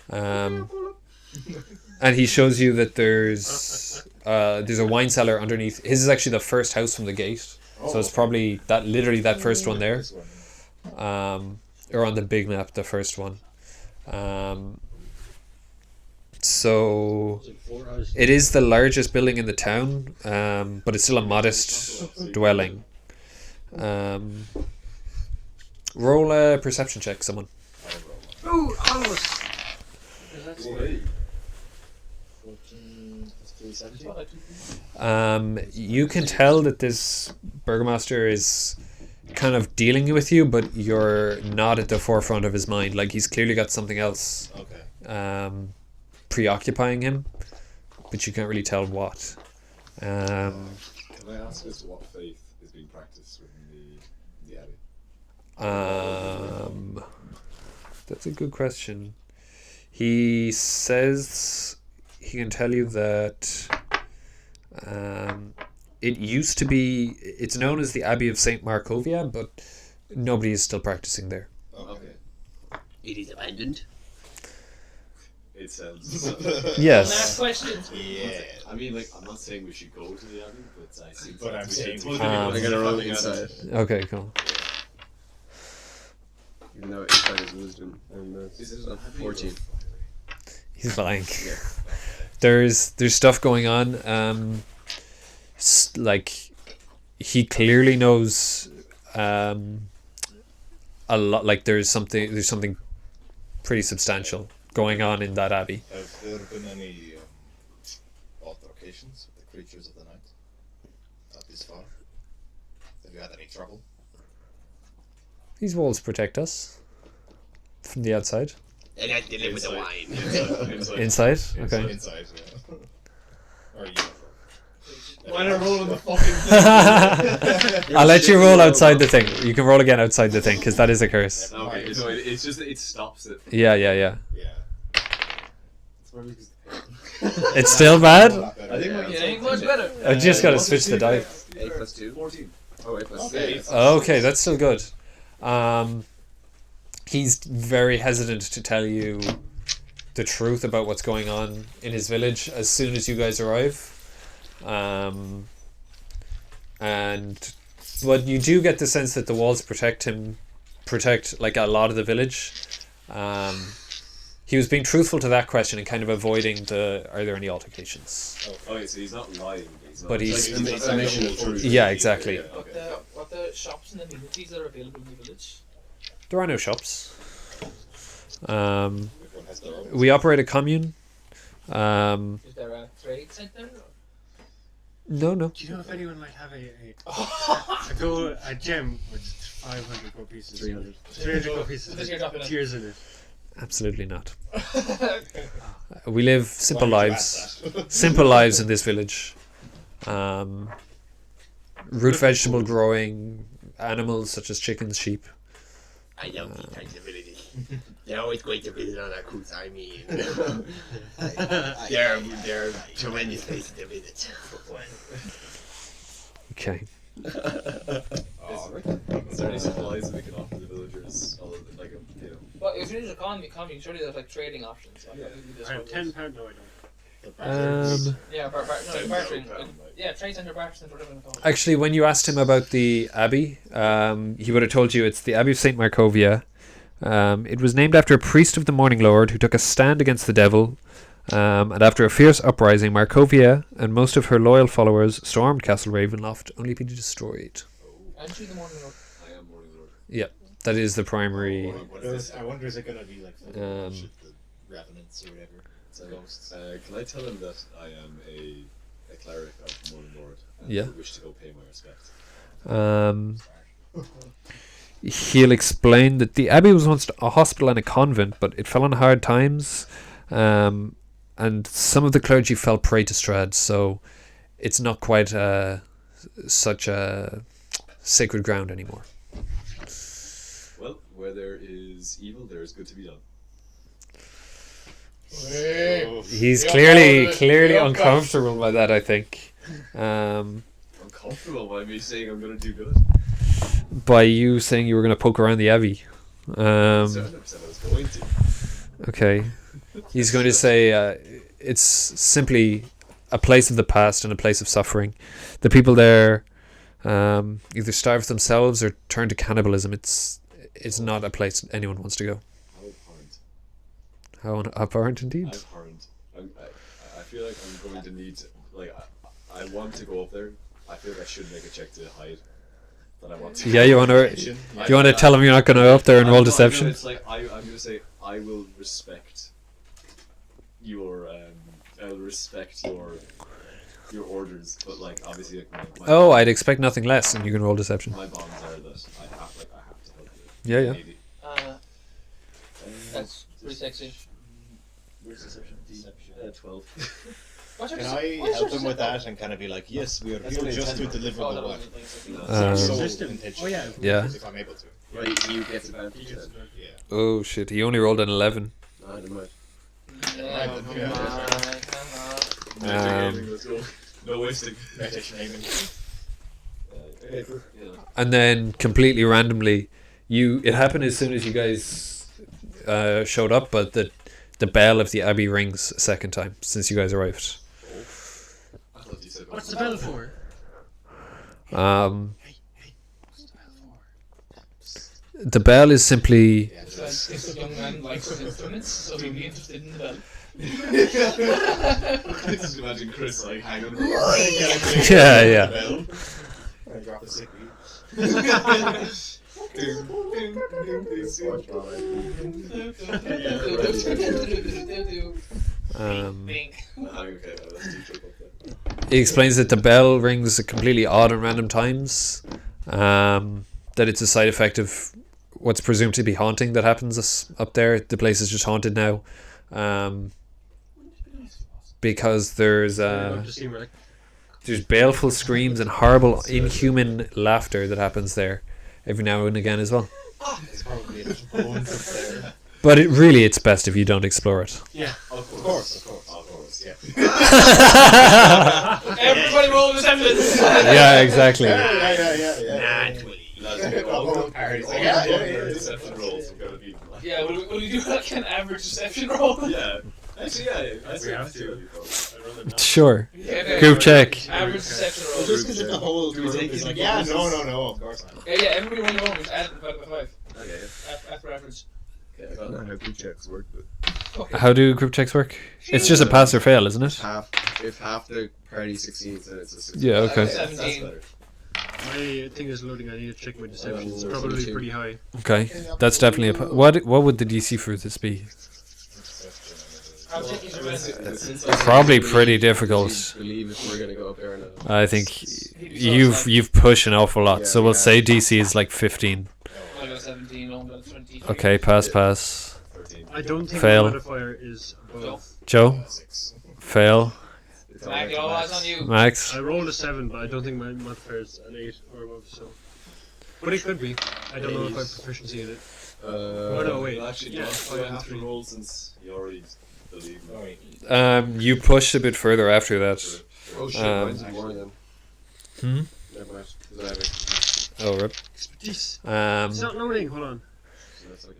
And he shows you that there's a wine cellar underneath. His is actually the first house from the gate. So it's probably literally that first one there. Or on the big map, the first one. So it is the largest building in the town, but it's still a modest dwelling. Roll a perception check, someone. Ooh, all of us. 14 plus 3, 17. You can tell that this burgomaster is kind of dealing with you, but you're not at the forefront of his mind. Like, he's clearly got something else Okay. preoccupying him, but you can't really tell what. Can I ask us what faith is being practiced within the abbey? That's a good question. He says he can tell you that it used to be, it's known as the Abbey of St. Markovia, but nobody is still practicing there. Okay. It is abandoned. It sounds. Yes. Last question. Yeah. I mean, like, I'm not saying we should go to the abbey, but I think. But I'm saying we I gotta roll inside. Okay, cool. Even though inside is wisdom. And Is it that's 14. He's lying. Yeah. There's stuff going on. Like, he clearly knows a lot. Like, there's something pretty substantial going on in that abbey. Have there been any altercations with the creatures of the night? Not this far. Have you had any trouble? These walls protect us from the outside. And I did it with the wine. Inside? Okay. Inside, yeah. Or you. Why not roll on the fucking I'll let you roll outside the thing. You can roll again outside the thing, because that is a curse. Okay, so it's just it stops it. Yeah. Yeah. It's probably just- It's still bad? I think like Yeah, ain't much better. I just gotta switch the die. 8 plus 2? 14. Oh, 8 plus Okay. 6. Okay, that's still good. He's very hesitant to tell you the truth about what's going on in his village as soon as you guys arrive. But you do get the sense that the walls protect like a lot of the village. He was being truthful to that question and kind of avoiding are there any altercations? Okay, so he's not lying. But he's- It's a mission of truth. Yeah, exactly. What the shops and amenities that are available in the village? There are no shops. Um, Everyone has their own. we operate a commune. Is there a trade center? No. Do you know if anyone might have a gem with 500 gold pieces? 300 gold pieces. This year dropping in. Tears in it. Absolutely not. We live simple lives. Simple lives in this village. Root vegetable growing, animals such as chickens, sheep. I love these kinds of villages. They're always great to visit on our cruise. I mean, they're tremendous places to visit. Okay. Is there any supplies we can offer the villagers? Other than, like, you know, Well, if it is a commune, surely there's like trading options. Yeah. I have £10. No, I don't. Yeah, bartering. Yeah, trade center, barter center, whatever it's called. Actually, when you asked him about the abbey, he would have told you it's the Abbey of St. Markovia. It was named after a priest of the Morning Lord who took a stand against the devil. And after a fierce uprising, Markovia and most of her loyal followers stormed Castle Ravenloft, only to be destroyed. Aren't you the morning lord? I am Morning Lord. Yeah, that is the primary. I wonder is it gonna be like Um, the revenants or whatever? It's a ghost. Can I tell him that I am a cleric of Morning Lord and Yeah. wish to go pay my respects? He'll explain that the abbey was once a hospital and a convent, but it fell on hard times, and some of the clergy fell prey to Strahd, so it's not quite such a sacred ground anymore. Well, where there is evil, there is good to be done. He's Yeah, clearly yeah, uncomfortable by that, I think. Uncomfortable by me saying I'm going to do good. By you saying you were going to poke around the abbey. So I never said I was going to. Okay. He's going to say it's simply a place of the past and a place of suffering. The people there either starve themselves or turn to cannibalism. It's not a place anyone wants to go. How abhorrent. How abhorrent indeed. Abhorrent. I feel like I'm going to need to, like, I want to go up there. I feel like I should make a check to hide that I want to. Yeah, you want to? Do you want to tell him you're not going to go up there and roll deception? It's like I'm going to say I will respect your I'll respect your orders, but like obviously like my Oh, I'd expect nothing less, and you can roll deception. my bonds are that I have to help you. Yeah, yeah. Maybe. That's pretty sexy. Where's deception? 12. What's your Can dece- I what's help your them with deception? that and kind of be like, yes, we are That's here only just to 10. deliver Oh, the no, one. Um, Oh yeah. Yeah. If I'm able to. Well, you get advantage then. Yeah. Oh shit! He only rolled an 11. No, never mind. Yeah, Right, come yeah. on, come on. Let's go. No wasting. Meditation aiming. And then completely randomly, it happened as soon as you guys showed up, but the bell of the abbey rings a second time since you guys arrived. I thought you said What's the bell for? The bell is simply This young man likes instruments, so he'd be interested in the bell. I just imagine Chris like hanging on the yeah. Bell. I drop a sick Bink. Okay, let's do triple then. He explains that the bell rings at completely odd and random times. That it's a side effect of what's presumed to be haunting that happens up there. The place is just haunted now. Because there's baleful screams and horrible inhuman laughter that happens there every now and again as well. It's probably a bones up there. But it's best if you don't explore it. Yeah. Of course, yeah. Everybody roll deception! Yeah, exactly. Yeah. Deception rolls are gonna be like, Yeah, will we do like an average deception roll? yeah. Actually, yeah, I see have it to. too. Sure. Yeah, Group check. Average deception roll. Just because the whole Do we group take is it like, in yeah, bonuses? no, of course not. Yeah, everybody roll your own, just add it by 5. Okay, After average. yeah, I got I don't that. know how group checks work, but How do group checks work? It's just a pass or fail, isn't it? if half the party succeeds, then it's a success. Yeah, okay. That's 17. better. My thing is loading. I need to check my deception. It's probably 22. pretty high. Okay, that's definitely a. What would the DC for this be? How tricky is your medicine? Probably pretty difficult. Believe if we're gonna go up there or not. I think you've pushed an awful lot. So we'll say DC is like 15. I got 17, I'm got 20. Okay, pass. I don't think Fail. the modifier is above. Joe, fail. Mac, all eyes on you. Max, I rolled a 7, but I don't think my modifier is an 8 or above. So, but it could be. I don't know if I have proficiency in it. Oh no, wait. Actually, Yeah, do five I and have to three. roll since you already believe me? you pushed a bit further after that. Oh shit, mine's more then. Hmm? Never mind. 'Cause I have it. Oh, rip. Expertise. It's not loading. Hold on. So that's like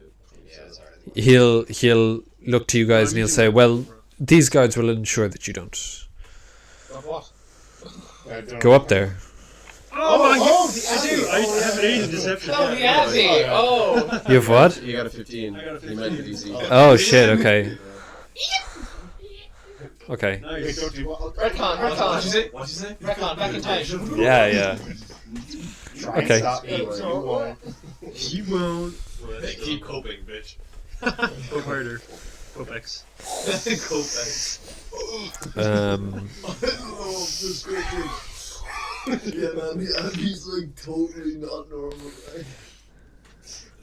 He'll look to you guys and he'll say, "Well, these guards will ensure that you don't What? go up there." Oh my god! I do! I have an 8 in deception. Oh, the Abbey! Oh! You have what? You got a 15. I got a You meant the DC. Oh shit. Okay. Okay. Nice. Retcon, What'd you retcon. say? What'd you say? Retcon, back in time. Yeah. Try Okay. and stop me, bro. You won't. You won't. They keep coping, bitch. Go harder. Go X. Um. yeah, man, the Abby's like totally not normal.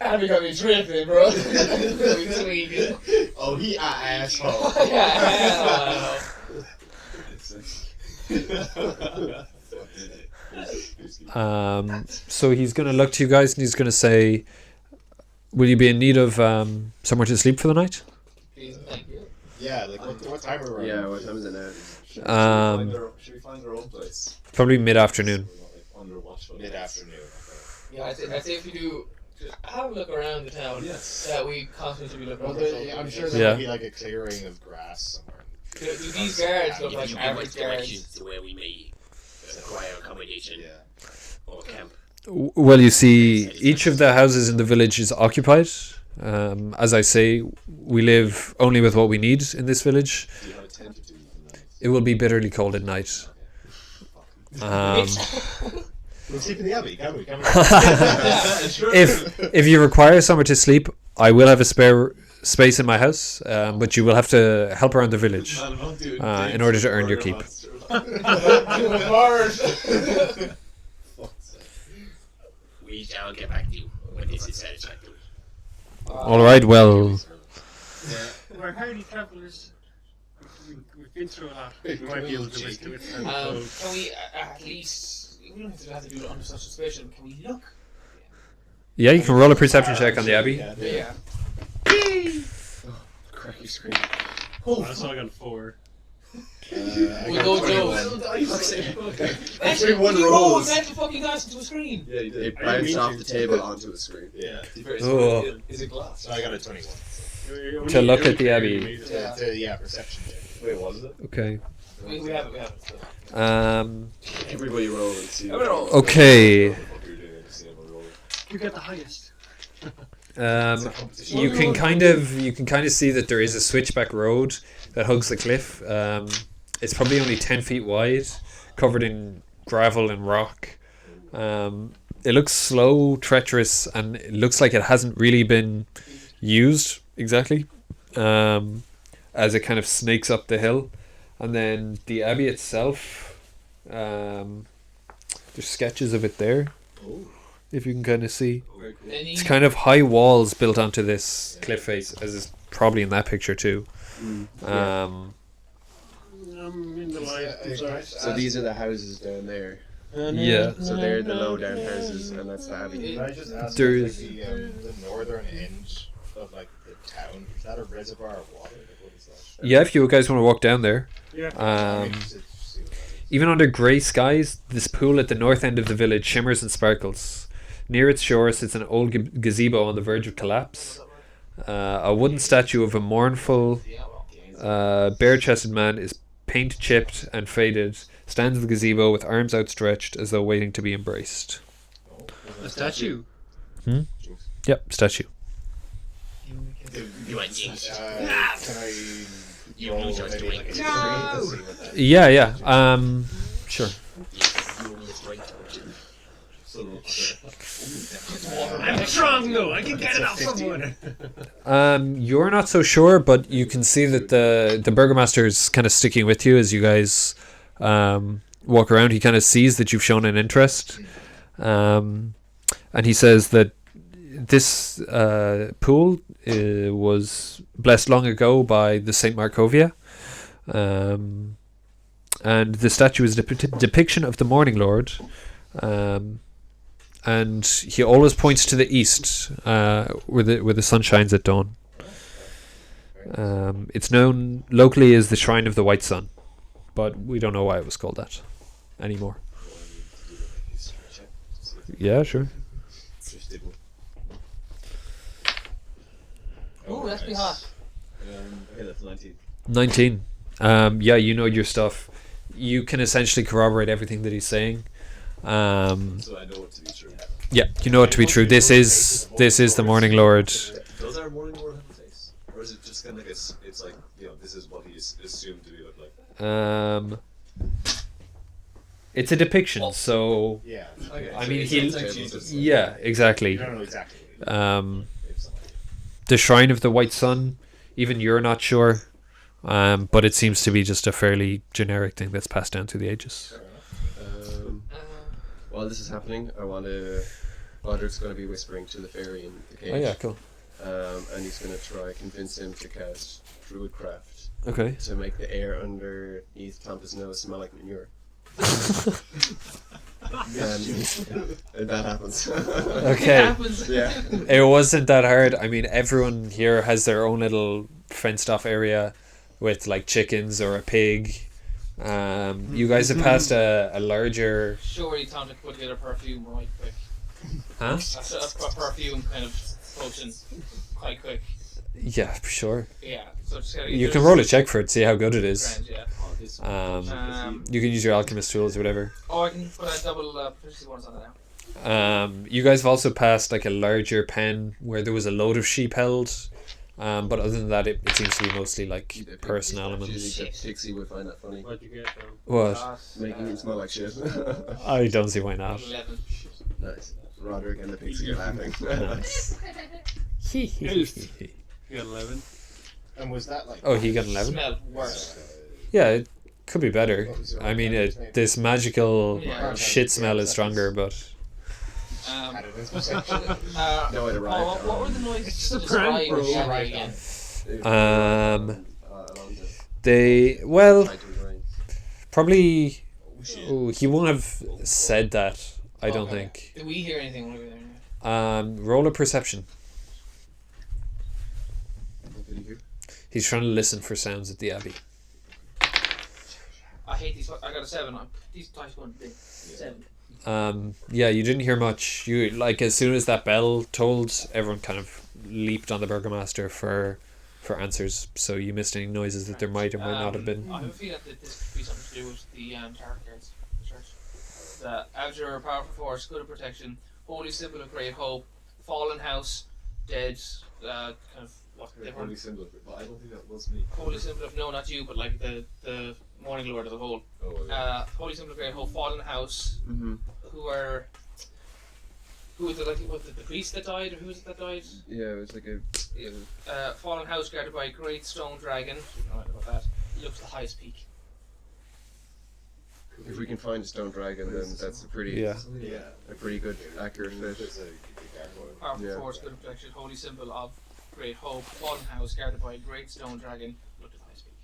Abbey got me tripping, bro. Sweet. Oh, he a asshole. Yeah. So he's gonna look to you guys and he's gonna say, "Will you be in need of somewhere to sleep for the night?" Please, thank you. Yeah, like what time are we? Yeah, what time is it now? Should we find our own place? Probably mid-afternoon. So we're not, like, under watchful. Mid-afternoon. Yeah, I'd say if you do, just have a look around the town. Yes. That we constantly be looking Well, for. I'm sure there Yeah. will be like a clearing of grass somewhere. Do these guards look Give like you average directions guards? to where we may acquire accommodation Yeah. or camp. Well, you see, each of the houses in the village is occupied. As I say, we live only with what we need in this village. Do you have a tent or two? It will be bitterly cold at night. We'll sleep in the abbey, can we? If you require somewhere to sleep, I will have a spare space in my house, but you will have to help around the village in order to earn your keep. We shall get back to you when this is satisfactory. All right, well, We're hardy travellers. We've been through a lot. We might be able to withstand it. Can we at least? We don't have to do it under such suspicion. Can we look? yeah, you can roll a perception check on the abbey. Yeah. Cracky screen. That's all I got 4. We go Joe. Actually, one You rolls. rolled mental fucking dice into a screen. Yeah, you did. It bounced off the table onto a screen. Yeah. Oh. Is it glass? So I got a 21. To look at the abbey. Yeah, perception check. Wait, what is it? Okay. We have it. We have it. Everybody roll and see. Okay. What the fuck you're doing, just see everyone roll. You get the highest. You can kind of see that there is a switchback road that hugs the cliff. It's probably only 10 feet wide, covered in gravel and rock. It looks slow, treacherous, and it looks like it hasn't really been used exactly. As it kind of snakes up the hill, and then the abbey itself. There's sketches of it there, if you can kind of see. Any It's kind of high walls built onto this cliff face, as is probably in that picture too. I'm in the line. So these are the houses down there. Yeah. So they're the low down houses, and that's the abbey. Can I just ask There's- the northern end of like the town, is that a reservoir of water? Like, what is that? Yeah, if you guys want to walk down there. Yeah. I'm interested to see what that is. Even under grey skies, this pool at the north end of the village shimmers and sparkles. Near its shore sits an old gazebo on the verge of collapse. A wooden statue of a mournful, bare-chested man is paint chipped and faded, stands in the gazebo with arms outstretched as though waiting to be embraced. A statue. Yep, statue. You are jinxed. Can I You roll lose your maybe like a strength. history to see what that is? Yeah. Sure. You owe me a strength. bottle of water. I'm strong though. I can get it off someone. You're not so sure, but you can see that the burgomaster is kind of sticking with you as you guys walk around. He kind of sees that you've shown an interest, and he says that this pool was blessed long ago by the Saint Markovia, and the statue is a depiction of the Morning Lord. And he always points to the east, where the sun shines at dawn. It's known locally as the Shrine of the White Sun, but we don't know why it was called that anymore. Yeah, sure. Ooh, that's pretty hot. Okay, that's 19. 19. Yeah, you know your stuff. You can essentially corroborate everything that he's saying. So I know what to be true. Yeah, you know it to be true. This is the Morning Lord. Does our Morning Lord have a face? Or is it just kind of like it's like, this is what he's assumed to be look like? It's a depiction, so Yeah. Okay, I so mean, it's he. like Jesus. Yeah, exactly. You don't know exactly. The Shrine of the White Sun. Even you're not sure, but it seems to be just a fairly generic thing that's passed down through the ages. While this is happening, I want to. Roderick's going to be whispering to the fairy in the cage. Oh yeah, cool. And he's going to try convince him to cast Druidcraft Okay. to make the air underneath Tomte's nose smell like manure. And that happens. Okay. Yeah. It wasn't that hard. I mean, everyone here has their own little fenced off area with like chickens or a pig. You guys have passed a larger. Surely Tom could put together perfume right quick. Huh? A perfume kind of potion quite quick. Yeah, sure. Yeah. So just gotta You can roll a check for it, see how good it is. Grand, yeah. You can use your alchemist tools or whatever. Oh, I can put a double proficiency bonus on that now. You guys have also passed like a larger pen where there was a load of sheep held. But other than that, it seems to be mostly like person Do you elements. think that Pixie would find that funny? What'd you get though? What? Making it smell like shit. I don't see why not. 11. Nice. Roderick and the Pixie are laughing. You got 11. And was that like? Oh, he got 11? Smelled worse. Yeah, it could be better. I mean, this magical shit smell is stronger, but Had it in perception. No, it arrived. Paul, what were the noises It's to a prank, describe bro. the Right again? they probably. Oh, he won't have said that. I don't Okay. think. Did we hear anything when we were there? Roll a perception. What did he do? He's trying to listen for sounds at the abbey. I hate these. I got a 7 on. These dice going big. 7. Yeah, you didn't hear much. You like as soon as that bell tolled, everyone kind of leaped on the burgomaster for answers. So you missed any noises that there might or might not have been. I have a feeling that this could be something to do with the tarot cards, the church. The Abjure, powerful force, good of protection, holy symbol of great hope, fallen house, dead, kind of what they were. Holy symbol, but I don't think that was me. Holy symbol of, no, not you, but like the Morning Lord of the whole. Oh, yeah. Holy symbol of great hope, fallen house, Mm-hmm. who was it, like, was it the priest that died, or who was it that died? Yeah, it was like a. Fallen house guarded by a great stone dragon. We don't know about that. It looks the highest peak. If we can find a stone dragon, then that's a pretty, Yeah. a pretty good accurate fit. Powerful Yeah. force, good of protection, holy symbol of great hope, fallen house guarded by a great stone dragon. Look at the highest peak.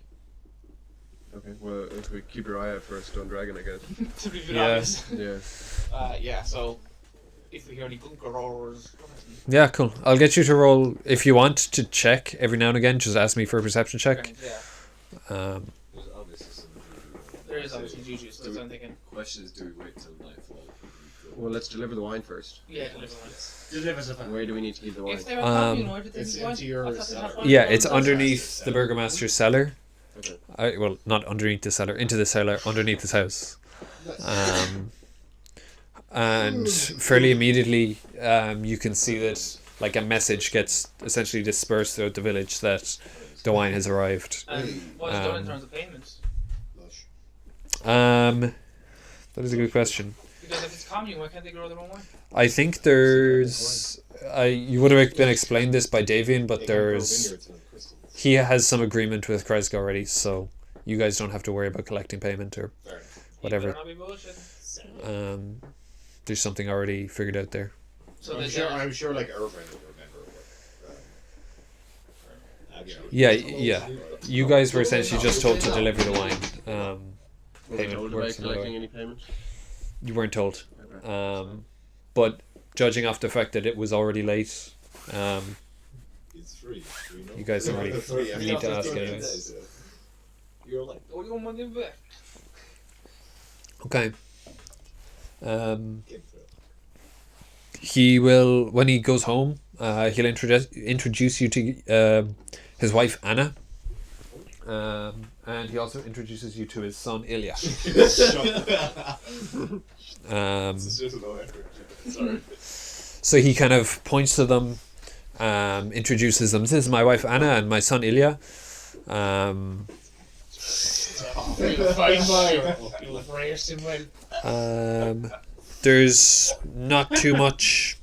Okay, well, if we keep your eye out for a stone dragon, I guess. To be Yeah. honest. Yeah. Yeah, so if we hear any gunker roars, Yeah, cool. I'll get you to roll if you want to check every now and again. Just ask me for a perception check. yeah. There's obviously some juju. There is obviously juju, so that's what I'm thinking. Question is, do we wait till nightfall? Well, let's deliver the wine first. Yeah, deliver one. Deliver something. Where do we need to keep the wine? If they're a copy, where did they It's need one? into your I thought they cellar. had one. Yeah, it's underneath the burgomaster's cellar. Okay. Well, not underneath the cellar, into the cellar, underneath his house. And fairly immediately, you can see that like a message gets essentially dispersed throughout the village that the wine has arrived. And what's done in terms of payments? That is a good question. Because if it's commune, why can't they grow their own wine? I think there's. You would have been explained this by Davian, but there's. He has some agreement with Krezk already, so you guys don't have to worry about collecting payment or whatever. There's something already figured out there. So I'm sure like Urwin would remember what. Yeah. You guys were essentially just told to deliver the wine. Were we told about collecting any payment? You weren't told. But judging off the fact that it was already late, It's free. you guys don't really need to ask anyways. You're like, oh, you want money back? Okay. He will, when he goes home, he'll introduce you to his wife Anna, and he also introduces you to his son Ilya. sorry. So he kind of points to them, introduces them. This is my wife Anna and my son Ilya. There's not too much,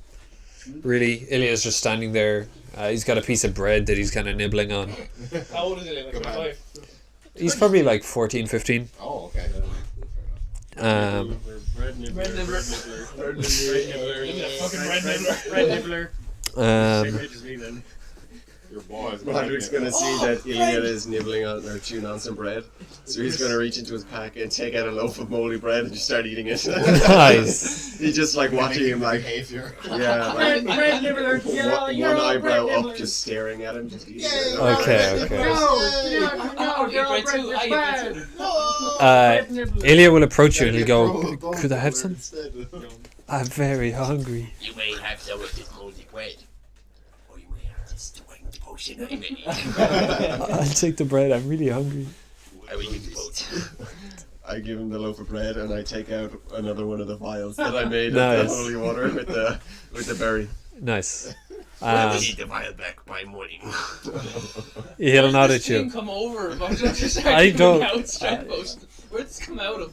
really. Ilya's just standing there. He's got a piece of bread that he's kind of nibbling on. How old is Ilya? Like 25? He's probably like 14, 15. Oh, okay. Red nibbler. Red nibbler. Red nibbler. Fucking red nibbler. Red nibbler. Same age as me then. Your boys. Roderick's gonna see that Ilya is nibbling on or chewing on some bread, so he's gonna reach into his pack and take out a loaf of moldy bread and just start eating it. Nice. He's just like watching him, like behavior. yeah, like Red nibbler. one eyebrow up, just staring at him, just eating it. Okay. Oh, get bread too. I get bread too. Ilya will approach you and he'll go, "Could I have some? I'm very hungry." You may have some of this moldy bread, or you may have this strength potion I made. I'll take the bread. I'm really hungry. I will give you both. I give him the loaf of bread and I take out another one of the vials that I made Nice. of the holy water with the berry. Nice. I will need the vial back by morning. He'll nod This at you. thing come over. Just I don't- Where'd this come out of?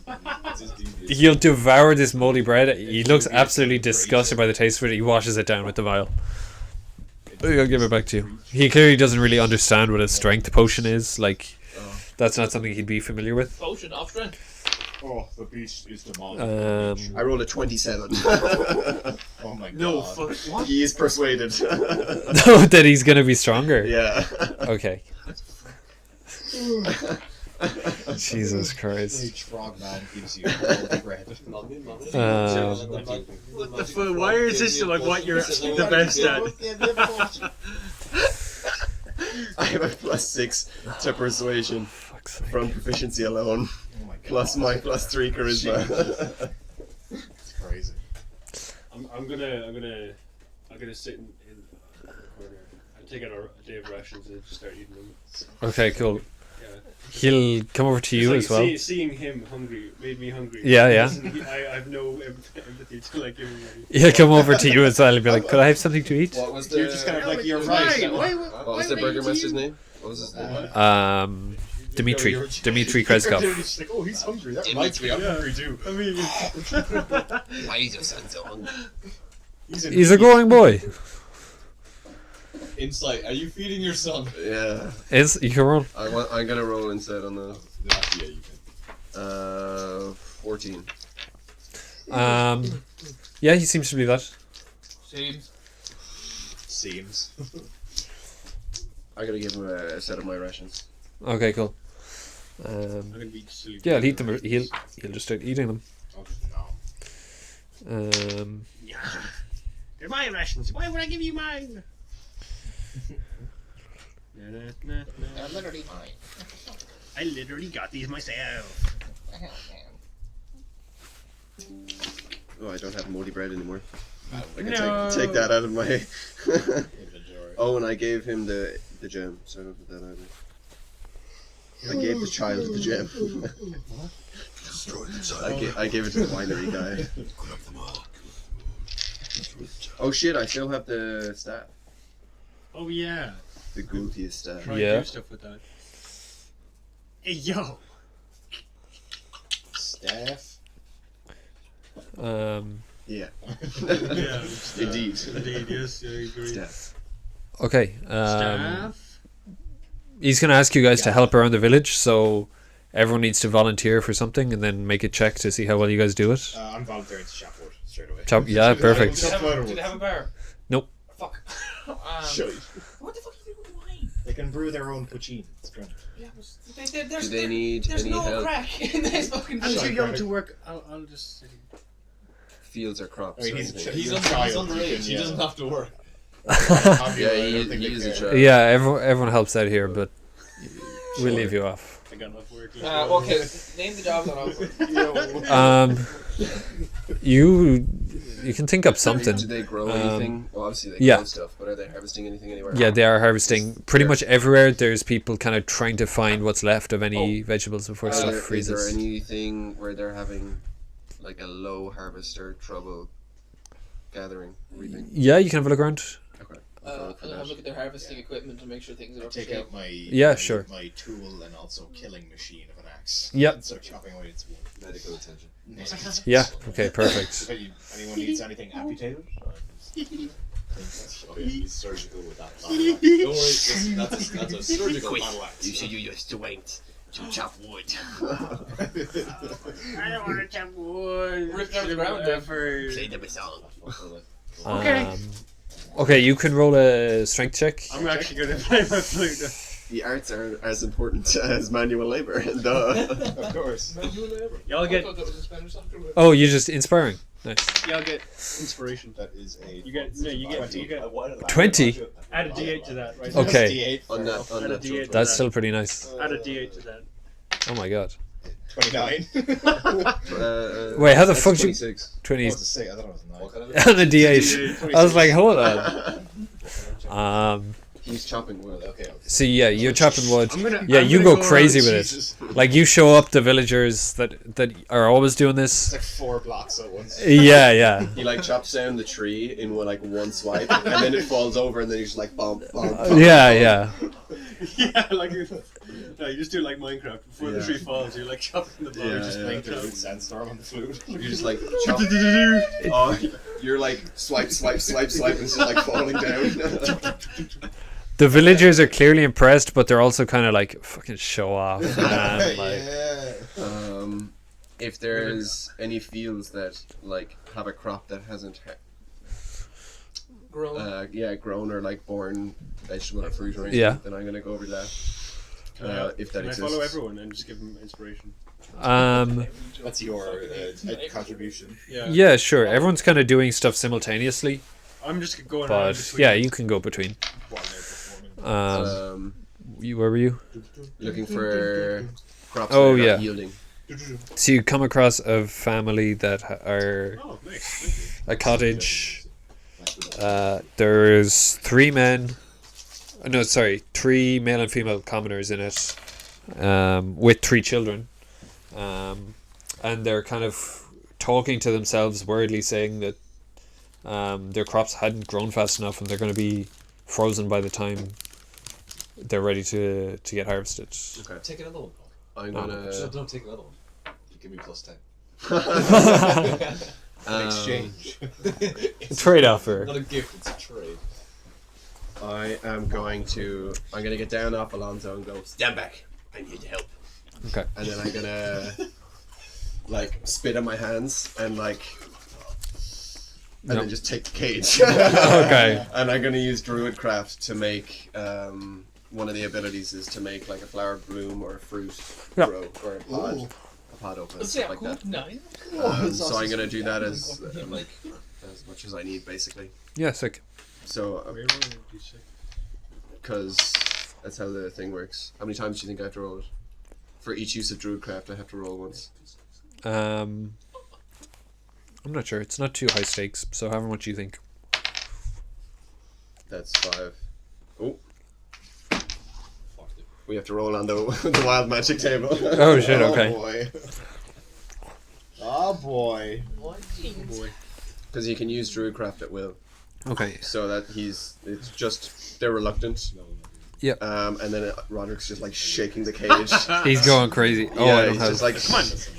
He'll devour this moldy bread. He looks absolutely disgusted by the taste of it. He washes it down with the vial. I'll give it back to you. He clearly doesn't really understand what a strength potion is. Like, that's not something he'd be familiar with. Potion of strength. Oh, the beast is demonic. Um, I rolled a 27. Oh my god. No, fuck. What? He is persuaded. no, that he's gonna be stronger. Yeah. Okay. Jesus Christ. Each frogman gives you moldy bread. What the fuck? Why is this like what you're the best at? I have a +6 to persuasion Fuck's sake. from proficiency alone, Oh my god. plus my +3 charisma. It's crazy. I'm gonna sit in the corner and take out a day of rations and just start eating them. Okay, cool. Yeah. He'll come over to you It's as like well. Seeing him hungry made me hungry. Yeah, yeah. I have no empathy to like giving him. He'll come over to you as well and be like, "Could I have something to eat?" What was the? You're just kind of like, you're right. What was the burgermaster's name? What was his name? Dmitri You're Krezkov. just like, oh, he's hungry. That reminds me, I'm hungry too. I mean, Why is your son so hungry? He's a growing boy. Insight. Are you feeding your son? Yeah. You can roll. I'm gonna roll instead on the Yeah, you can. 14. Yeah, he seems to be that. Seems. I gotta give him a set of my rations. Okay, cool. I'm gonna be silly. Yeah, he'll eat them. He'll just start eating them. Oh, no. Yeah. They're my rations. Why would I give you mine? They're literally mine. I literally got these myself. Oh, I don't have moldy bread anymore. I can No. take that out of my. Inventory. Oh, and I gave him the gem, so I don't put that either. I gave the child the gem. I gave it to the winery guy. Oh shit! I still have the staff, Oh yeah. the Gultiest staff. Try Yeah. and do stuff with that. Hey yo. Staff. Yeah. Yeah. Indeed. Indeed, yes, yeah, I agree. Staff. Okay. Staff? He's going to ask you guys to help around the village, so everyone needs to volunteer for something and then make a check to see how well you guys do it. I'm volunteering to chop wood straight away. Yeah, perfect. Do they have a bar? Nope. Fuck. Shut. What the fuck do you do with wine? They can brew their own poutine. It's grand. Yeah, but Do they need there's any no help? crack in this fucking I'm shop. too young to work. I'll just. Fields or crops? I mean, or he's anything? he's underage. underage. He doesn't have to work. Yeah, he is a child. Yeah, everyone helps out here, but we'll leave you off. I got enough work. Okay, name the jobs on offer. You can think up something. Do they grow anything? Well, obviously they yeah. grow stuff, but are they harvesting anything anywhere? Yeah, they are harvesting pretty much everywhere. There's people kind of trying to find what's left of any vegetables before stuff freezes. Is there anything where they're having like a low harvester trouble gathering, reaping? Yeah, you can have a look around. Okay. I'll have a look at their harvesting equipment to make sure things are up to Take date. out my sure. my tool and also killing machine of an axe. Yep. And start chopping away its wood. Medical attention. Yeah. Okay. Perfect. If anyone needs anything amputated, Oh yeah, he's surgical with that battle axe. Don't worry, that's a surgical Quick, battle axe. you should use your strength to chop wood. I don't want to chop wood. Rip down the ground then. Play them a song. Okay. Okay, you can roll a strength check. I'm actually going to play my flute. The arts are as important as manual labor. Duh. of course. Y'all I get. thought that was a Spanish soccer. Oh, you're just inspiring. Nice. Y'all get inspiration. That is a. You get. No, you get. 20. Add a D8 to that, right? Okay. D8 On that, on Add a that D8 to That's that. still pretty nice. Add a D8 to that. Oh my god. 29. Wait, how the that's fuck you 26. 20 I was to say, I thought it was 9. What kind of on a D8? I was like, hold on. He's chopping wood. Okay. See, yeah, you're chopping wood. I'm gonna. Yeah, I'm you gonna go crazy around- with Jesus. it. Like you show up the villagers that are always doing It's this. like 4 blocks at once. Yeah. He like chops down the tree in one swipe, and then it falls over, and then he's just like bomb, bomb. Yeah. Yeah, like no, you just do it like Minecraft. Before the Yeah. tree falls, you're like chopping the bottom. Yeah, Just yeah. playing through Sandstorm on the flute. You just like chop. Oh, you're like swipe, and it's just like falling down. The villagers are clearly impressed, but they're also kind of like fucking show off, man. Like, Yeah. If there's any fields that like have a crop that hasn't Grown. grown or like born vegetable or fruit or anything, Yeah. then I'm gonna go over that. If that Can I exists. follow everyone and just give them inspiration? That's your contribution. Yeah, sure. Everyone's kind of doing stuff simultaneously, I'm just going around but between. yeah, you can go between. While they're performing. Where were you? Looking for crops Oh, that are yeah. not yielding. So you come across a family that are Oh, nice. a cottage. There's 3 men. No, sorry, 3 male and female commoners in it, with 3 children, and they're kind of talking to themselves, worriedly saying that their crops hadn't grown fast enough, and they're going to be frozen by the time they're ready to get harvested. Okay. Take another one. I'm No. gonna. Don't take another one. You give me +10. An exchange. Trade offer. Not a gift, it's a trade. I'm gonna get down off Alonso and go stand back. I need help. Okay. And then I'm gonna like spit on my hands and then just take the cage. Okay. And I'm gonna use druidcraft to make one of the abilities is to make like a flower bloom or a fruit Yeah. grow or a pod open Let's stuff see, like cool. that. 9. So I'm gonna do that as much as I need basically. Yeah, sick. So because that's how the thing works. How many times do you think I have to roll it? For each use of druidcraft, I have to roll once. I'm not sure. It's not too high stakes, so however much you think. That's 5. Oh. We have to roll on the the wild magic table. Oh shit, okay. Boy. Oh boy. Because you can use druidcraft at will. Okay. So that they're reluctant. Yep. And then Roderick's just like shaking the cage. He's going crazy. Oh, yeah, I don't he's have. just like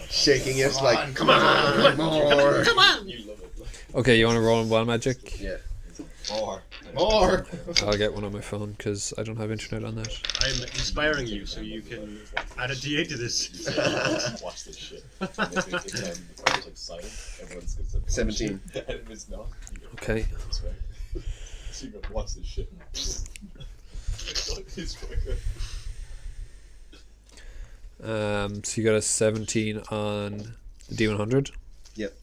shaking it like, come on, more. Okay, you want to roll on wild magic? Yeah. More. I'll get one on my phone because I don't have internet on that. I'm inspiring you so you can add a D8 to this. Watch this shit. It's like silent. Everyone's gonna say 17. And if it's not, you go, Okay. "This way." So you go, watch this shit. It's quite good. So you got a 17 on the D100. Yep.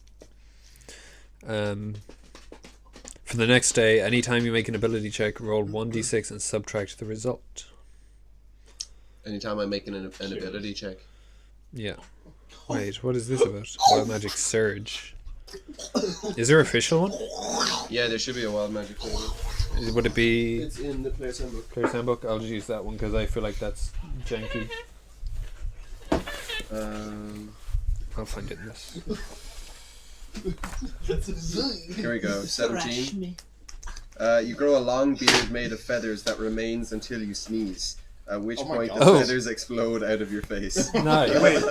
For the next day, anytime you make an ability check, roll 1d6 and subtract the result. Anytime I'm making an ability check. Yeah. Wait, what is this about? Wild Magic Surge. Is there an official one? Yeah, there should be a wild magic thing. Would it be It's in the player's handbook. Player's Handbook? I'll just use that one because I feel like that's janky. I'll find it in this. Here we go. 17. You grow a long beard made of feathers that remains until you sneeze. At which point the God. feathers explode out of your face. Nice.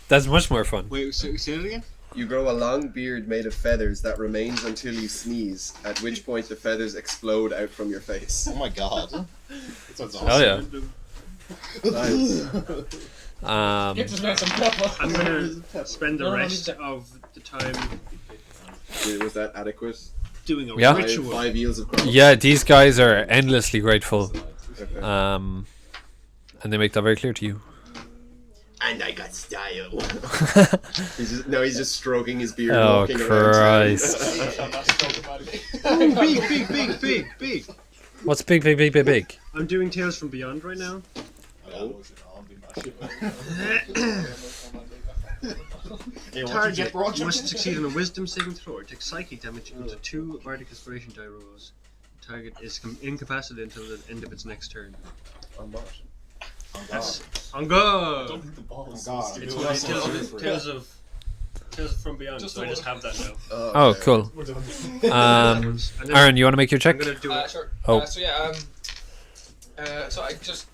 That's much more fun. Wait, say it again? You grow a long beard made of feathers that remains until you sneeze. At which point the feathers explode out from your face. Oh my god. That sounds awesome. Hell yeah. Nice. Get this man some pepper. I'm gonna spend the No, no, rest no. of the time Was that adequate? doing a Yeah. ritual. 5 eels of growth. Yeah, these guys are endlessly grateful. Okay. And they make that very clear to you. And I got style. He's just stroking his beard. Oh, walking Christ. Big. What's big, big, big, big, big? I'm doing Tales from Beyond right now. Target must succeed on a wisdom saving throw or take psychic damage equal to 2 bardic inspiration die rolls. Target is incapacitated until the end of its next turn. On what? That's on God. Don't hit the balls. God. It's my Tales of from Beyond, so I just have that now. Oh, okay. cool. And then Aaron, you want to make your I'm check? gonna do it. Sure. Oh. So yeah, so I just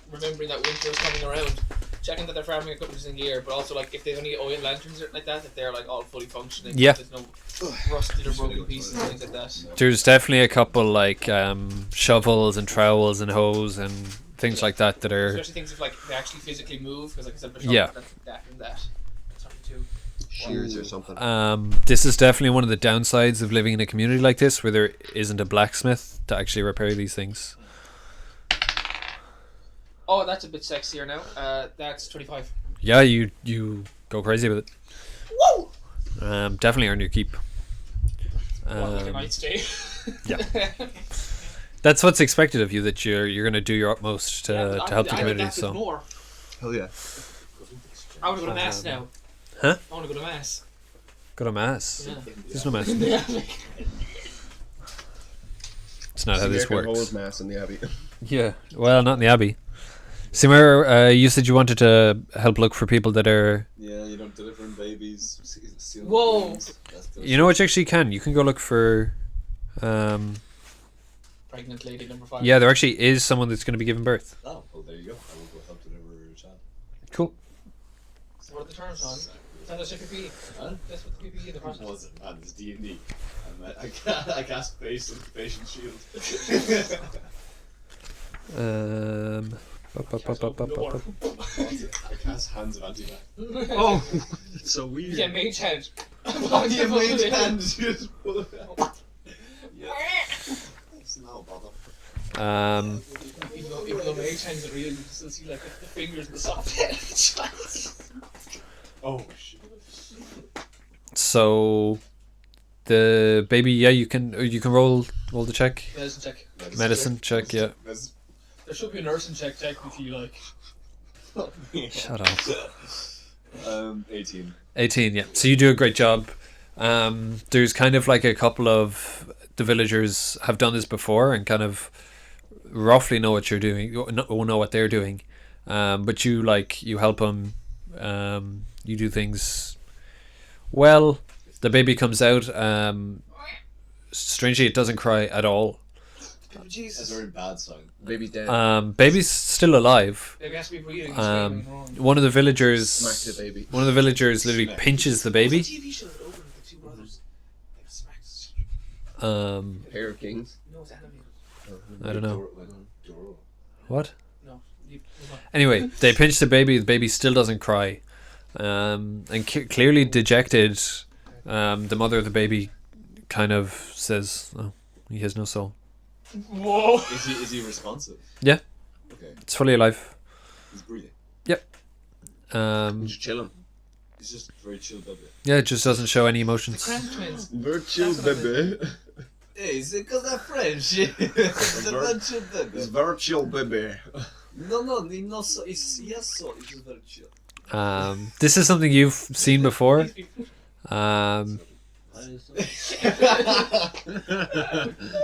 remembering that winter is coming around, checking that they're farming equipment in gear, but also like if they have any oil lanterns or like that, if they're like all fully functioning, Yeah. if there's no rusted or broken pieces and things like that. There's definitely a couple like shovels and trowels and hoes and things like that that are. Especially things if like they actually physically move, because like I said, before, Yeah. that's that and that. Sorry too. Shears or something. This is definitely one of the downsides of living in a community like this, where there isn't a blacksmith to actually repair these things. Oh, that's a bit sexier now. That's 25. Yeah, you go crazy with it. Woo! Definitely earn your keep. Like a night stay. yeah. That's what's expected of you, that you're going to do your utmost to help the community. So More. Hell yeah. I want to go to mass now. Huh? I want to go to mass. go to mass. Yeah. There's no mass. Yeah. It's not how this American works. holds mass in the abbey. Yeah, well, not in the abbey. Cimer, you said you wanted to help look for people that are. Yeah, you don't delivering babies. Stealing Whoa. things. That's You know what you actually can? You can go look for. Pregnant lady number 5. Yeah, there actually is someone that's going to be giving birth. Oh, well, there you go. I will go help deliver a child. Cool. So what are the terms on? Send us your PPE. Huh? That's what the PPE in the process. Wasn't, man, it's D&D. I cast base and patient shield. I cast hands of anti-bac. Oh, that's so weird. Yeah, mage hand. Yeah, mage hand, just pull it out. Yeah. It's no bother. Even though mage hands are real, you can still see like the fingers and the soft head. Oh, shit. So, the baby, yeah, you can roll the check. Medicine check. Medicine check, yeah. There should be a nursing check technically, like. Shut up. 18. 18, yeah. So you do a great job. There's kind of like a couple of the villagers have done this before and kind of roughly know what you're doing, know what they're doing. But you help them. You do things well. The baby comes out. Strangely, it doesn't cry at all. That's a very bad sign. Baby's dead. Baby's still alive. Baby has to be breathing. and screaming and One of the villagers. Smack the baby. One of the villagers literally pinches the baby. TV show that opened with the two brothers. Like smacks. Pair of kings. No, it's animated. I don't know. Doro. What? No. Anyway, they pinch the baby. The baby still doesn't cry, and clearly dejected. The mother of the baby kind of says, "Oh, he has no soul." Whoa. Is he responsive? Yeah. Okay. It's fully alive. He's breathing. Yep. Just chilling. He's just very chill baby. Yeah, it just doesn't show any The emotions. Crank twins. Virtual baby. Hey, is it because they're French? It's a virtual baby. It's virtual baby. No, he not so. He has so. He's just very chill. This is something you've seen before.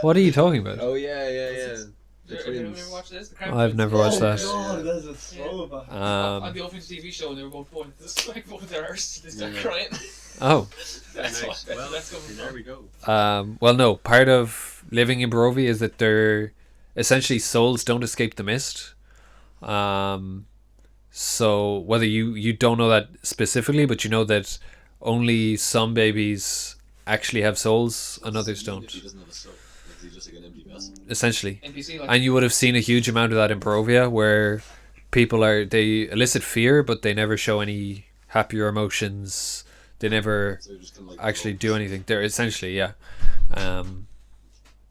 What are you talking about? Oh yeah. The Have you twins. ever watched this? The Crank I've twins? never watched that. God, that's a throwback. On the opening TV show, and they were both born. This like both their arse. They start crying. Oh. That's Nice. what. Well, That's coming there from. we go. Well, no. Part of living in Barovia is that they're essentially souls don't escape the mist. So whether you don't know that specifically, but you know that only some babies actually have souls and others don't. He doesn't have a soul. Like, he's just like an empty vessel. Essentially. NPC like. And you would have seen a huge amount of that in Barovia, where people they elicit fear, but they never show any happier emotions. They never So you're just kind of like actually do anything. They're essentially, yeah.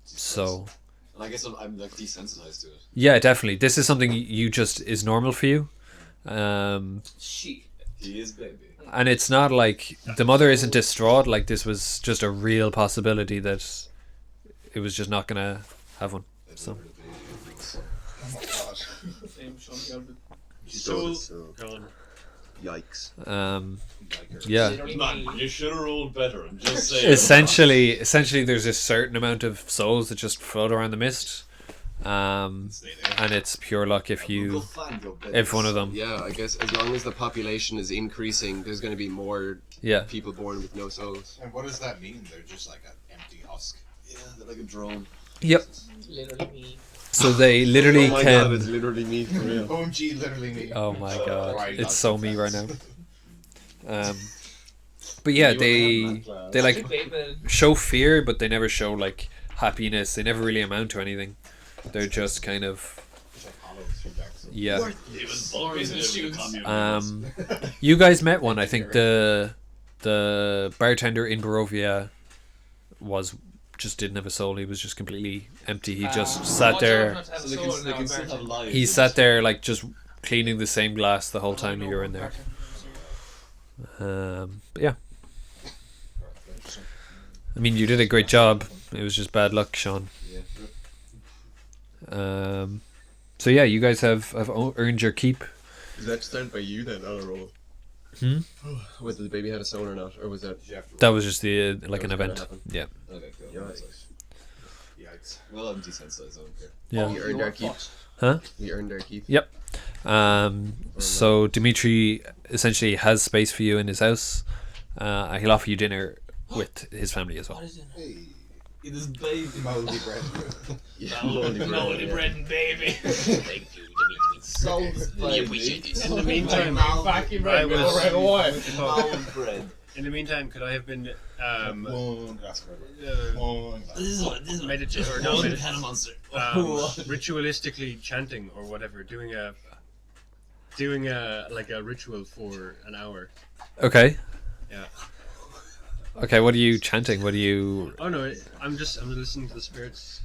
So And I guess I'm like desensitized to it. yeah, definitely. This is something you just is normal for you. She. He is baby. And it's not like the mother isn't distraught. Like this was just a real possibility that it was just not gonna have one. So Same Sean Galvin. Soul gone. Yikes. yeah. Man, you should have rolled better. I'm just saying. Essentially, there's a certain amount of souls that just float around the mist, and it's pure luck if one of them. Yeah, I guess as long as the population is increasing, there's going to be more Yeah. people born with no souls. And what does that mean? They're just like an empty husk. Yeah, they're like a drone. Yep. Literally me. So they literally Oh my can. god, it's literally me for real. OMG, literally me. Oh my god, Right, it's so me right now. But yeah, they Big like baby. show fear, but they never show like happiness. They never really amount to anything. They're just kind of yeah. You guys met one. I think the bartender in Barovia just didn't have a soul. He was just completely empty. He just sat there. So they can still have lives. He sat there like just cleaning the same glass the whole time you were in there. But yeah. I mean, you did a great job. It was just bad luck, Sean. So yeah, you guys have earned your keep. Is that started by you then on a roll? Whether the baby had a soul or not, or was that? That was just the like an That was gonna event. happen. Yeah. Okay, cool. Yikes. Yikes. Well, I'm desensitized. I don't care. Yeah. We earned our keep. Huh? We earned our keep. Yep. So Dimitri essentially has space for you in his house. He'll offer you dinner with his family as well. What is it? Hey, It is baby. moldy bread. Moldy bread and baby. Thank you, Dimitri. So We appreciate this. In the meantime, Back in I was. right away. Mound bread. In the meantime, could I have been One glass of bread. One glass. This is what meditating or not one meditating, kind of monster. ritualistically chanting or whatever, doing a like a ritual for an hour. Okay. Yeah. Okay. What are you chanting? What are you? Oh no, I'm listening to the spirits.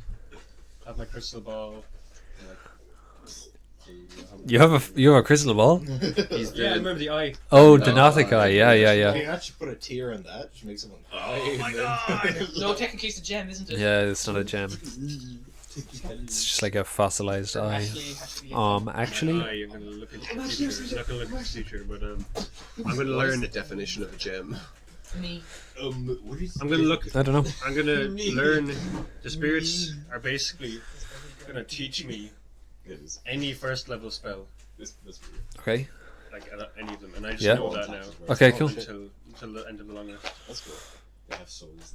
Have my crystal ball. You have a crystal ball? Yeah, I remember the eye. Oh, the Gothic eye. Yeah. You can actually put a tear in that, which makes someone cry. Oh my god! No, technically it's a gem, isn't it? Yeah, it's not a gem. It's just like a fossilized eye. Actually. Eye, you're gonna look into the future. Not gonna look into the future, but I'm gonna What is learn. the definition of a gem? Me. What is? I'm gonna look. I don't know. I'm gonna learn. The spirits are basically gonna teach me It is. any first level spell, This weird. Okay. like any of them, and I just Yeah. know that now. Okay. Cool. Until the end of the long rest. That's cool. They have souls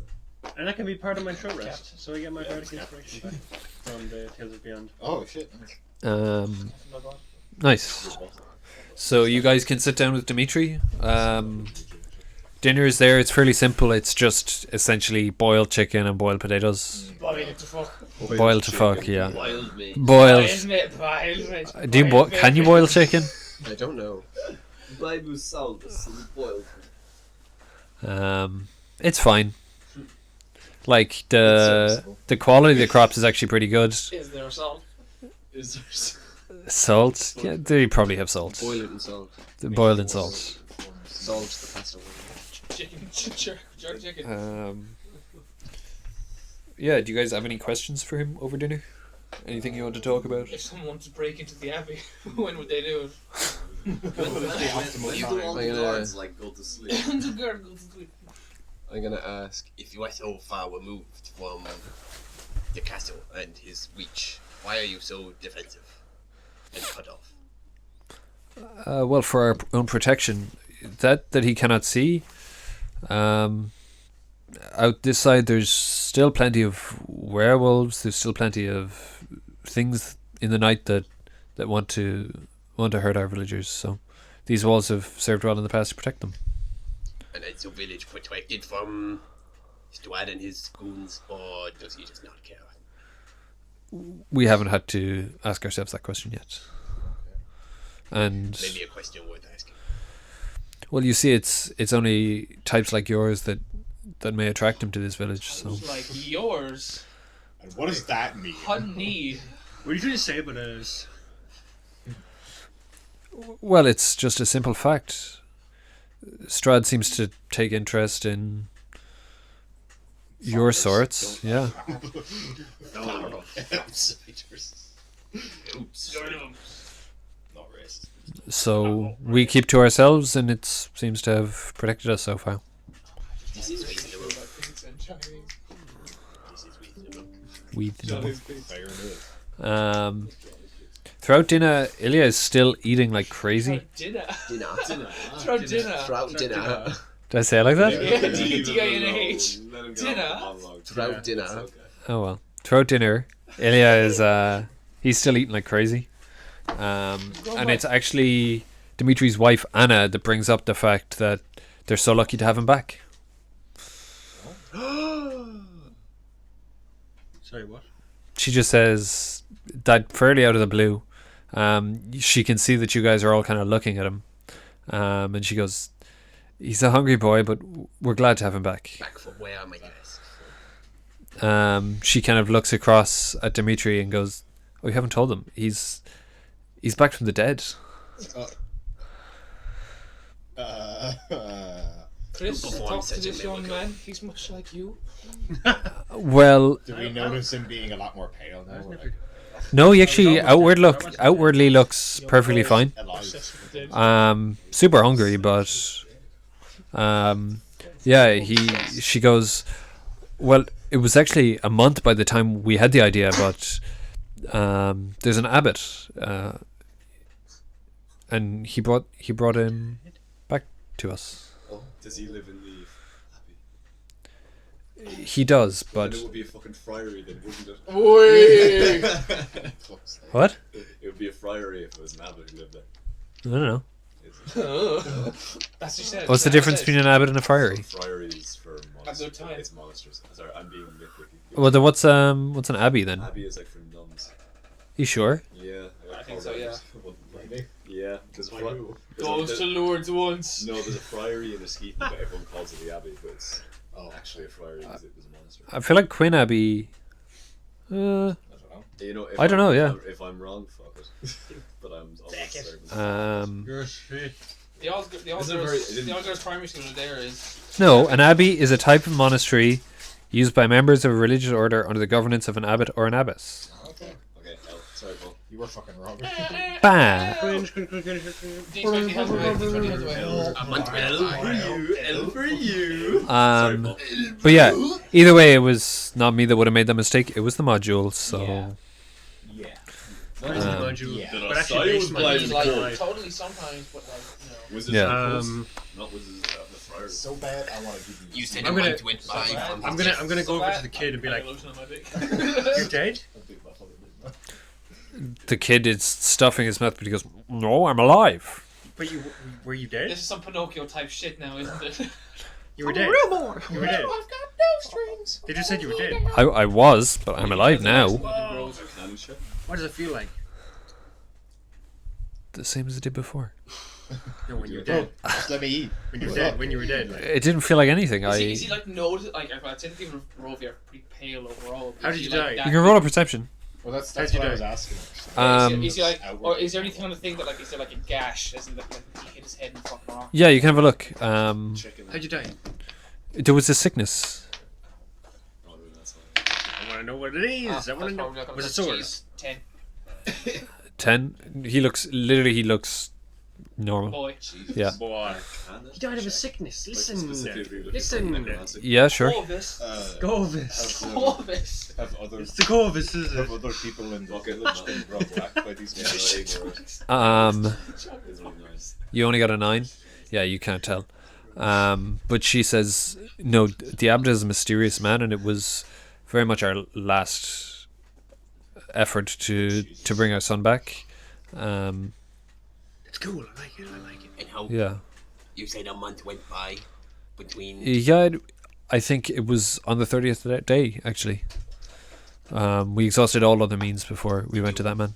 And that can be part of my short rest, so I get my bardic inspiration back from the Tales of Beyond. Oh shit. Nice. So you guys can sit down with Dimitri. Dinner is there. It's fairly simple. It's just essentially boiled chicken and boiled potatoes. Boiled to fuck. Boiled to fuck, yeah. Wild mate. Boiled. Boiled. Do you can you boil chicken? I don't know. Bible sound is boiled. It's fine. Like the quality of the crops is actually pretty good. Is there salt? Is there Salt, yeah, they probably have salt. Boil it in salt. Boiled in salt. Salt the pasta. Chicken, jerk chicken. Yeah, do you guys have any questions for him over dinner? Anything you want to talk about? If someone wanted to break into the abbey, when would they do it? When do all the guards like go to sleep? The guard goes to sleep. I'm gonna ask. If you are so far removed from the castle and his reach, why are you so defensive and cut off? Well, for our own protection, that he cannot see. Out this side, there's still plenty of werewolves. There's still plenty of things in the night that want to hurt our villagers. So these walls have served well in the past to protect them. And is the village protected from Strahd and his goons, or does he just not care? We haven't had to ask ourselves that question yet. And Maybe a question worth asking. well, you see, it's only types like yours that may attract him to this village. So Like yours, And what does that mean? honey. What are you trying to say about us? well, it's just a simple fact. Strahd seems to take interest in your sorts. Yeah. Outsiders. Oops. Not racist. So we keep to ourselves, and it seems to have protected us so far. This is reasonable. This is reasonable. Throughout dinner, Ilya is still eating like crazy. Dinner. Dinner. Throw dinner. Throughout dinner. Did I say it like that? Yeah, D-I-N-A-H. Dinner. Throughout dinner. Oh well. Throughout dinner, Ilya is he's still eating like crazy. And it's actually Dimitri's wife Anna that brings up the fact that they're so lucky to have him back. Sorry, what? She just says that fairly out of the blue. She can see that you guys are all kind of looking at him. And she goes, he's a hungry boy, but we're glad to have him back. Back for where, my guys? She kind of looks across at Dimitri and goes, oh, you haven't told him. He's back from the dead. Chris, Perform talk to such a this young miracle. man. He's much like you. Well, Do we notice him being a lot more pale now? Like, no, he actually outwardly looks perfectly fine. alive? Super hungry, but yeah, she goes, well, it was actually a month by the time we had the idea, but there's an abbot, and he brought him back to us. Oh, does he live in the Abbey? He does, Then but it would be a fucking friary then, wouldn't it? Oi! what? It would be a friary if it was an abbot who lived there. I don't know. That's what she said. What's the difference between an abbot and a friary? Friaries for monasteries. time. It's monasteries. Sorry, I'm being nitpicky. Well, then what's an abbey then? Abbey is like for nuns. You sure? Yeah, I think so, yeah. Yeah, there's Like who? Goes to Lourdes once. No, there's a friary in Mesquite, but everyone calls it the Abbey, but it's actually a friary because it was a monastery. I feel like Quinn Abbey. You know, if I don't know, yeah. If I'm wrong, fuck it. But I'm almost certain. You're shit. The Allgirls primary school there is. No, an abbey is a type of monastery used by members of a religious order under the governance of an abbot or an abbess. Okay, sorry, Paul. You were fucking wrong. Bah! D20 has away. D20 has away. L for you. But yeah, either way, it was not me that would have made that mistake. It was the module, so. Yeah. What is the module? Yeah. But actually, based on He's like my totally sometimes, but like, you know. Wizards Yeah. of the Coast. Not Wizards of the So bad, I want to give you. You said I'm a gonna- month went by. from I'm his gonna death. go over to the kid and be like, "You're dead." The kid is stuffing his mouth, but he goes, "No, I'm alive." But were you dead? This is some Pinocchio type shit now, isn't it? You were dead. You were dead. I've got no strings. They just said you were dead. I was, but I'm alive now. What does it feel like? The same as it did before. No, when you were dead. Just let me eat. When you were dead. When you were dead. Like. It didn't feel like anything. Is he like noticed? Like I'd say the people of Barovia are pretty pale overall. How did you die? You can roll a perception. Well, that's How'd you what I die? was asking. Actually. Is he like, or is there any kind of thing that like is there like a gash? Isn't that like he hit his head and fucking wrong? Yeah, you can have a look. How'd you die? There was a sickness. I want to know what it is. I want to know. Was it sores? 10. 10. He looks normal. Boy. Yeah. Boy. He died of a sickness. Listen. Yeah, sure. Corvus. Corvus. Corvus. Have other It's the Corvus, is have it? other people in the village been brought back by these guys? You only got a 9. Yeah, you can't tell. But she says, no, the abbot is a mysterious man, and it was very much our last effort to bring our son back. It's cool. I like it. And how Yeah. you said a month went by between. Yeah, I think it was on the 30th day, actually. We exhausted all other means before we went to that man.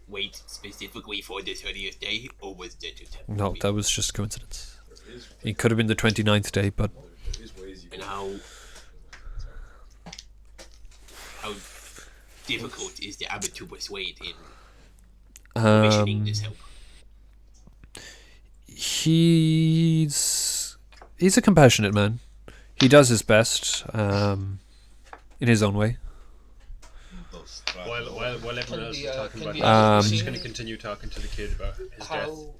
Wait specifically for the 30th day, or was it just No, that was just coincidence. It could have been the 29th day, but and how difficult is the abbot to persuade in commissioning this help? he's a compassionate man. He does his best, in his own way. While everyone else is talking about I'm I'm just going to continue talking to the kid about his death. How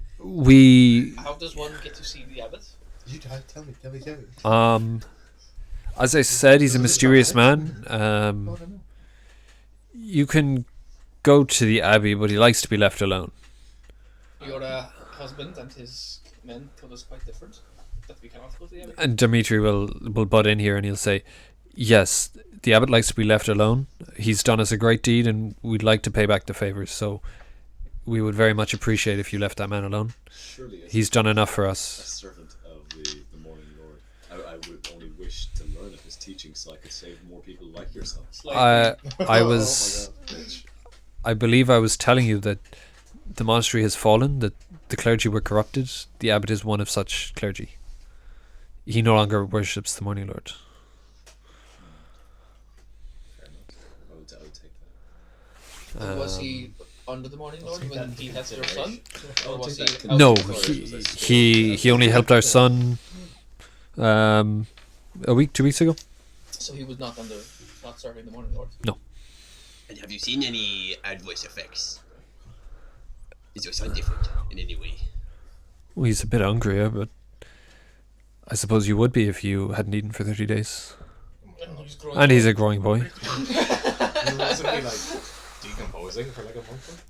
does one get to see the abbot? You tell me. As I said, he's a mysterious man. You can go to the abbey, but he likes to be left alone. Your husband and his men told us quite different. That we cannot go to the abbey. And Dimitri will butt in here and he'll say, yes, the abbot likes to be left alone. He's done us a great deed and we'd like to pay back the favours, so we would very much appreciate if you left that man alone. Surely, as He's done enough for a us. servant of the Morning Lord, I would only wish to learn of his teachings so I could save more people like yourself. I believe I was telling you that the monastery has fallen, that the clergy were corrupted. The abbot is one of such clergy. He no longer worships the Morning Lord. I would take that. Was he under the Morning Lord when he had your son? Or was he No, outside? he only helped our son a week, 2 weeks ago. So he was not serving the Morning Lord. No. And have you seen any adverse effects? Is your son different in any way? Well, he's a bit hungrier, but I suppose you would be if you hadn't eaten for 30 days. And he's a growing boy. Wasn't he like decomposing for like a month?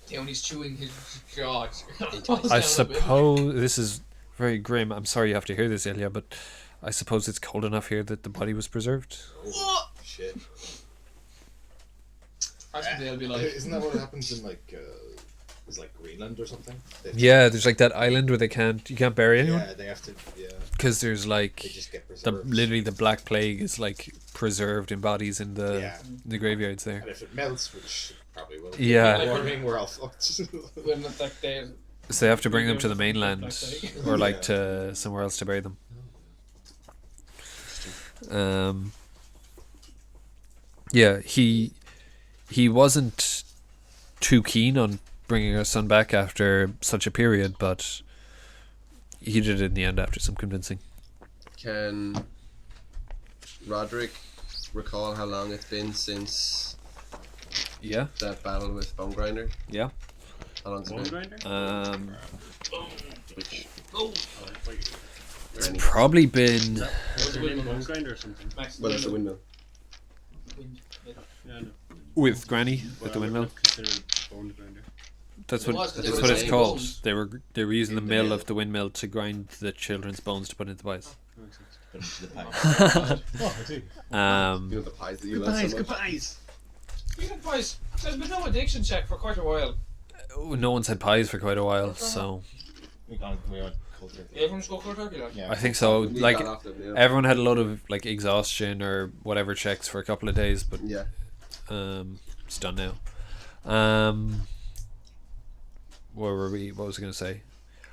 Yeah, when he's chewing his jaws. I suppose this is very grim. I'm sorry you have to hear this, Ilya, but I suppose it's cold enough here that the body was preserved. Oh, shit. I think they'll be like. Isn't that what happens in like, it's like Greenland or something? Yeah, there's like that island where you can't bury anyone. Yeah, they have to. Yeah. Because there's like They just get preserved. literally the Black Plague is like preserved in bodies in the Yeah. graveyards there. And if it melts, which probably will. Yeah. Warming, we're all fucked. When it's like they. So they have to bring them to the mainland Black or like to somewhere else to bury them. Yeah, he wasn't too keen on bringing our son back after such a period, but he did it in the end after some convincing. Can Roderick recall how long it's been since Yeah, that battle with Bone Grinder? yeah. How long's it Bone been? grinder? Which, It's probably been Was it in bone grinder or something? well, it's a windmill. Yeah, I know. with Granny with the Well, I windmill. would consider it bone grinder. That's It what was, 'cause that's they what were it's saying called. bones. They were using the In the mill mill. of the windmill to grind the children's bones to put into pies. Put into the pack. Oh, I see. You know the pies that you love so much? goodbyes. Speaking of pies, there's been no addiction check for quite a while. No one's had pies for quite a while, so We went culture. Everyone's go for turkey then. Yeah. I think so. We need Like that often, yeah. everyone had a lot of like exhaustion or whatever checks for a couple of days, but Yeah. it's done now. Where were we? What was I going to say?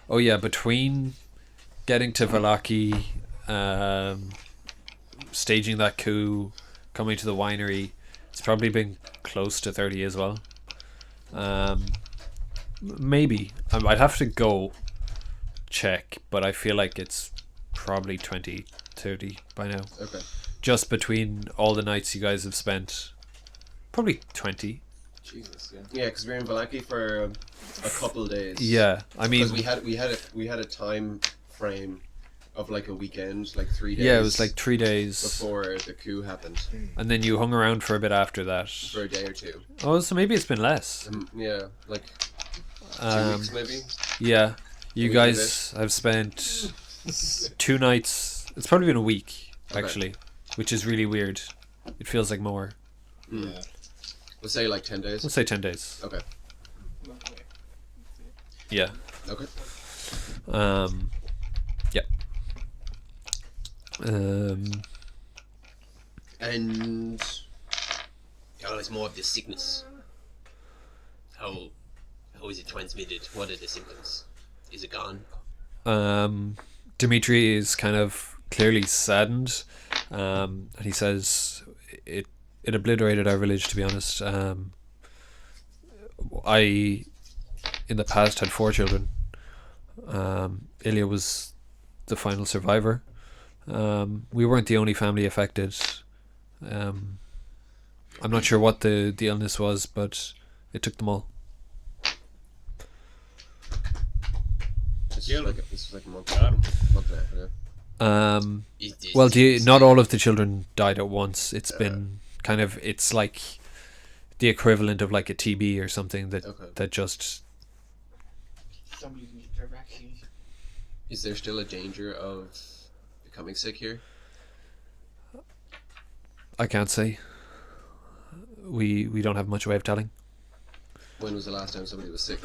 Oh yeah, between getting to Valaki, staging that coup, coming to the winery, it's probably been close to 30 as well. Maybe I'd have to go check, but I feel like it's probably 20, 30 by now. Okay. Just between all the nights you guys have spent, probably 20. Jesus, yeah. Yeah, because we were in Valaki for a couple of days. Yeah, I mean, Because we had a time frame of like a weekend, like 3 days. yeah, it was like 3 days, before the coup happened, and then you hung around for a bit after that. for a day or two. Oh, so maybe it's been less. Yeah, like 2 Um, weeks maybe. yeah, you We did guys have spent 2 nights. It's probably been a week Okay. actually, which is really weird. It feels like more. Yeah. We'll say like 10 days. Let's say 10 days. Okay. Yeah. Okay. Yeah. And Oh, it's more of the sickness. How is it transmitted? What are the symptoms? Is it gone? Dimitri is kind of clearly saddened, and he says it obliterated our village, to be honest. I in the past had 4 children. Ilya was the final survivor. We weren't the only family affected. I'm not sure what the illness was, but it took them all. this Yeah. is like a month. Got 'em. Month and a half, yeah. Is this Well, not all of the children died at once. It's been kind of, it's like the equivalent of like a TB or something that Okay. that just, Somebody can get their vaccine. Is there still a danger of becoming sick here? I can't say. We don't have much way of telling. When was the last time somebody was sick?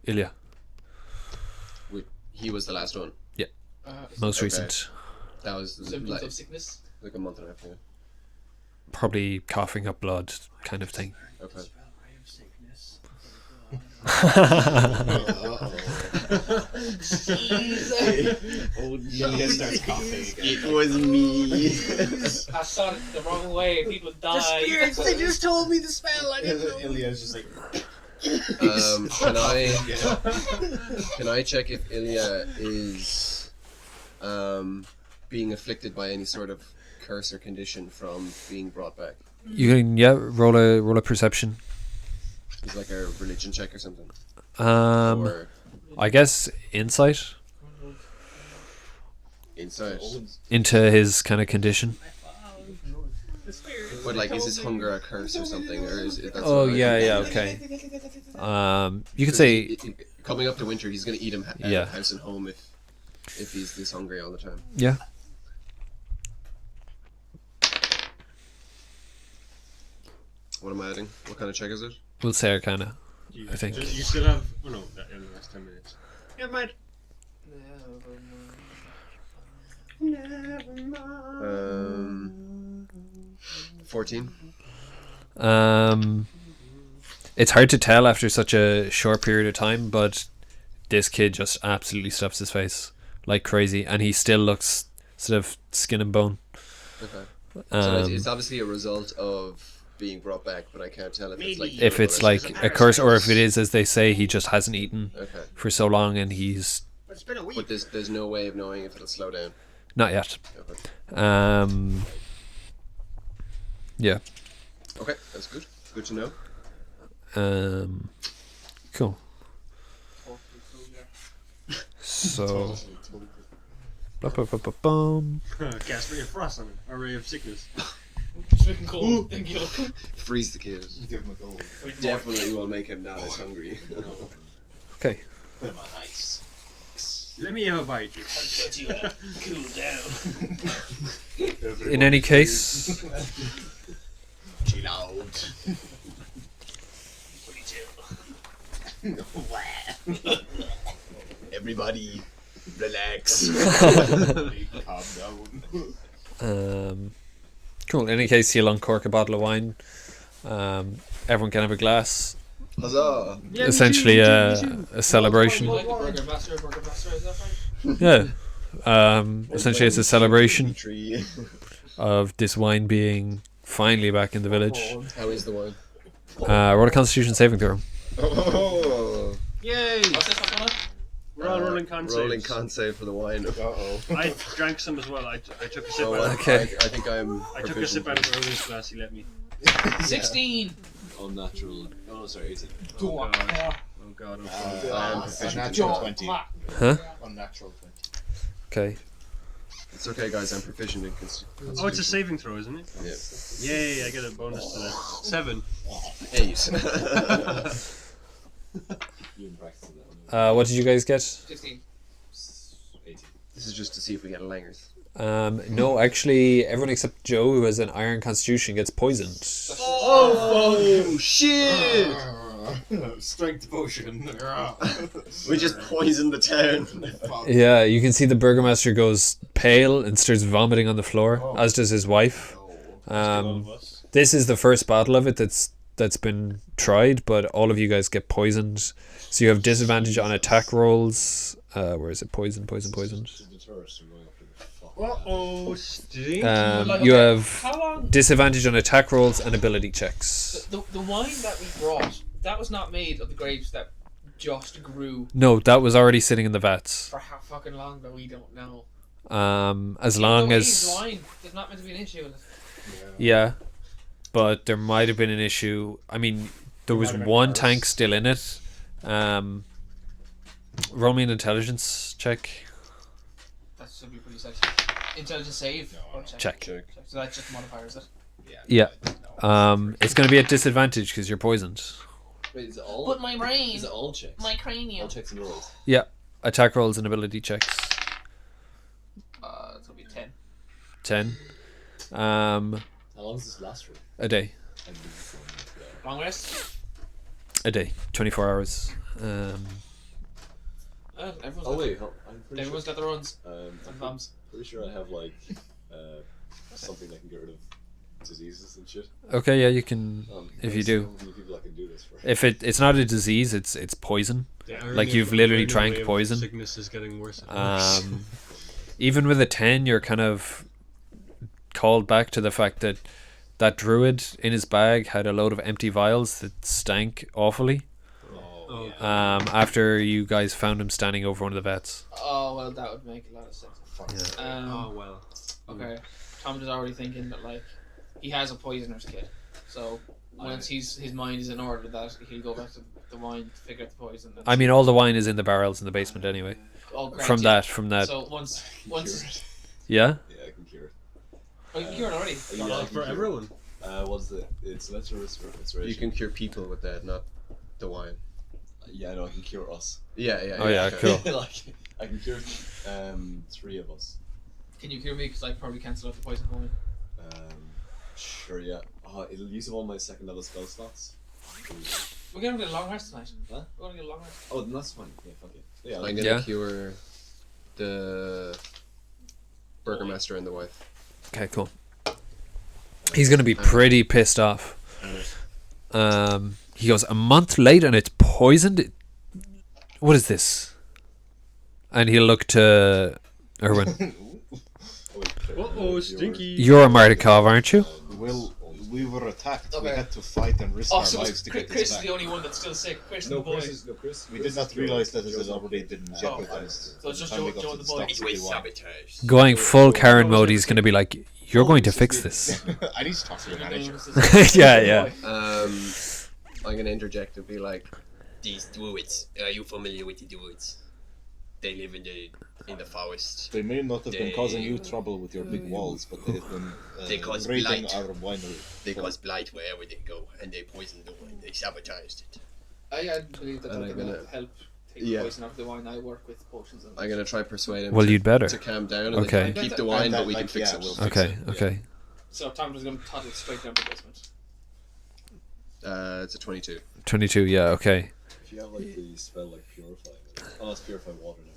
Ilya, He was the last one. most Okay. recent, That was Symptoms like, of sickness. like a month and a half ago. probably coughing up blood kind of thing. Okay. Ilya starts coughing again. It was me. I saw it the wrong way. People died. They just told me the spell. I didn't know. Ilya's just like. Can I check if Ilya is being afflicted by any sort of curse or condition from being brought back? You can roll a perception. Is like a religion check or something? Or I guess insight insight? into his kind of condition. But like, is his hunger a curse or something, or is it? That's Oh what I- yeah, okay. You could say coming up to winter, he's gonna eat him out Yeah. of house and home if he's this hungry all the time. yeah. What am I adding? What kind of check is it? We'll say Arcana. I think. You still have. Oh no, that in the last 10 minutes. Never mind. 14. It's hard to tell after such a short period of time, but this kid just absolutely stuffs his face like crazy, and he still looks sort of skin and bone. Okay. So it's obviously a result of being brought back, but I can't tell if it's like If it's like a curse, or if it is, as they say, he just hasn't eaten Okay. for so long, and he's It's been a week. But there's no way of knowing if it'll slow down. not yet. Okay. Yeah. Okay, that's good. Good to know. Cool. So. Cast ray of frost on him. A ray of sickness. It's been cold. Thank you. Freeze the kid. Give him a goal. Definitely will make him not as hungry. Okay. Put him on ice. Let me have a bite. I'll get you a cool down. In any case, Chill out. Everybody, relax. Calm down. cool. In any case, you'll uncork a bottle of wine. Everyone can have a glass. Huzzah! Yeah, Essentially, a celebration. Like the Burger Master, is that right? Yeah. Essentially, it's a celebration Tree. of this wine being finally back in the village. How is the wine? Roll a Constitution saving throw. Oh, Yay! What's this one? We're all rolling con rolling saves. con save for the wine. Uh-oh. I drank some as well. I took a sip Oh, out of Okay. I think I'm. I took a sip out of Urwin's glass. He let me. 16. Unnatural. Oh no, sorry, 18. Oh god. Oh god. Oh god. I am proficient. Unnatural 20. Huh? Unnatural 20. Okay. It's okay, guys. I'm proficient in Constitution. Oh, it's a saving throw, isn't it? Yeah. Yay! I get a bonus to that. 7. 8. You in practice on that one. What did you guys get? 16. 18. This is just to see if we get langers. No, actually, everyone except Joe, who has an iron constitution, gets poisoned. Oh shit! Strength potion. We just poisoned the town. Yeah, you can see the burgomaster goes pale and starts vomiting on the floor, as does his wife. This is the first battle of it that's been tried, but all of you guys get poisoned. So you have disadvantage on attack rolls. Where is it? Poison. To deter us from going up to the fuck. Uh-oh, stinky. You have How long? disadvantage on attack rolls and ability checks. The wine that we brought, that was not made of the grapes that just grew No, that was already sitting in the vats. for how fucking long that we don't know. As long The as wine, there's not meant to be an issue with it. yeah, but there might have been an issue. I mean, there was one tank still in it. Roll me an intelligence check. That should be pretty sexy. Intelligence save or Check. So that's just a modifier, is it? Yeah. It's going to be at disadvantage because you're poisoned. Wait, is it all? But my brain, Is it all checks? my cranium. All checks and rolls. Yeah. Attack rolls and ability checks. It's gonna be 10. 10. How long does this last for? A day. Long rest. A day. 24 hours. Everyone's Oh got, wait, I'm pretty everyone's sure. got their runs. I'm And bombs. pretty sure I have like something that can get rid of diseases and shit. Okay, yeah, you can if you there's do. so many people I can do this for. If it's not a disease, it's poison. The Like irony you've of- literally irony drank of poison. Sickness is getting worse. And worse. Even with a 10, you're kind of called back to the fact that that druid in his bag had a load of empty vials that stank awfully. Oh. After you guys found him standing over one of the vats. Oh well, that would make a lot of sense. Oh well. Okay. Tom is already thinking that like he has a poisoner's kit, so once his mind is in order with that, he'll go back to the wine to figure out the poison. I mean, all the wine is in the barrels in the basement anyway. Oh, great, From yeah. that. So once Yeah? Yeah, I can cure it. oh, you cured already. Yeah, I can For cure it. everyone. What is it? It's lesser restoration. You can cure people with that, not the wine. Yeah, I know. I can cure us. Yeah, yeah. Oh, yeah, okay. cool. Like I can cure 3 of us. Can you cure me? Because I probably cancel out the poison wine. Sure, yeah. It'll use up all my second level spell slots. We're gonna get a long rest tonight. Huh? We're gonna get a long rest. Oh, then that's fine. Yeah, fuck it. Yeah, I'm gonna cure the burgomaster and the wife. Okay, cool. He's going to be pretty pissed off. He goes, a month late and it's poisoned? What is this? And he'll look to Urwin. Uh-oh, stinky. You're a Martikov, aren't you? Well, we were attacked. We Okay. had to fight and risk Oh, our so lives to get Chris this is back. the only one that's still sick. Chris No, and the boy. Chris. We did not realize that it had already been jeopardized. So it's just By the time we Joe- got Joe to and the the boy. stocks It of was the wine. sabotage. Going full Karen mode, he's going to be like, you're going to fix this. I need to talk to your manager. Yeah. I'm gonna interject and be like, These druids. Are you familiar with the druids? they live in the forest. They may not have been They- causing you trouble with your big walls, but they have been They cause raiding blight. our winery. They cause blight wherever they go, and they poisoned the wine. They sabotaged it. I believe that And that I'm will gonna- help take yeah. the poison out of the wine. I work with potions. And I'm gonna try persuade him. Well, to, you'd better. to calm down and Okay. then keep the wine, And but we that, can like, fix yeah, it. we'll fix Okay, it. okay. So Tom is going to toddle straight down to the basement. It's a 22. 22, yeah, okay. If you have like the spell like purify, oh, that's purify water now.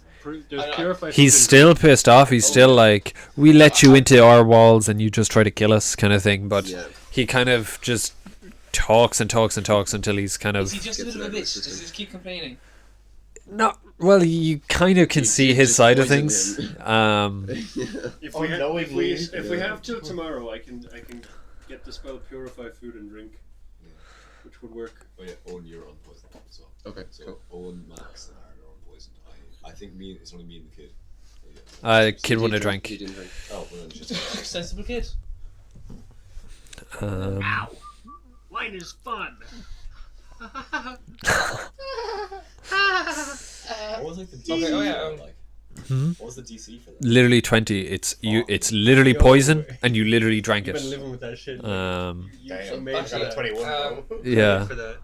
There's purified. He's food still pissed off. He's still like, we let you into our walls and you just try to kill us, kind of thing. But Yeah. he kind of just talks and talks and talks until he's kind Is of he just a Gets little nervous, bitch? doesn't Does he just keep complaining? not. Well, you kind of can see his just side of poison things. him. If we, Unknowingly. if we have till tomorrow, I can get the spell purify food and drink, which would work. Oh yeah, Owen, you're unpoisoned as well. Okay, So cool. Owen, Max, and Aaron are unpoisoned. I think it's only me and the kid. Kid wouldn't have He drank. didn't drink. Oh, well then just Sensible kid. Ow! Wine is fun. what was like the DC? Okay, oh yeah, for that, like, Hmm? what was the DC for that? Literally 20. It's literally poison, and you literally drank You've been it. living with that shit. Um, Damn, made I got a that. 21 though. yeah. For that.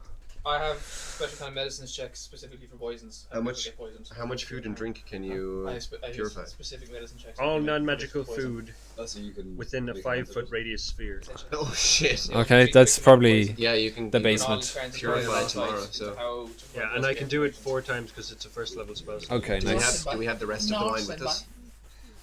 I have special kind of medicines checks specifically for poisons. How People much- get poisoned. How much food and drink can you I use purify? specific medicine checks. All to make non-magical poison. food That's so you can within a make 5-foot it. radius sphere. Oh shit. Okay, that's probably Yeah, you can. The you can- basement. Purify tomorrow, so- Yeah, and I can do it 4 times because it's a first level spell. okay. Do we Nice. have the rest of the wine with us?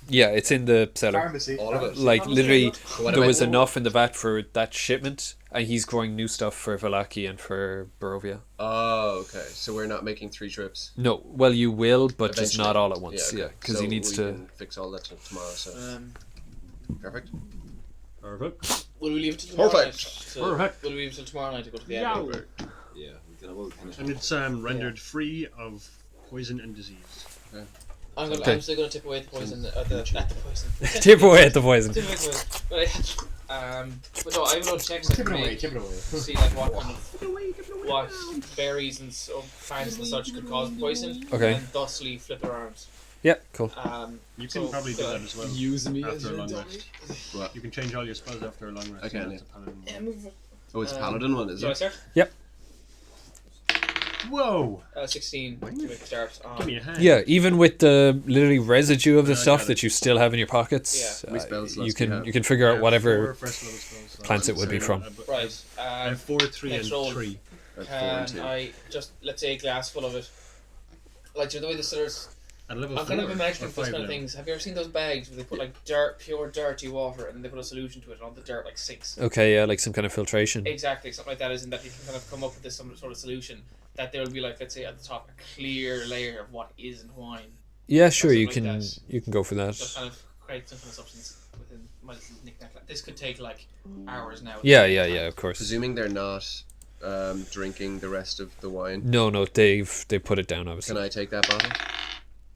Yeah, it's in the cellar. Pharmacy. All of it. Like literally, What there about- was enough in the vat for that shipment, and he's growing new stuff for Valaki and for Barovia. Oh, okay. So we're not making 3 trips. No, well, you will, but just Eventually. not all at once. Yeah, okay. because So he needs we to. can fix all that tomorrow. So perfect. Perfect. Will we leave it till tomorrow Perfect. night? Perfect. Will we leave it till tomorrow night to go to the Yeah. abbey? Yeah, we can have all kind And it's rendered free of poison and disease. Okay. I'm still going to tip away the poison. At the poison. Tip away at the poison. Tip away the poison. But no, I have no checks I Tip can it away, make tip it away. to see like what kind of what berries and plants and such could cause poison. Okay. And thusly flip their arms. Yeah, cool. You can probably do that as well. Use me After as a your long dummy. rest. What? You can change all your spells after a long rest. Okay, and yeah. that's a paladin Yeah, one. move. Oh, it's a paladin one, is Shall I it? start? Whoa! 16 to make a start. Give me a hand. Yeah, even with the literally residue of the Yeah, I stuff got that it. you still have in your pockets, Yeah. How many spell you slots do you can have? you can figure I out have whatever 4 first level spells. plants it would be from. Right. I have 4, 3, Next and roll. 3. At 4 and 2. Can I just, let's say, a glass full of it? Like, the way the cellars. At level I'm 4 kind of imagining or those 5 kind of now. things. Have you ever seen those bags where they put like dirt, pure dirty water, and then they put a solution to it, and all the dirt like sinks? Okay, yeah, like some kind of filtration. Exactly, something like that. Isn't that you can kind of come up with this some sort of solution that there will be like, let's say, at the top a clear layer of what isn't wine. Yeah, sure, you something can like that. you can go for Just that. kind of create some kind of substance within my little knick-knack. Like, this could take like hours now. Yeah, yeah, yeah, of course. Presuming they're not drinking the rest of the wine, No, they put it down, obviously. can I take that bottle?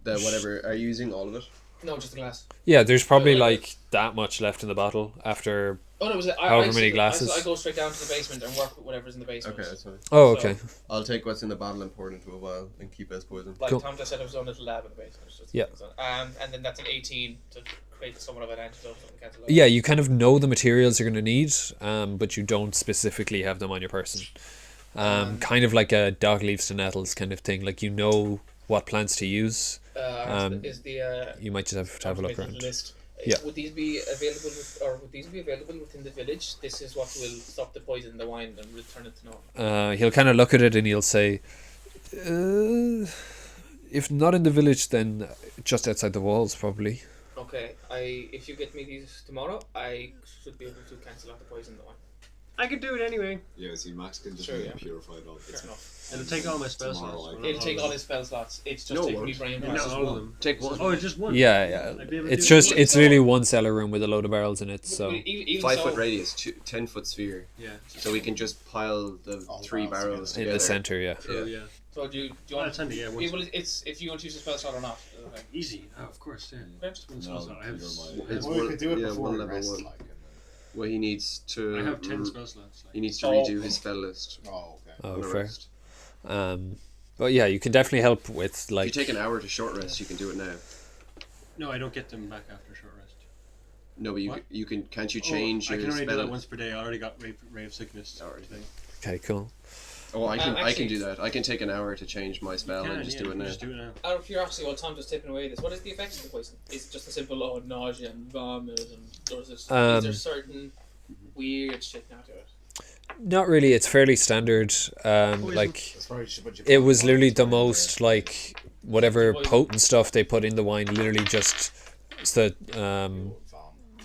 The whatever. Are you using all of it? No, just a glass. Yeah, there's probably like that much left in the bottle after. Oh, no, it was However many glasses. I go straight down to the basement and work with whatever's in the basement. Okay, that's fine. Oh, So- okay. I'll take what's in the bottle and pour it into a vial and keep it as poison. Like Cool. Tom just said, it was on a little lab in the basement. It's just Yeah. And then that's an 18 to create somewhat of an antidote. So we can't allow- Yeah, you kind of know the materials you're going to need, but you don't specifically have them on your person. Kind of like a dog leaves to nettles kind of thing. Like you know what plants to use. Is the You might just have to have a look automated around. list. Yeah. Would these be available within the village? This is what will stop the poison in the wine and return it to normal. He'll kind of look at it and he'll say, if not in the village, then just outside the walls, probably. Okay, if you get me these tomorrow, I should be able to cancel out the poison in the wine. I can do it anyway. Yeah, see, Max can just Sure, make yeah. it purified all. Fair enough. It'll take all my spell Tomorrow, slots. I but It'll not take of all them. his spell slots. It's just No, taking it me won't. brain Not blast. all of them. Take one. Oh, just one. Yeah, I'd be able yeah. to It's do just it. it's really one cellar room with a load of barrels in it. So Even 5 so, foot radius, 10-foot sphere. Yeah. So we can just pile the All 3 barrels barrels in together. the center, yeah. True, yeah. So do you Oh, want? that's handy, yeah. Well, it's if you want to use a spell slot or not. Okay. Easy. Oh, of course, yeah. Okay. Just one No, spell slot. I have, you're I It's have, Well, we could do it yeah, before one we level rest, one. like, and Well, he needs to. I have 10 spell slots. He needs to Oh. redo his spell list. then... Oh, okay. Oh, on the fair. rest. But yeah, you can definitely help with If like. you take an hour to short rest, you can do it now. No, I don't get them back after short rest. No, but What? you can. Can't you change I your can only do spell? that once per day. I already got ray of sickness. Alright. today. Okay, cool. Oh, I can. I actually- can do that. I can take an hour to change my spell You can, and just yeah, do it you now. Just do it now. Out of curiosity, while Tom just tipping away this, what is the effects of the poison? Is it just a simple nausea and vomit, or is there certain weird shit now to it? Not really. It's fairly standard. Like That's probably just what you it put was on literally it. the most like whatever potent stuff they put in the wine. Literally just so that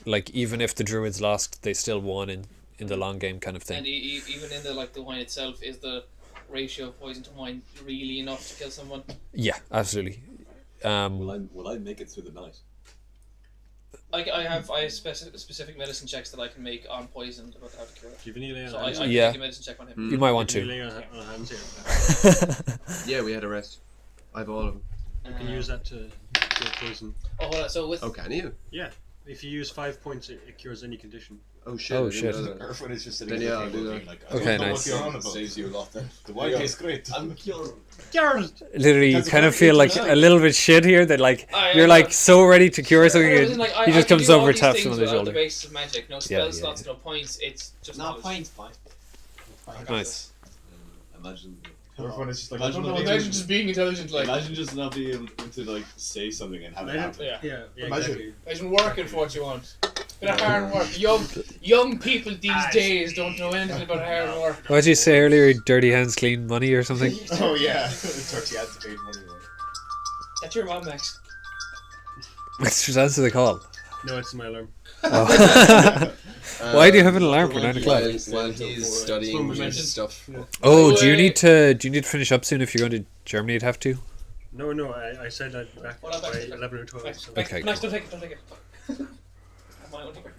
like even if the druids lost, they still won in the long game kind of And thing. even in the wine itself, is the ratio of poison to wine really enough to kill someone? Yeah, absolutely. Will I make it through the night? I have specific medicine checks that I can make on poison about how to cure it. Do you have any lay on So I hands? can Yeah. make a medicine check on him. You might want Can you to. lay on hands here? Yeah, we had a rest. I have all of them. You can use that to cure poison. Oh, hold on. So with Oh, can you? Yeah. If you use 5 points, it cures any condition. Oh shit. Oh, I didn't shit. know that. Urwin is just sitting Then at yeah, the I'll table do being that. like, I Okay, don't know nice. what you're on about. Saves you a lot then. The wine tastes great. I'm cured. Literally, you That's kind of very feel like interesting. a little bit shit here. That like I- you're like so ready to cure something. As in, like, He just I can comes do all over, these taps things him on the without shoulder. the basis of magic. No spell yeah, slots, yeah. no points. It's just No, knowledge. fine. Nice. Imagine. Urwin is just like, Imagine I don't know. being- Imagine just being intelligent. Imagine just not being able to like say something and have it happen. Yeah. Imagine. Imagine working for what you want. Bit of hard work. Young people these days don't know anything about hard work. What did you say earlier? Dirty hands clean money or something? Oh yeah, 30 ads to pay money. That's your mom, Max. Just answer the call. No, it's my alarm. Oh. Why do you have an alarm for 9 o'clock? While he's studying his stuff. Oh, do you need to finish up soon if you're going to Germany? You'd have to. No, I said that back What about by it? 11 or 12. So. Okay, Max, cool. don't take it. My own ticket.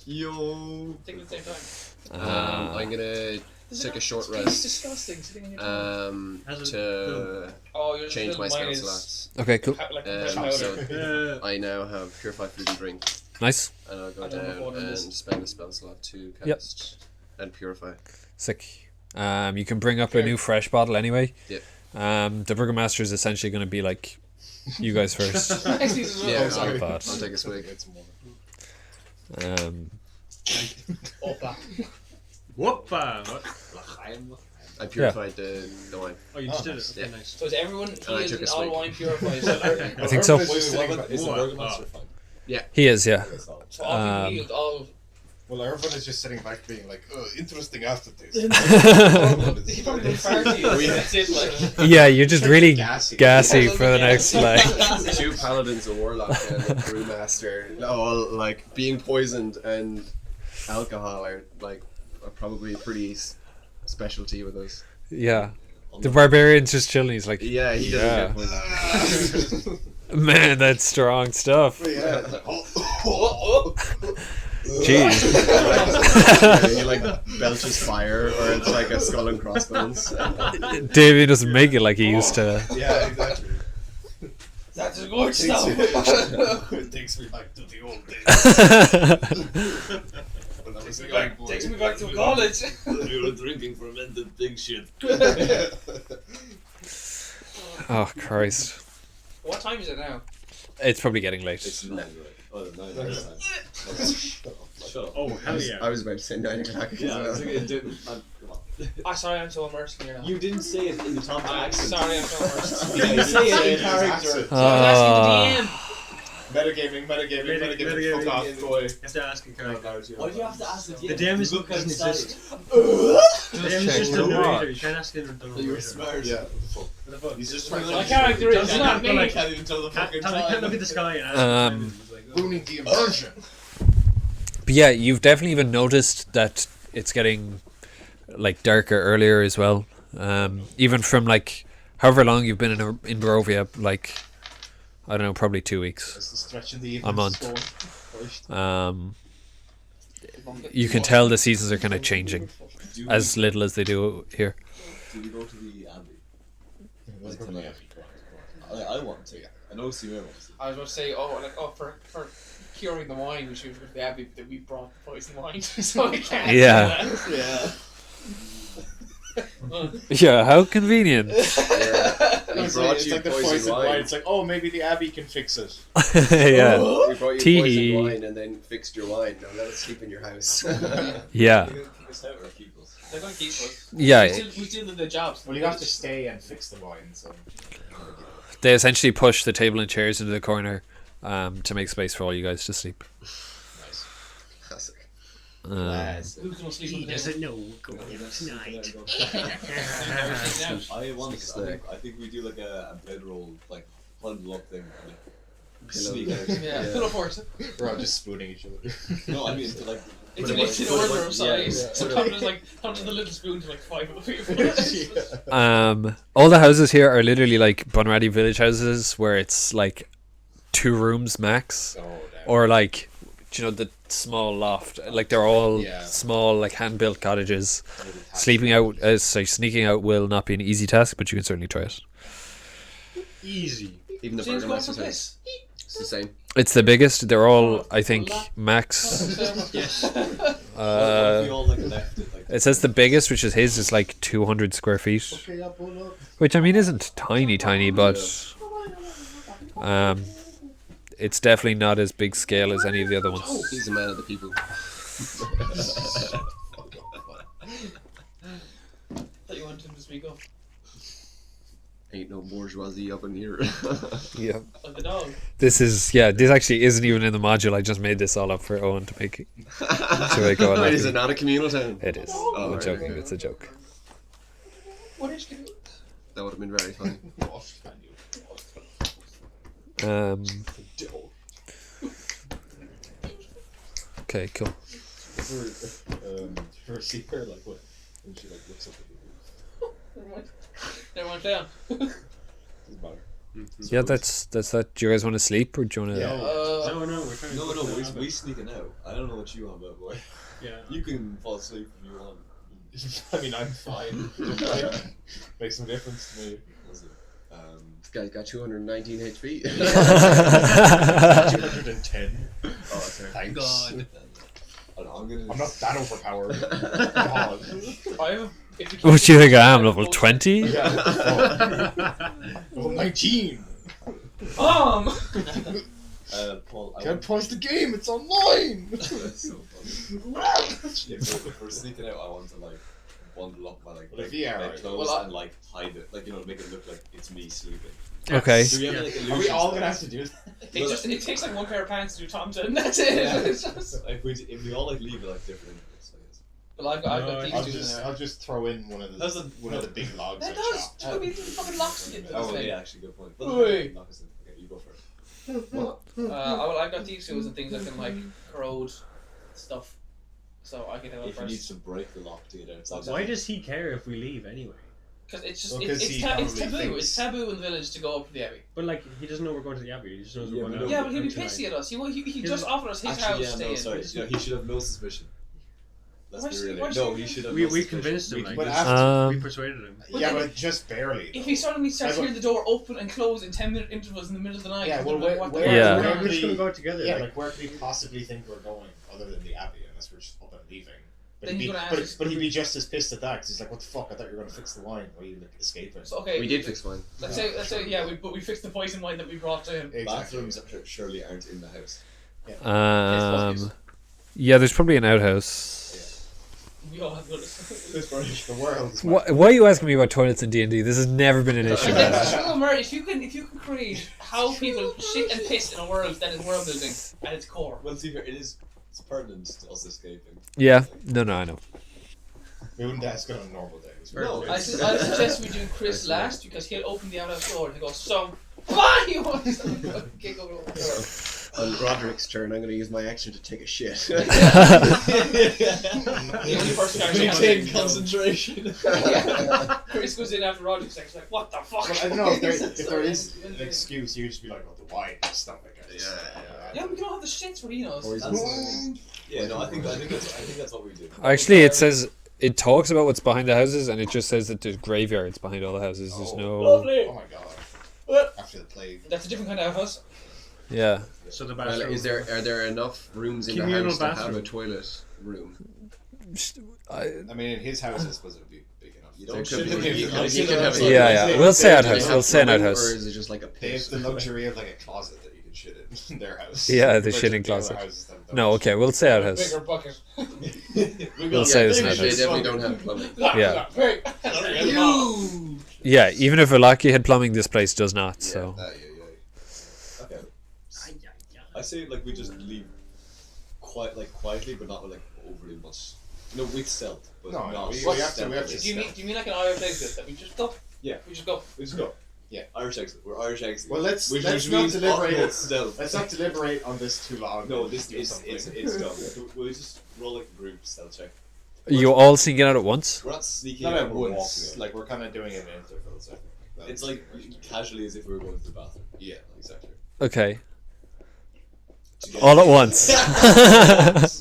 Yo. Take it at the same time. I'm gonna take a short It's rest. disgusting sitting in your tongue. To Oh, you're just change my mine spell is slots. Okay, cool. Like So Yeah. I now have Purify Food and Drink, Nice. and I'll go I don't know down what it and is. spend a spell slot to Yep. cast and Purify. Sick. You can bring up a new fresh bottle anyway. Yep. The Burgomaster is essentially going to be like, you guys first. Yeah, sorry. I'll Bad. take a swig. Opa. Whoopa! What? I purified the wine. Oh, you just did it. Okay, Yeah. nice. So is everyone I he is took a in all swig. wine purifies? I think so. Wait, what about is the Whoa. Burgomaster fine? He is, yeah. Okay, solid. So all being healed, all Well, Urwin is just sitting back being like, interesting aftertaste. he probably did far to you. That's it, like. Yeah, you're just really Gassy. gassy for the next like. 2 paladins, a warlock, and a brewmaster, all like being poisoned and alcohol are like are probably pretty specialty with us. Yeah, the barbarian's just chilling. He's like, Yeah, he doesn't Yeah. get poisoned. man, that's strong stuff. Yeah. Jeez. He like belches fire, or it's like a skull and crossbones. Davey doesn't make it like he used to. Yeah, exactly. That's a good stuff. It takes me back to the old days. When I was a young boy. Takes me back to college. You were drinking fermented pig shit. Oh Christ, What time is it now? it's probably getting late. It's 9, right? Oh, 9 time. Shut up. Oh, hell yeah. I was about to say 9 o'clock. as Yeah, I well. was thinking, dude, man, come on. Sorry, I'm so immersed here now. You didn't say it in the Tomte I'm accent. sorry, I'm so immersed. You didn't say it in His character. accent. I was asking the DM. Metagaming, fuck off, boy. You have to ask in character. Why do you have to ask it? The DM doesn't exist. The DM is just a check. narrator. You can't ask him to You're narrator. smart. Yeah. What the fuck? He's just trying My to character is Doesn't not have to, me. like, Can't even tell the fucking Can't look at the sky and ask Um, him. He's like, ruining the immersion. But yeah, you've definitely even noticed that it's getting like darker earlier as well. Even from like however long you've been in Barovia, like I don't know, probably 2 weeks. That's the stretch in the A month. going. You can tell the seasons are kind of changing as little as they do here. Do we go to the Abbey? Like tonight? I want to. I know Cimer wants to. I was about to say, for curing the wine, we should go to the Abbey, but we brought the poison wine, so we can't. Yeah. do that. Yeah, how convenient. Yeah. We It's brought like, you the poison wine. It's like, oh, maybe the Abbey can fix it. Yeah. We brought you Tea. poison wine and then fixed your wine. Now let us sleep in your house. Yeah. They're gonna kick us out or keep us? They're gonna keep us. Yeah. We still did the jobs. Well, you have to stay and fix the wine, so. They essentially push the table and chairs into the corner to make space for all you guys to sleep. Nice. Classic. Who's gonna sleep on He the table? doesn't know going tonight. I think we do like a bedroll, like bundle up thing. And, like, Pillow. sneak out. Yeah, pillow fort. We're all just spooning each other. No, I mean, like. It's put in it like- order of size. yeah. So Tom does the little spoon to like 5 of people. All the houses here are literally like Bunratty village houses where it's like 2 rooms max, Oh, damn. or like, you know, the small loft. Like they're all Yeah. small, like hand-built cottages. Sneaking out will not be an easy task, but you can certainly try it. Easy. Even the James going for burgermaster's house. piss. It's the same. It's the biggest. They're all, I think, max. Yes. we all like left it. Like, It says the biggest, which is his, is like 200 square feet. Okay, I'll pull up. Which I mean isn't tiny, but it's definitely not as big scale as any of the other ones. He's a man of the people. Thought you wanted him to speak up. Ain't no bourgeoisie up in here. Yeah. Like the dog. This actually isn't even in the module. I just made this all up for Owen to make it. Go Wait, is it not a communal town? It is. Oh, I'm right, joking. okay. It's a joke. What did you do? That would have been very funny. Okay, cool. For see her, like, what? When she, like, looks up at you. Never went down. Doesn't matter. Yeah, that's that. Do you guys want to sleep or do you want to? Yeah. No, we're trying to. no, we sneaking out. I don't know what you want, but boy. Yeah. You can fall asleep if you want. I mean, I'm fine. Makes no difference to me. Was it? This guy's got 219 HP. 210. Oh, sorry. Thanks. God. I don't know, I'm not that overpowered. God. I have. What do you think I am? Level 20? Yeah. Level 19. Paul, I Can't pause the game. It's online. That's so funny. Yeah, if we're sneaking out, I want to like bundle up my like Well, if you are, bed right. clothes Well, and like hide it, like, you know, make it look like it's me sleeping. Okay. Do we have like Are we illusions all that- gonna have to do that? it takes like one pair of pants to do Tomte, and that's it. Yeah. It's just, if we all like leave it like different inputs, I guess. but I've got No, these two I'll just throw in one of That's the big logs. That I does. chopped. Just be fucking locks to get to this Oh thing. yeah, actually good point. But Oi. knock us in. Okay, you go first. I've got these tools and things that can like corrode stuff, so I can have it If you need first. to break the lock to get outside. Why does he care if we leave anyway? Because it's just Well, 'cause it's he taboo. probably It's taboo in the village to go up to the abbey. But like, he doesn't know we're going to the abbey. He just knows Yeah, we're going but out. Yeah, but he'd be tonight. pissy at us. He He's- just offered us his Actually, house yeah, to stay no, in. sorry. No, he should have no suspicion. Let's Why be should- real. why No, should he he- should have We no convinced him. suspicion. Like, But just- after- we persuaded him. But Yeah, then but just barely. If he suddenly starts Yeah, but- hearing the door open and close in 10-minute intervals in the middle of the night, Yeah, he's well, gonna be like, what the Yeah. fuck? We're just going to go out together. Yeah, like, like where could he possibly think we're going other than the abbey unless we're just up and leaving? But Then he'd he's be, gonna but, ask us- but he'd be just as pissed at that because he's like, "What the fuck? I thought you were gonna fix the wine. Why are you like, escaping?" So, okay, We did fix mine. Let's say, yeah, but we fixed the poison wine that we brought to him. Exactly. Bathrooms surely aren't in the house. Yeah, there's probably an outhouse. We all have noticed. The world. Is Why are you asking me about toilets in D&D? This has never been an issue. True, Murray, if you can create how people shit and piss in a world that is world building at its core. Well, see here, it's pertinent to us escaping. Yeah, no, I know. We wouldn't ask it on a normal day. No, I suggest we do Chris last because he'll open the outhouse door and he'll go, "So, why you want to kick over the door?" On Roderick's turn, I'm going to use my action to take a shit. The only person who actually has Maintain it. concentration. Yeah. Chris goes in after Roger sex, like, "What the fuck?" Well, I don't know if there is an excuse. You would just be like, "Oh, the wine and stuff like that." Yeah, we can all have the shits for Enos. Yeah, no, I think that's what we do. Actually, it talks about what's behind the houses, and it just says that there's graveyards behind all the houses. There's no. Lovely. Oh my god. After the plague. That's a different kind of outhouse. Yeah. So the Well, bathroom. are there enough rooms in the Communal house to have a bathroom. toilet room? I mean, in his house, I suppose it would be big enough. You There don't could shit be- in you the could have Yeah, yeah. We'll say outhouse. We'll say an Or outhouse. is it just like a They have pit? the luxury of like a closet that you can shit in their house. Yeah, the Compared to shitting the other closet. houses that don't. No, okay, we'll say outhouse. Bigger bucket. We'll say it's an They outhouse. definitely don't have plumbing. Yeah. Huge. Yeah, even if Velaki had plumbing, this place does not. So Okay. I say like we just leave quietly, but not like overly much. No, with stealth, but No, not. we stealth. have to- we have to- Do you mean like an Irish exit that we just go? Yeah. We just go. We just go. Yeah, Irish exit. We're Irish exit. Well, let's Which not means deliberate utmost it. stealth. Let's not deliberate on this too long. No, Let's this do is something. it's done. We'll just roll like a group stealth check. You all sneak it out at once? We're not sneaking. Not in, at we're once. walking in. Like we're kind of doing it in intervals. I think. It's like casually as if we were going to the bathroom. Yeah, exactly. Okay. All at once.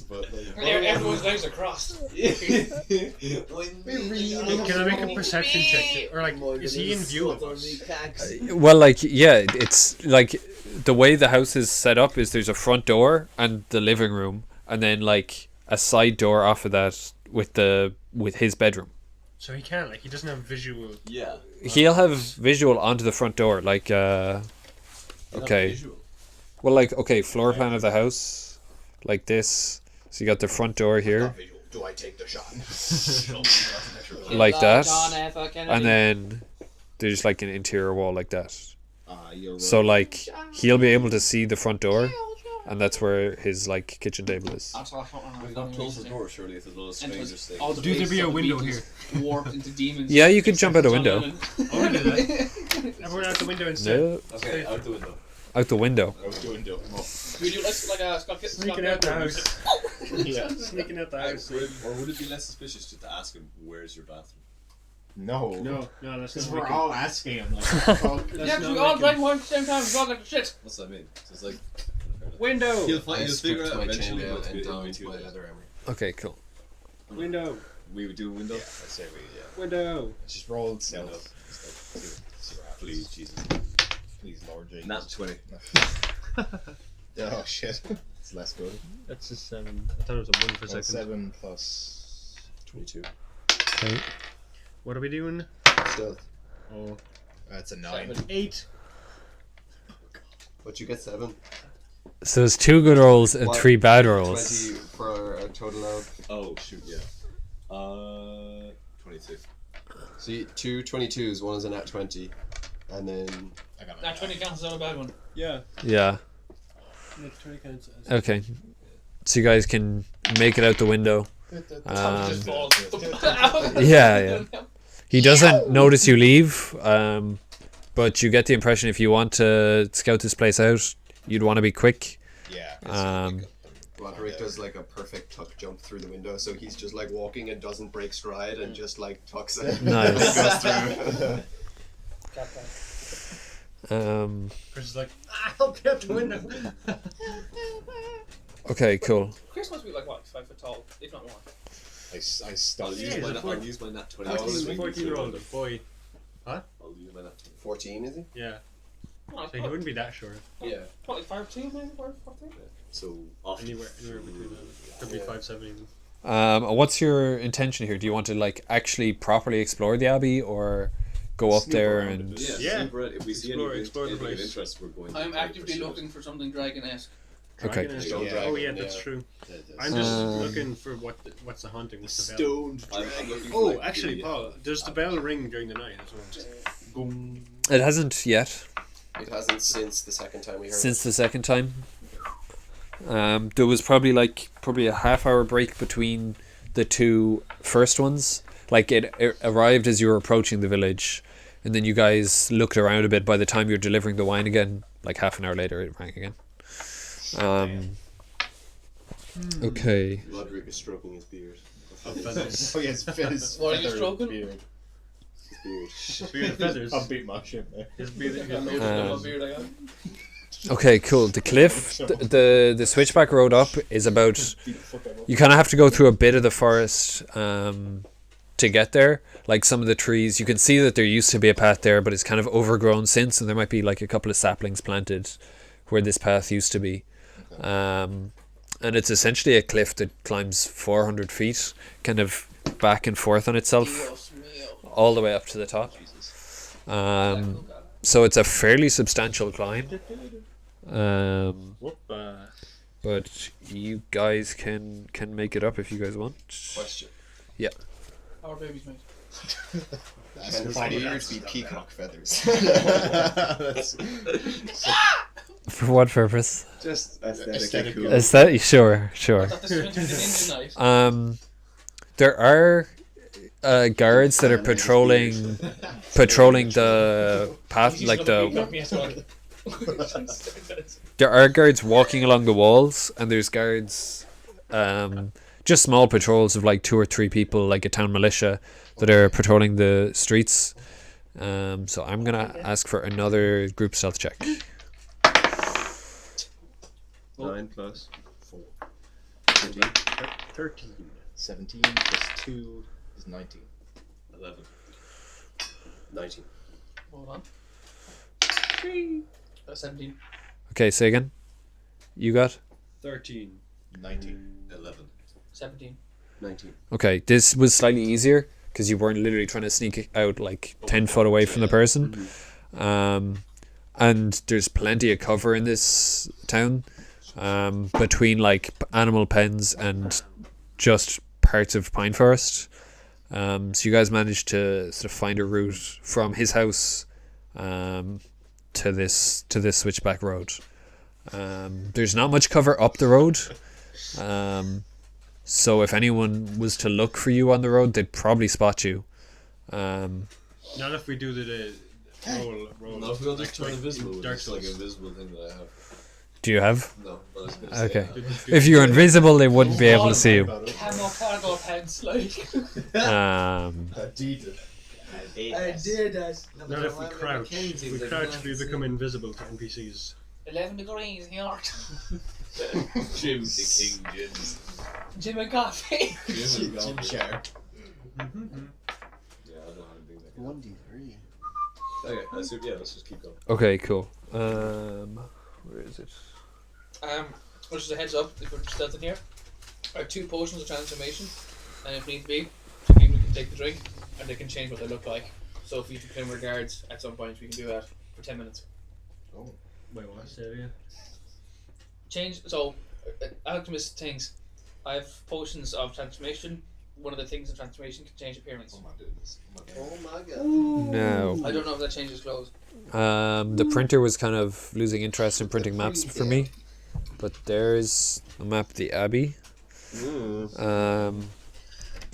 But like, Everyone's legs are crossed. Can I make a perception check? Or like, is he in view of us? Well, like, yeah, it's like the way the house is set up is there's a front door and the living room, and then like a side door off of that with his bedroom. So he can't, like, he doesn't have visual. Yeah. He'll have visual onto the front door, like okay. Well, like, okay, floor plan of the house, like this. So you got the front door here, do I take the shot? like that, John F. Kennedy. and then there's like an interior wall like that. You're So like he'll be able to see the front door, and that's where his like kitchen table is. We got close the door, surely, if there's no stranger staying. All the Do there faces be a of the window Beatles warped into demons. Yeah, you could jump out a window. I want to do that. Everyone out the window instead. No, Okay, out the window. out the window. I was doing dope. We do like a Scott Sneaking out the house. Yeah, sneaking out the house. Or would it be less suspicious just to ask him, where's your bathroom? No. No, that's Because not we're wicked. all asking him. Like, That's Yeah, not because we all wicked. drank wine at the same time. We all like shit. What's that mean? So it's like, Window. he'll I figure stripped out my eventually, chainmail but and it'll be donned too my late. leather armor. Okay, cool. Window. We would do a window? yeah, I'd say we, Window. just roll stealth. See what happens. Please, Jesus. Please, Lord Jesus. Nat 20. Oh shit. It's less good. That's a 7. I thought it was a 1 for a Well, second. 7 plus 22. Okay. What are we doing? Stealth. Oh, that's a 9. 8. But you get 7. So it's 2 good rolls and What? 3 bad rolls. 20 for a total of. Oh, shoot, yeah. 22. So you, 2 22s, one is a nat 20. And then. I got That 20 counts as not a bad one. Yeah. Yeah. 20 counts as Okay. So you guys can make it out the window. Just falls. Yeah. He doesn't notice you leave, but you get the impression if you want to scout this place out, you'd want to be quick. Yeah. Roderick does like a perfect tuck jump through the window, so he's just like walking and doesn't break stride and just like tucks it. Nice. Goes through. Chris is like, I'll be out the window. Okay, cool. Chris must be like what, 5 foot tall, if not more. I stuck. I'll use my nat 20. How old is he? 14-year-old boy. I'll use my nat 20. 14, is he? Yeah. Oh, So he wouldn't be that short. Yeah. Probably 5'2", maybe 5'3". So, off. Anywhere between that. Could be 5'7" even. What's your intention here? Do you want to like actually properly explore the abbey, or go up Snoop there around and? Yeah, Yeah. super, if we see Explore the anything of place. interest, we're going to I'm try actively pursue it. looking for something dragon-esque. Okay. Dragon-esque. Stone Yeah. Oh dragon, yeah, that's yeah. true. Yeah, I'm just Um, looking for what's the haunting. What's the bell? I'm looking for, Oh, like, actually, really- Paul, does the bell ring during the night as well? It hasn't yet. It hasn't since the second time we heard Since the second time. There was probably a half-hour break between the 2 first ones. Like it arrived as you were approaching the village, and then you guys looked around a bit. By the time you're delivering the wine again, like half an hour later, it rang again. Okay. it. Roderick is stroking his beard. Feathers. Oh yes, fizz. What are you stroking? Beard. His beard. Beard of feathers. I'll beat my shit, man. His beard. Beard I got. Okay, cool. The cliff, the switchback road up is about. You kind of have to go through a bit of the forest to get there. Like some of the trees, you can see that there used to be a path there, but it's kind of overgrown since, and there might be like a couple of saplings planted where this path used to be. And it's essentially a cliff that climbs 400 feet, kind of back and forth on itself. Dios all the way up to the top. So it's a fairly substantial climb. But you guys can make it up if you guys want. Question. Yeah. Our baby's mate. That's weird to be peacock feathers. For what purpose? Just aesthetically Aesthetic. cool. Is that sure? I thought this was going to be the ninja night. There are guards that are patrolling the path, like the. There are guards walking along the walls, and there's guards, just small patrols of like 2 or 3 people, like a town militia, that are patrolling the streets. So I'm gonna ask for another group stealth check. 9 plus 4. 13. 13. 17 plus 2 is 19. 11. 19. Hold on. 17. Okay, say again. You got? 13. 19. 11. 17. 19. Okay, this was slightly easier because you weren't literally trying to sneak out like 10 foot away from the person. And there's plenty of cover in this town, between like animal pens and just parts of pine forest. So you guys managed to sort of find a route from his house to this switchback road. There's not much cover up the road. So if anyone was to look for you on the road, they'd probably spot you. Not if we do the roll. No, if we'll just turn like invisible, Dark it's like an Souls. invisible thing that I have. Do you have? No, but I was gonna say Okay. I have. If you're invisible, they wouldn't be able to see you. Camo cargo pants, like. Adidas. I did that. Not if we crouch. If we crouch, we become invisible to NPCs. 11 degrees here. Jim the King Jim's. Jim and coffee. Jim Shark. Yeah, I don't know how to do that. 1d3. Okay, let's just keep going. Okay, cool. Where is it? Just a heads up, if we're stealthing here, are 2 potions of transformation, and if need be, 2 people can take the drink, and they can change what they look like. So if you can claim regards at some point, we can do that for 10 minutes. Oh. Wait, what? Say it again. Change. So, alchemist things. I have potions of transformation. One of the things in transformation can change appearance. Oh my goodness. Oh my god. No. I don't know if that changes clothes. The printer was kind of losing interest in printing maps for me, but there's a map of the Abbey.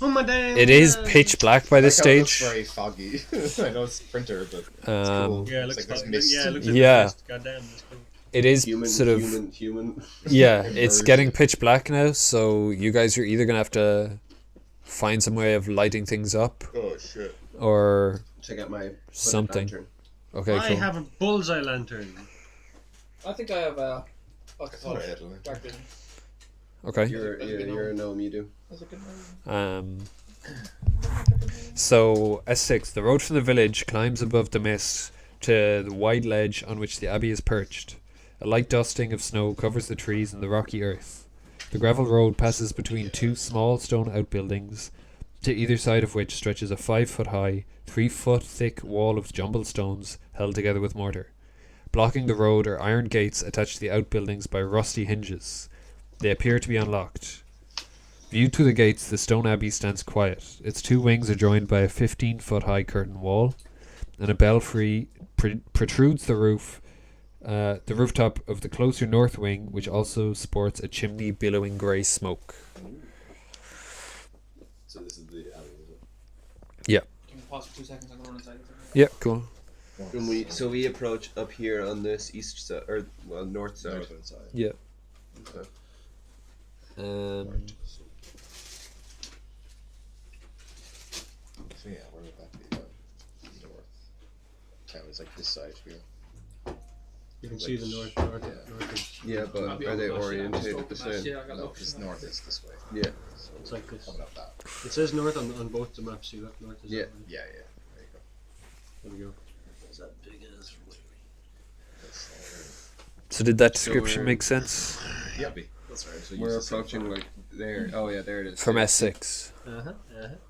Oh my damn! It is pitch black by this It's stage. very foggy. I know it's printer, but it's Um, cool. Yeah, it It's looks like like this mist. yeah, it looks like Yeah. mist. Goddamn, that's cool. It is Human, sort of human. yeah. It's Immersion. getting pitch black now, so you guys are either gonna have to find some way of lighting things up, Oh shit. or Check out my hooded Something. lantern. okay, I cool. have a bullseye lantern. I think I have a. What's I it thought called? I had one. Dark vision. Okay. You're a gnome, you do. That's a good name. So S6, the road from the village climbs above the mist to the wide ledge on which the abbey is perched. A light dusting of snow covers the trees and the rocky earth. The gravel road passes between 2 small stone outbuildings, to either side of which stretches a 5-foot high, 3-foot thick wall of jumbled stones held together with mortar. Blocking the road are iron gates attached to the outbuildings by rusty hinges. They appear to be unlocked. Viewed through the gates, the stone abbey stands quiet. Its 2 wings are joined by a 15-foot high curtain wall, and a belfry protrudes the rooftop of the closer north wing, which also sports a chimney billowing grey smoke. So this is the alley, is it? Can you pause for 2 seconds? I'm going to run inside. Yeah, cool. And we approach up here on this east side, or well, north side. Northern side. Yeah. Okay. So yeah, where would that be? North. Town is like this side here. You can see the north. Yeah, but are they orientated the same? Yeah, I got No, lost. because north is this way. Yeah. So It's like this. coming up that. It says north on both the maps. You got north. Is Yeah. that one? Yeah, yeah. There you go. There we go. Is that big as So did that description make sense? Yeah, that's right. So We're approaching like there. Oh yeah, there it is. From S6. Uh-huh.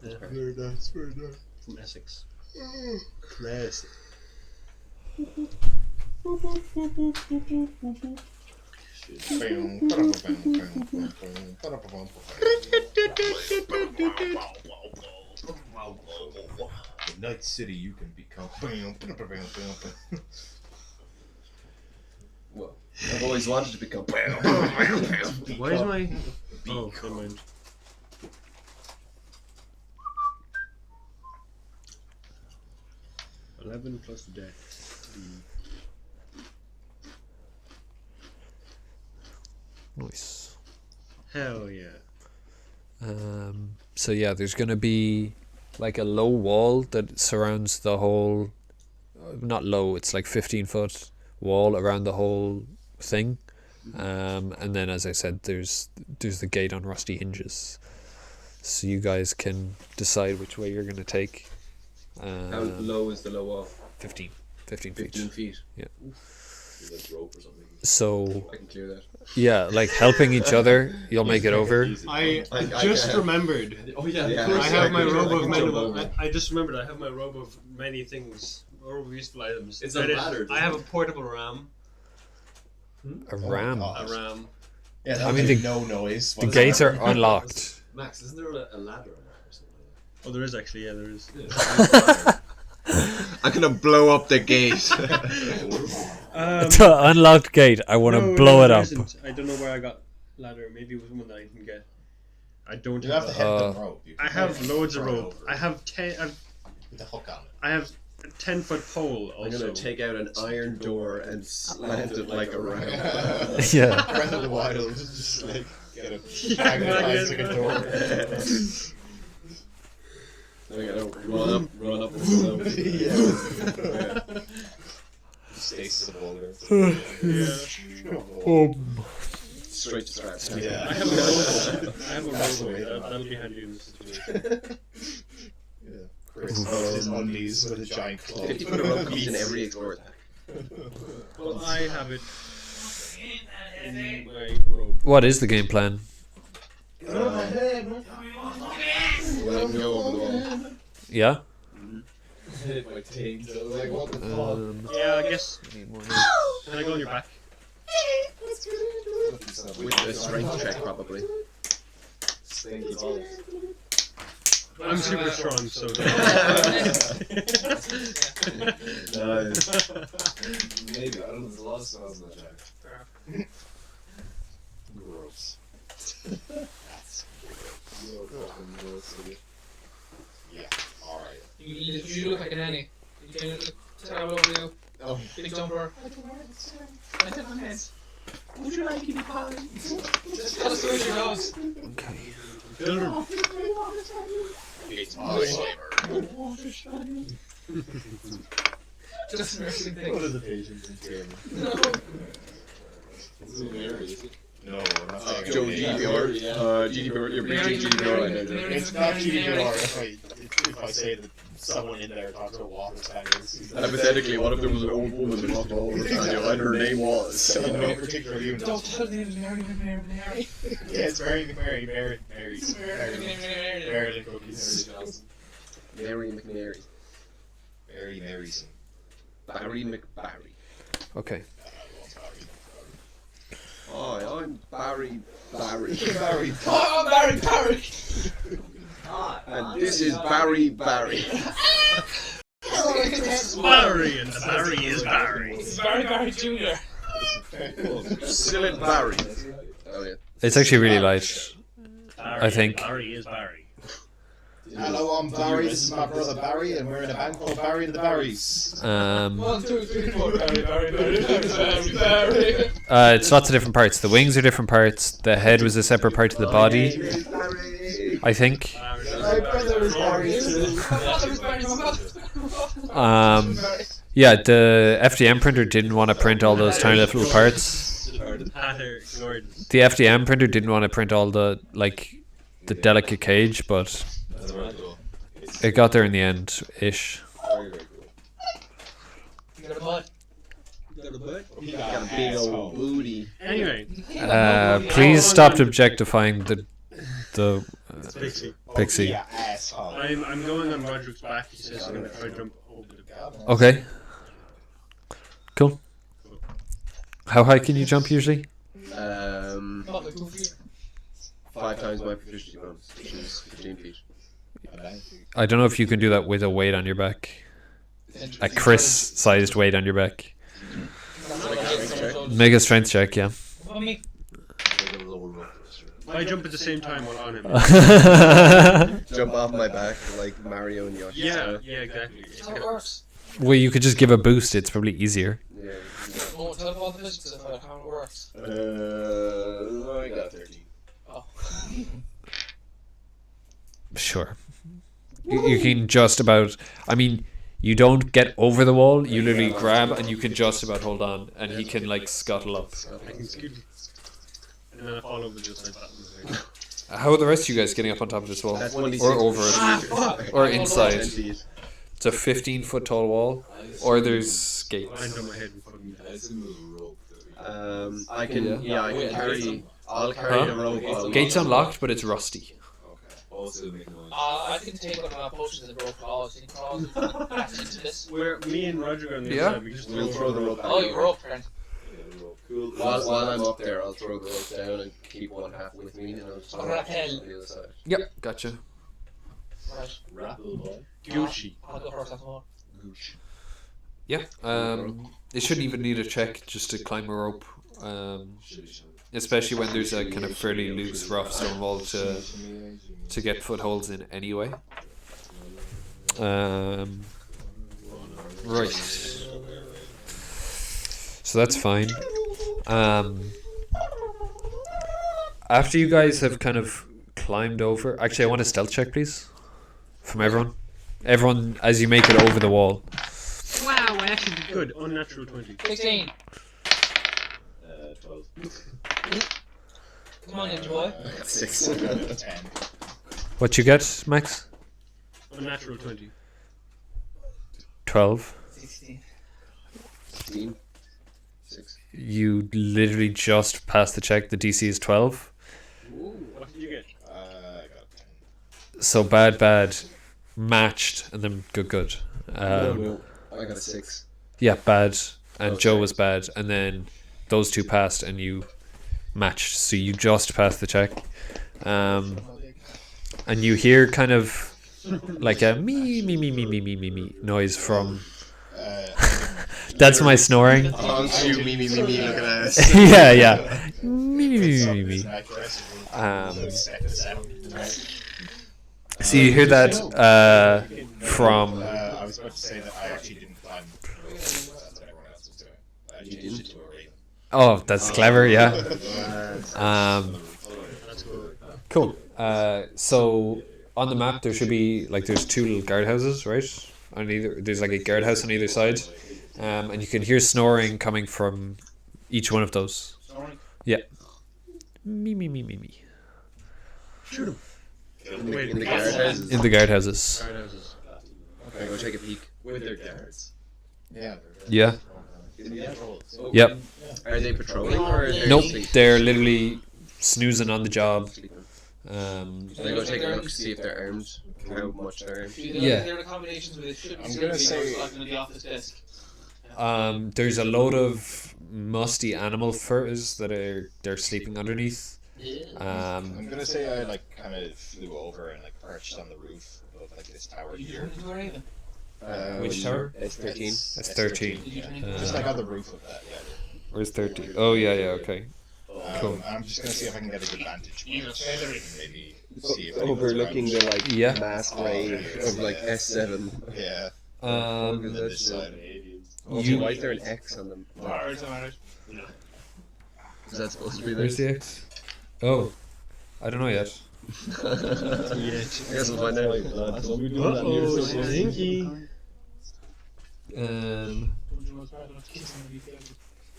Very nice, very nice. from Essex. Classic. In Night City, you can become. Well, I've always wanted to become. Why is my... Oh, never mind. $11 plus the death. Nice. Hell yeah. So yeah, there's gonna be like a low wall that surrounds the whole. Not low. It's like 15-foot wall around the whole thing. And then, as I said, there's the gate on rusty hinges. So you guys can decide which way you're gonna take. How low is the low wall? 15 feet. 15 feet. Yeah. Like rope or something. So I can clear that. yeah, like helping each other, you'll make it over. I I just can. remembered. Oh yeah, Yeah. of course. I have my I can robe of jump many. over. I just remembered I have my robe of many things. Robe of useful items. It's a That is- ladder, I have a portable ram. A ram. A ram. Yeah, that I would mean, make the- no noise. The What is gates that? are unlocked. Max, isn't there a ladder on that or something like Oh, there is actually. Yeah, there is. that? I'm gonna blow up the gate. It's an unlocked gate. I want to blow it there up. isn't. I don't know where I got ladder. Maybe it was one that I can get. I don't You have. have to a- head the rope. You I can have head loads of throw it rope. over I have 10. with the hook on it. I have a 10-foot pole. I'm Also, gonna take out an iron door and slant it like a ram. Yeah. Breath of the Wild, just like get a magnetized like a door. I'm gonna run up and slow. Stasis of Boulder. Straight to Strahd. Yeah. I have a rope. I have a rope. That'll be handy in this situation. Yeah. Chris knows his undies with a giant club. 50 foot of rope comes in every explorer attack. Well, I have it in my robe. What is the game plan? Let him go over the wall. Yeah. Hit my taint. I was like, what the fuck? Yeah, I guess. Can I go on your back? With a strength check, probably. Stinky balls. I'm super strong, so. Nice. Maybe. I don't know. There's a lot of spells in that jack. Gross. You're fucking gross, idiot. Yeah. Alright. You look like an Annie. You can tell over you. Oh. Big jumper. I took my head. Would you like to be pie? Just tell us where she goes. Okay. Children. It's my Just nursing thing. What is the patience in German? No. This is Mary, is it? No, we're not saying Joe it. GDPR. GDPR. You're breaching GDPR. It's not GDPR if I say that someone in there talks about water standards. Hypothetically, what if there was an old woman that talked about all the time and her name was? In no particular unit. Don't tell me it's Mary. Yeah, it's Mary. Mary's. Marilyn Cookies. Mary McNary. Mary Maryson. Barry McBarry. Okay. Hi, I'm Barry Barry. Barry. Oh, Barry Barry. And this is Barry Barry. Barry, and the Barry is Barry. It's Barry Barry Jr. Silent Barry. Oh yeah. It's actually really light. I think. Barry is Barry. Hello, I'm Barry. This is my brother Barry, and we're in a band called Barry and the Barrys. 1, 2, 3, 4. Barry. It's lots of different parts. The wings are different parts. The head was a separate part of the body, I think. My brother is Barry too. Yeah, the FDM printer didn't want to print all those tiny little parts. The FDM printer didn't want to print all the the delicate cage, but it got there in the end, ish. Very, very cool. You got a butt. Got a big old booty. Anyway, Please stop objectifying the Pixie. Yeah, asshole. I'm going on Roderick's back. He says I'm going to try to jump over the gap. Okay. Cool. How high can you jump usually? 5 times my proficiency bonus, which is 15 feet. I don't know if you can do that with a weight on your back. A Chris-sized weight on your back. Make a strength check, yeah. I jump at the same time while on him. Jump off my back like Mario and Yoshi. Yeah, exactly. That's how it works. Well, you could just give a boost. It's probably easier. Yeah. Oh, tell about the physics of how it works. I got 13. Oh. Sure. You can just about... I mean, you don't get over the wall. You literally grab and you can just about hold on. And he can, like, scuttle up. And then I fall over just like that. How are the rest of you guys getting up on top of this wall? That's 1d6. Or over it? Or inside? 10 feet. It's a 15-foot tall wall. Or there's gates. Land on my head and fucking I can, I can carry... I'll carry the rope. Gates unlocked, but it's rusty. Also make noise. I can take one of my potions and rope claws and crawl back into this. Where me and Roger are on the Yeah. side, we just We'll throw the rope. Oh, you rope, friend. Cool. While I'm up there, I'll throw the rope down and keep one half with me, and I'll just throw it Rappel. on the other side. Yep, gotcha. Right. Rapple boy. Gucci. I'll go first, that's more. Yeah. They shouldn't even need a check just to climb a rope. Especially when there's a kind of fairly loose, rough stone wall to get footholds in anyway. Right. So that's fine. After you guys have kind of climbed over... Actually, I want a stealth check, please. From everyone. Everyone, as you make it over the wall. Wow, I actually did good. Unnatural 20. 16. 12. Come on, ninja boy. 6. 10. What you get, Max? Unnatural 20. 12. 16. 15. 6. You literally just passed the check. The DC is 12. What did you get? I got 10. So bad, matched, and then good. I got a 6. Yeah, bad, and Joe was bad, and then those two passed, and you matched. So you just passed the check, and you hear kind of like a me noise from. That's my snoring. Oh, you, me, looking at us. yeah. Me. So you hear that from. I was about to say that I actually didn't climb. That's what everyone else was doing. I changed it to a raven. Oh, that's clever, yeah. Cool. So on the map there should be there's 2 little guardhouses, right? On either there's like a guardhouse on either side, and you can hear snoring coming from each one of those. Snoring? Yeah. Me. Shoot him. In the guardhouses. In the guardhouses. Okay, go take a peek. With their guards. Yeah. Yeah. Oh, Yep. Are they patrolling or are they Nope. asleep? They're literally snoozing on the job. Should I go take a look to see if they're armed? How much they're armed? Yeah. There are combinations with it. Should be I'm gonna say- like in the office desk. There's a load of musty animal furs that they're sleeping underneath. I'm gonna say I kind of flew over and perched on the roof of this tower You here. turn into a raven. Which tower? It's 13. That's 13. Did you turn into Just on the roof of that, yeah. Where's 13? Oh yeah, okay. Cool. I'm just gonna see if I can get a good vantage point. Maybe see if Overlooking the Yeah. mass grave of S7. Yeah. Um, And then this side. You- Why is there an X on them? Alright. Is that supposed to be where's there? the X? Oh, I don't know yet. I guess we'll find out.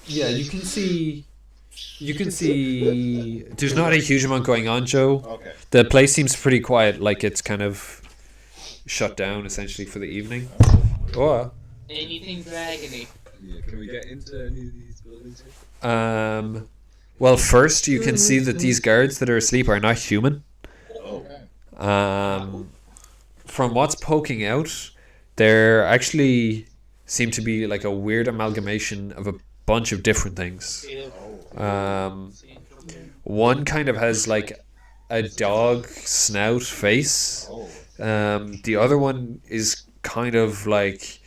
Yeah, you can see. There's not a huge amount going on, Joe. Okay. The place seems pretty quiet, like it's kind of shut down essentially for the evening. Oh. Anything dragony. Yeah, can we get into any of these buildings here? Well, first you can see that these guards that are asleep are not human. Oh. From what's poking out, there actually seem to be like a weird amalgamation of a bunch of different things. One kind of has like a dog snout face. The other one is kind of like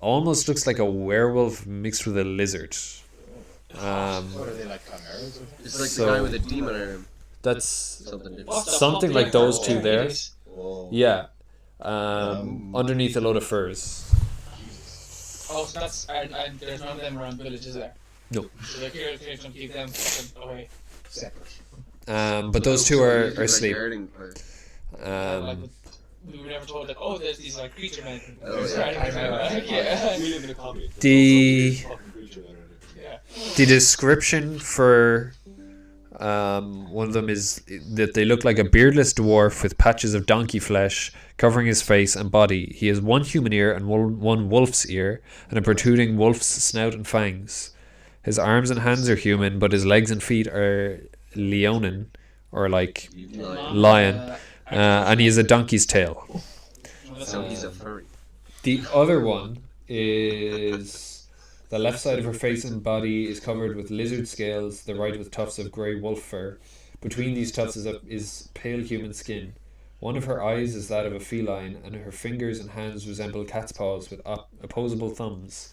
almost looks like a werewolf mixed with a lizard. What are they, like chimeras? It's like the guy with a demon arm. That's Something different. something like those two there. Oh. Yeah. Underneath a load of furs. Oh, so that's and there's none of them around villages there. No. So they're clear to keep them away. Separate. But those two are Like asleep. guarding, Like, we were never told like, oh, there's these like creature men. Oh, Yeah. We live in a commune. The Fucking creature there. Yeah. the description for one of them is that they look like a beardless dwarf with patches of donkey flesh covering his face and body. He has one human ear and one wolf's ear, and a protruding wolf's snout and fangs. His arms and hands are human, but his legs and feet are leonin, or like lion, and he has a donkey's tail. So he's a furry. The other one is the left side of her face and body is covered with lizard scales, the right with tufts of grey wolf fur. Between these tufts is pale human skin. One of her eyes is that of a feline, and her fingers and hands resemble cat's paws with opposable thumbs.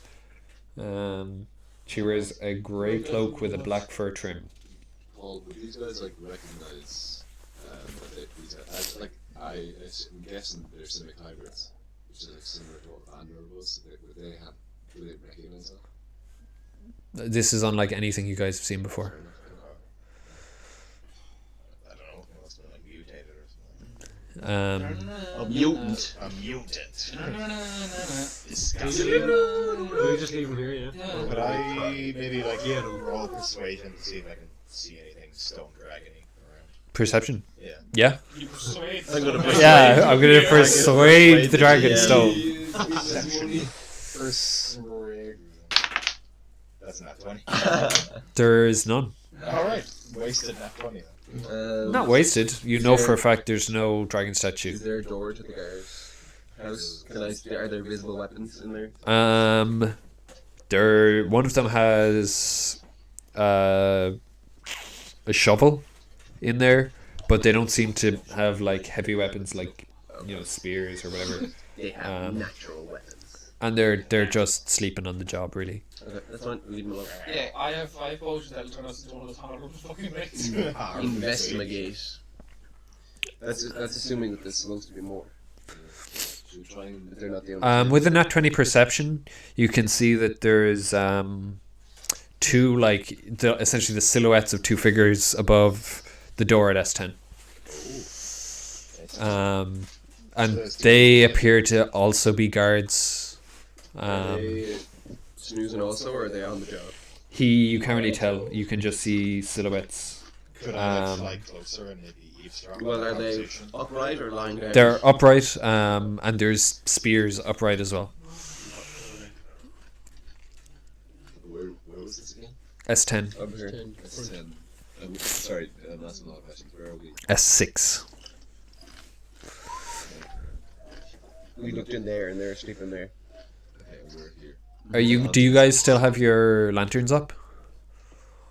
She wears a grey cloak with a black fur trim. Paul, would these guys like recognize that these guys, I'm guessing they're Simic hybrids, which is like similar to what Vander was. Would they recognize that? This is unlike anything you guys have seen before. I don't know. It must have been like mutated or something. A mutant. A mutant. Can Disgusting. we just leave him here, yeah? Could I maybe like roll persuasion to see if I can see anything stone dragony around? Perception. Yeah. Yeah. You persuade. I'm gonna persuade. Yeah, I'm gonna persuade the dragon stone. Persuade. That's not 20. There's none. Alright. Wasted that 20 then. Not wasted. You know for a fact there's no dragon statue. Is there a door to the guard's house? Are there visible weapons in there? One of them has a shovel in there, but they don't seem to have like heavy weapons like spears or whatever. They have natural weapons. And they're just sleeping on the job really. Okay, that's fine. Leave them alone. Yeah, I have 5 potions that'll turn us into one of those horrible fucking mates. Investigate. That's assuming that there's supposed to be more. Should we try and They're not the only. With a nat 20 perception, you can see that there's two essentially the silhouettes of two figures above the door at S10. And they appear to also be guards. Are they snoozing also, or are they on the job? You can't really tell. You can just see silhouettes. Could I fly closer and maybe eavesdrop? Well, on are the they conversation? upright or lying down? They're upright, and there's spears upright as well. where was this again? S10, Up here. That's 10. Sorry, I'm asking a lot of questions. Where are we? S6. We looked in there, and they're sleeping there. Okay, we're here. Do you guys still have your lanterns up?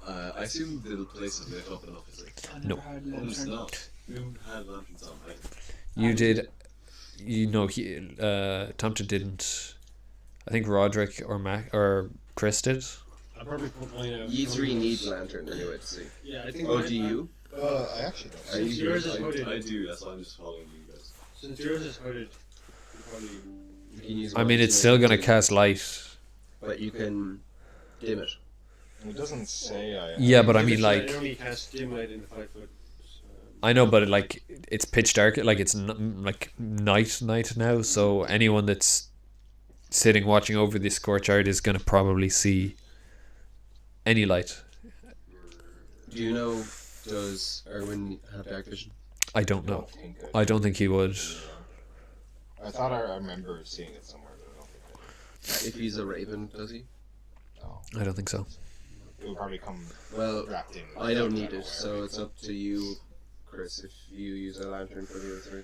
I assume the place is lit up enough, is it? No. Oh, it's not. Who had lanterns on? You did. Tomte didn't. I think Roderick or Chris did. I probably put mine out. You three need lantern anyway to see. Yeah, I think. Oh, do you? I actually don't. Are you Since yours is I hooded, do, that's why I'm just following you guys. since yours is hooded, You can use I one mean, to it's make still it gonna see. cast light. But you can dim it. It doesn't say I. Yeah, but I mean, It like, only casts dim light in the 5 foot. I know, but it's pitch dark. Like it's like night now. So anyone that's sitting watching over this courtyard is gonna probably see any light. Do you know, does Urwin have dark vision? I don't know. think I don't think he would. I thought I remember seeing it somewhere, but I don't think If he's a raven, does he? I don't think so. it would probably come Well, wrapped in. I don't need it, so it's up to you, Chris, if you use a lantern for the other three.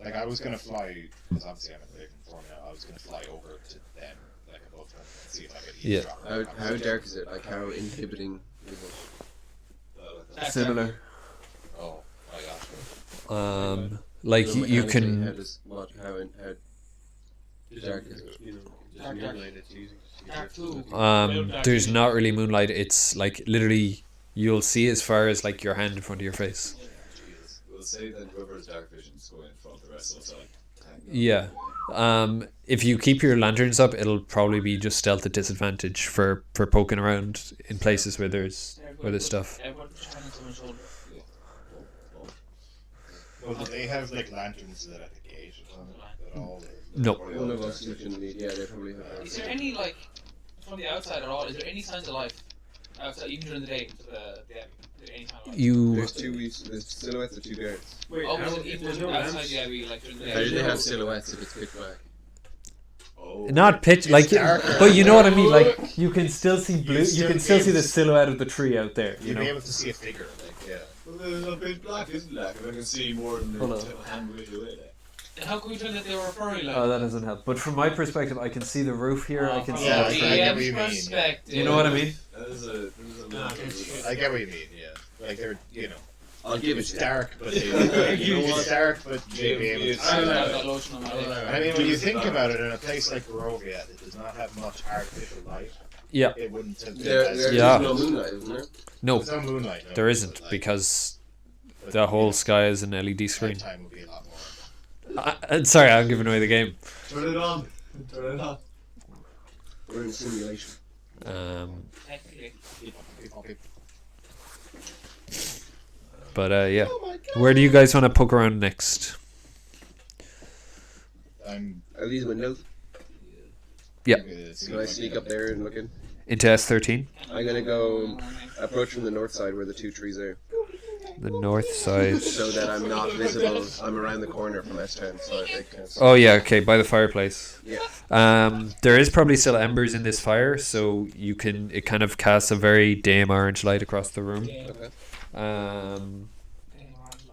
Like I was gonna fly, because obviously I'm in the form now. I was gonna fly over to them, like above them, and see if I could Yeah. eavesdrop. How dark is it? Like how inhibiting is it? Similar. Oh my gosh. Like So you mechanically, can. How does how dark is it? You know, just Dark, moonlight, it's easy. Dark too. There's not really moonlight. It's like literally you'll see as far as like your hand in front of your face. Jesus. We'll say that whoever's dark vision's going in front of the rest of us. Yeah. If you keep your lanterns up, it'll probably be just stealth at disadvantage for poking around in places where there's stuff. Everyone put your hand on someone's shoulder. Well, do they have like lanterns that at the gate or something? That all. No. One of us who can lead. Yeah, they probably have. Is there any, like, from the outside at all, is there any signs of life outside, even during the day, to the Abbey? Is there any kind of life? You There's there's silhouettes of two guards. Wait, Oh, how, is it if even there's no outside lamps? the Abbey, like during the How do day? they have silhouettes if it's pitch black? Oh. not pitch like, darker. but you know what I mean. Like you can still see blue. You still can still be see able the to- silhouette of the tree out there. You You'd be know. able to see a figure, like yeah. Well, there's a bit black, isn't black? If I can see more than Hold on. the hand way away there. And how can we tell that they were referring, like? Oh, that doesn't help. But from my perspective, I can see the roof here. I can from see Yeah, the the I tree. get DM's what you mean, yeah. perspective. You know what I mean? That is a I get what you mean, yeah. Like they're, you know, I'll give it it's to you. dark, but it's dark, but they'd be able to see I've that. got lotion on my leg. I mean, when you think about it, in a place like Barovia that does not have much artificial light, Yeah. it wouldn't have been There's Yeah. no moonlight, isn't there? No, There's no moonlight. No, there isn't but, like, because but, the whole you sky is an LED know, screen. nighttime would be a lot more. Sorry, I'm giving away the game. Turn it on. Turn it on. We're in a simulation. Technically. But yeah, where do you guys want to poke around next? I'm Are these windows? Yeah. Can I sneak up there and look in? Into S13, I'm gonna go approach from the north side where the two trees are, the north side. so that I'm not visible. I'm around the corner from S10, so they can. Oh yeah, okay, by the fireplace. Yeah. There is probably still embers in this fire, so you can. It kind of casts a very dim orange light across the room. Okay.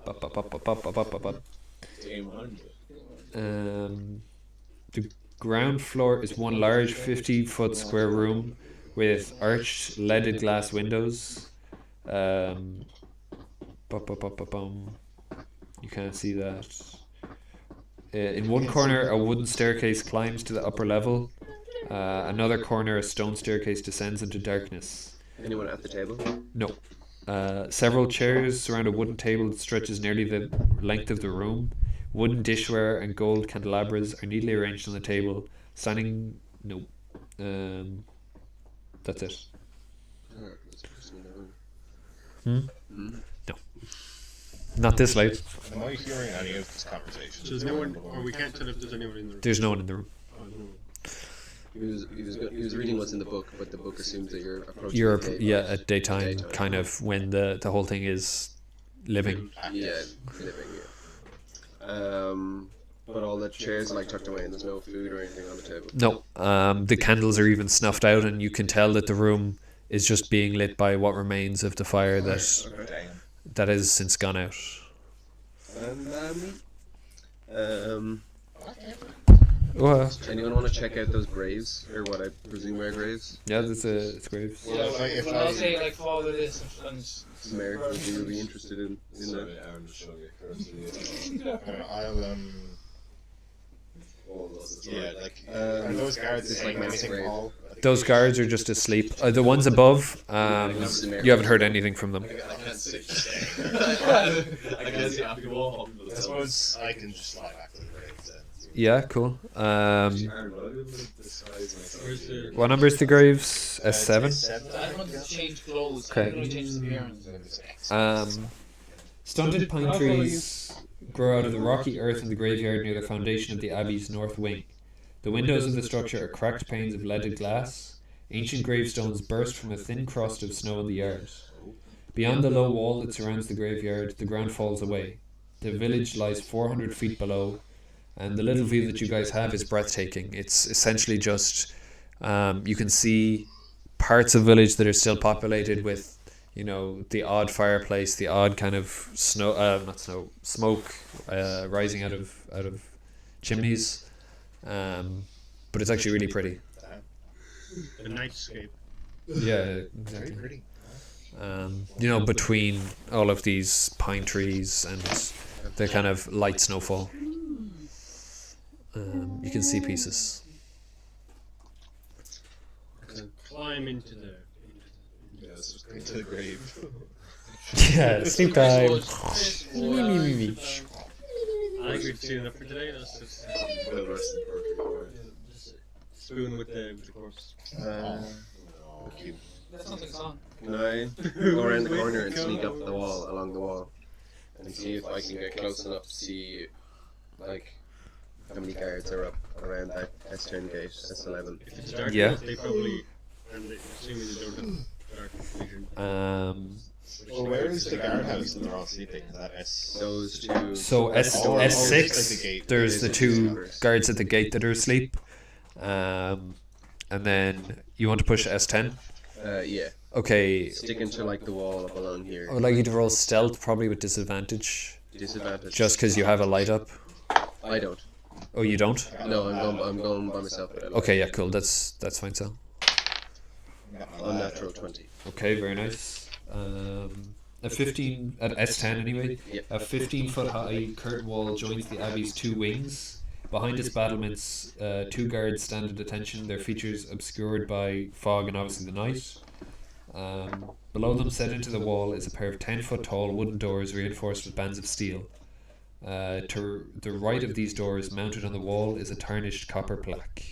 Bup, bup, bup, bup, bup, bup, bup, bup. Game 100. The ground floor is one large 50-foot square room with arched leaded glass windows. Bup, bup, bup, bup, bum. You can't see that. In one corner, a wooden staircase climbs to the upper level. Another corner, a stone staircase descends into darkness. Anyone at the table? No. Several chairs surround a wooden table that stretches nearly the length of the room. Wooden dishware and gold candelabras are neatly arranged on the table. Standing... No. That's it. No. Not this late. Am I hearing any of this conversation? So there's no one, or we can't tell if there's anyone in the room. There's no one in the room. Oh, no. He was reading what's in the book, but the book assumes that you're approaching. You're the yeah daylight. at daytime, Daytime. kind of when the whole thing is living. Yeah, living. Yeah. But all the chairs are like tucked away, and there's no food or anything on the table. No, the candles are even snuffed out, and you can tell that the room is just being lit by what remains of the fire Okay. that has since gone out. Anyone want to check out those graves, or what I presume are graves? Yeah, it's graves. Well, if When I- I say, like, follow this and Mary, would you be interested in that? Sorry, Aaron, just showing you a curse. I'll All those yeah, like are those guards it's saying like anything masquerade. all? Those guards are just asleep. The ones above, you haven't heard anything from them. I can't see. I can't see after the wall. I suppose I can just fly back to the graves then. Yeah, cool. Aaron, what I would disguise myself. What number is the graves? S7. I don't want to change clothes. Okay. I don't want to change the appearance. Stunted pine trees grow out of the rocky earth in the graveyard near the foundation of the abbey's north wing. The windows of the structure are cracked panes of leaded glass. Ancient gravestones burst from a thin crust of snow in the yard. Beyond the low wall that surrounds the graveyard, the ground falls away. The village lies 400 feet below, and the little view that you guys have is breathtaking. It's essentially just you can see parts of village that are still populated with, you know, the odd fireplace, the odd kind of smoke rising out of chimneys. But it's actually really pretty. The nightscape. Yeah, exactly. Very pretty. You know, between all of these pine trees and the kind of light snowfall, you can see pieces. Climb into the. Yeah, it's just into the grave. Yeah, sleep time. I think we've seen enough for today. Let's just Well rested, perfect. spoon with the corpse. That's something song. Can I go around the corner and sneak up the wall, along the wall, and see if I can get close enough to see, like, how many guards are up around that S10 gate, S11? If it's dark Yeah. enough, they probably. And assuming they don't have dark vision. Well, where is the guardhouse that they're all sleeping? Is that S? Those two. So just like the S6, gate. there's the two guards at the gate that are asleep. And then you want to push S10? Yeah. Okay, Sticking to, like, the wall up along here. I would like you to roll stealth, probably with disadvantage, Disadvantage. just because you have a light up. I don't. Oh, you don't? No, I'm going by myself. But I Okay, yeah, cool. That's fine, so. Unnatural 20. Okay, very nice. A 15 at S10 anyway. Yep. A 15-foot high curtain wall joins the abbey's two wings. Behind its battlements, two guards stand at attention, their features obscured by fog and obviously the night. Below them, set into the wall, is a pair of 10-foot tall wooden doors reinforced with bands of steel. To the right of these doors, mounted on the wall, is a tarnished copper plaque.